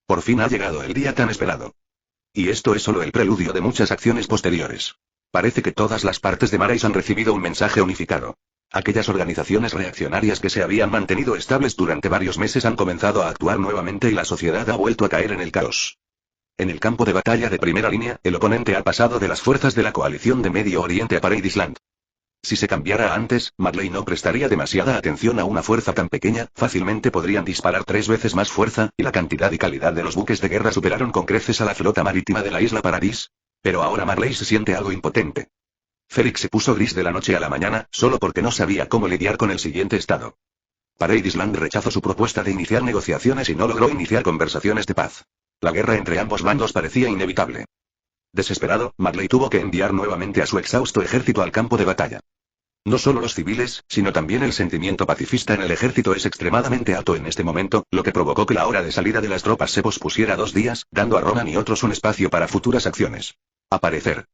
Por fin ha llegado el día tan esperado. Y esto es solo el preludio de muchas acciones posteriores. Parece que todas las partes de Marais han recibido un mensaje unificado. Aquellas organizaciones reaccionarias que se habían mantenido estables durante varios meses han comenzado a actuar nuevamente y la sociedad ha vuelto a caer en el caos. En el campo de batalla de primera línea, el oponente ha pasado de las fuerzas de la coalición de Medio Oriente a Paradise Island. Si se cambiara antes, Marley no prestaría demasiada atención a una fuerza tan pequeña, fácilmente podrían disparar 3 veces más fuerza, y la cantidad y calidad de los buques de guerra superaron con creces a la flota marítima de la isla Paradis. Pero ahora Marley se siente algo impotente. Félix se puso gris de la noche a la mañana, solo porque no sabía cómo lidiar con el siguiente estado. Paradise Island rechazó su propuesta de iniciar negociaciones y no logró iniciar conversaciones de paz. La guerra entre ambos bandos parecía inevitable. Desesperado, Marley tuvo que enviar nuevamente a su exhausto ejército al campo de batalla. No solo los civiles, sino también el sentimiento pacifista en el ejército es extremadamente alto en este momento, lo que provocó que la hora de salida de las tropas se pospusiera 2 días, dando a Ronan y otros un espacio para futuras acciones. Aparecer.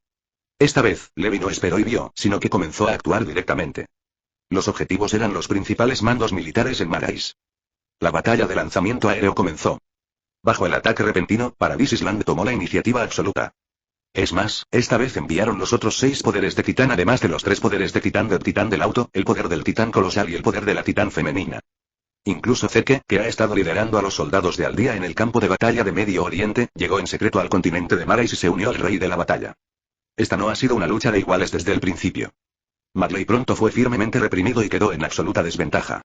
Esta vez, Levi no esperó y vio, sino que comenzó a actuar directamente. Los objetivos eran los principales mandos militares en Marais. La batalla de lanzamiento aéreo comenzó. Bajo el ataque repentino, Paradise Island tomó la iniciativa absoluta. Es más, esta vez enviaron los otros 6 poderes de Titán además de los 3 poderes de Titán del Titán del Auto, el poder del Titán Colosal y el poder de la Titán Femenina. Incluso Zeke, que ha estado liderando a los soldados de Aldía en el campo de batalla de Medio Oriente, llegó en secreto al continente de Marais y se unió al rey de la batalla. Esta no ha sido una lucha de iguales desde el principio. Marley pronto fue firmemente reprimido y quedó en absoluta desventaja.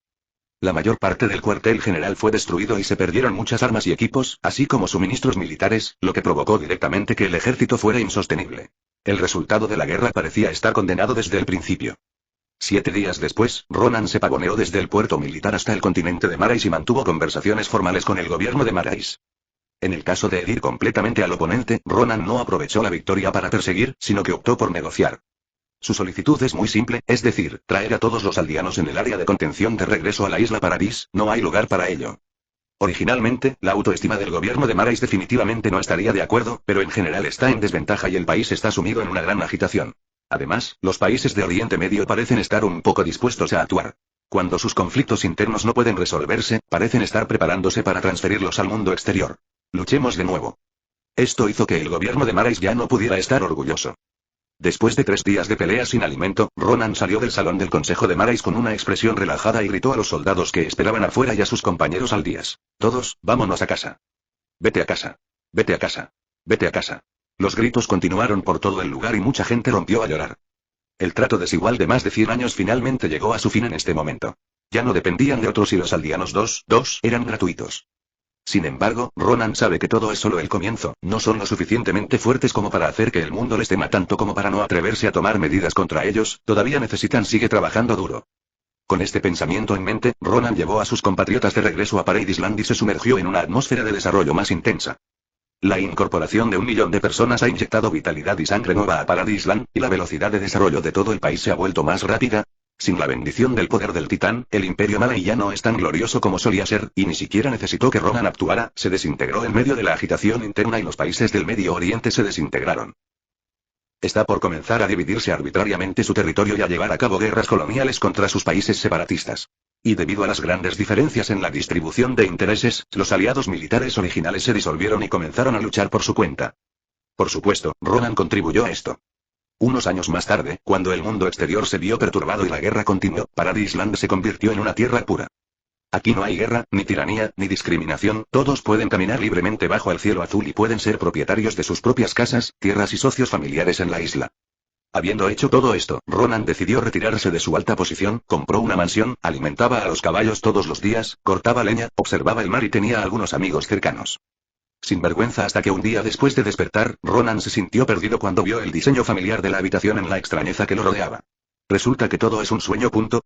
La mayor parte del cuartel general fue destruido y se perdieron muchas armas y equipos, así como suministros militares, lo que provocó directamente que el ejército fuera insostenible. El resultado de la guerra parecía estar condenado desde el principio. 7 días después, Ronan se pavoneó desde el puerto militar hasta el continente de Marais y mantuvo conversaciones formales con el gobierno de Marais. En el caso de herir completamente al oponente, Ronan no aprovechó la victoria para perseguir, sino que optó por negociar. Su solicitud es muy simple, es decir, traer a todos los aldeanos en el área de contención de regreso a la isla Paradis, no hay lugar para ello. Originalmente, la autoestima del gobierno de Marais definitivamente no estaría de acuerdo, pero en general está en desventaja y el país está sumido en una gran agitación. Además, los países de Oriente Medio parecen estar un poco dispuestos a actuar. Cuando sus conflictos internos no pueden resolverse, parecen estar preparándose para transferirlos al mundo exterior. Luchemos de nuevo. Esto hizo que el gobierno de Marais ya no pudiera estar orgulloso. Después de 3 días de pelea sin alimento, Ronan salió del salón del Consejo de Marais con una expresión relajada y gritó a los soldados que esperaban afuera y a sus compañeros aldías: todos, vámonos a casa. Vete a casa. Vete a casa. Vete a casa. Los gritos continuaron por todo el lugar y mucha gente rompió a llorar. El trato desigual de más de 100 años finalmente llegó a su fin en este momento. Ya no dependían de otros y los aldeanos dos eran gratuitos. Sin embargo, Ronan sabe que todo es solo el comienzo, no son lo suficientemente fuertes como para hacer que el mundo les tema tanto como para no atreverse a tomar medidas contra ellos, todavía sigue trabajando duro. Con este pensamiento en mente, Ronan llevó a sus compatriotas de regreso a Parade Island y se sumergió en una atmósfera de desarrollo más intensa. La incorporación de 1 millón de personas ha inyectado vitalidad y sangre nueva a Parade Island, y la velocidad de desarrollo de todo el país se ha vuelto más rápida. Sin la bendición del poder del titán, el Imperio Malay ya no es tan glorioso como solía ser, y ni siquiera necesitó que Ronan actuara, se desintegró en medio de la agitación interna y los países del Medio Oriente se desintegraron. Está por comenzar a dividirse arbitrariamente su territorio y a llevar a cabo guerras coloniales contra sus países separatistas. Y debido a las grandes diferencias en la distribución de intereses, los aliados militares originales se disolvieron y comenzaron a luchar por su cuenta. Por supuesto, Ronan contribuyó a esto. Unos años más tarde, cuando el mundo exterior se vio perturbado y la guerra continuó, Parade Island se convirtió en una tierra pura. Aquí no hay guerra, ni tiranía, ni discriminación, todos pueden caminar libremente bajo el cielo azul y pueden ser propietarios de sus propias casas, tierras y socios familiares en la isla. Habiendo hecho todo esto, Ronan decidió retirarse de su alta posición, compró una mansión, alimentaba a los caballos todos los días, cortaba leña, observaba el mar y tenía algunos amigos cercanos. Sin vergüenza hasta que un día después de despertar, Ronan se sintió perdido cuando vio el diseño familiar de la habitación en la extrañeza que lo rodeaba. Resulta que todo es un sueño.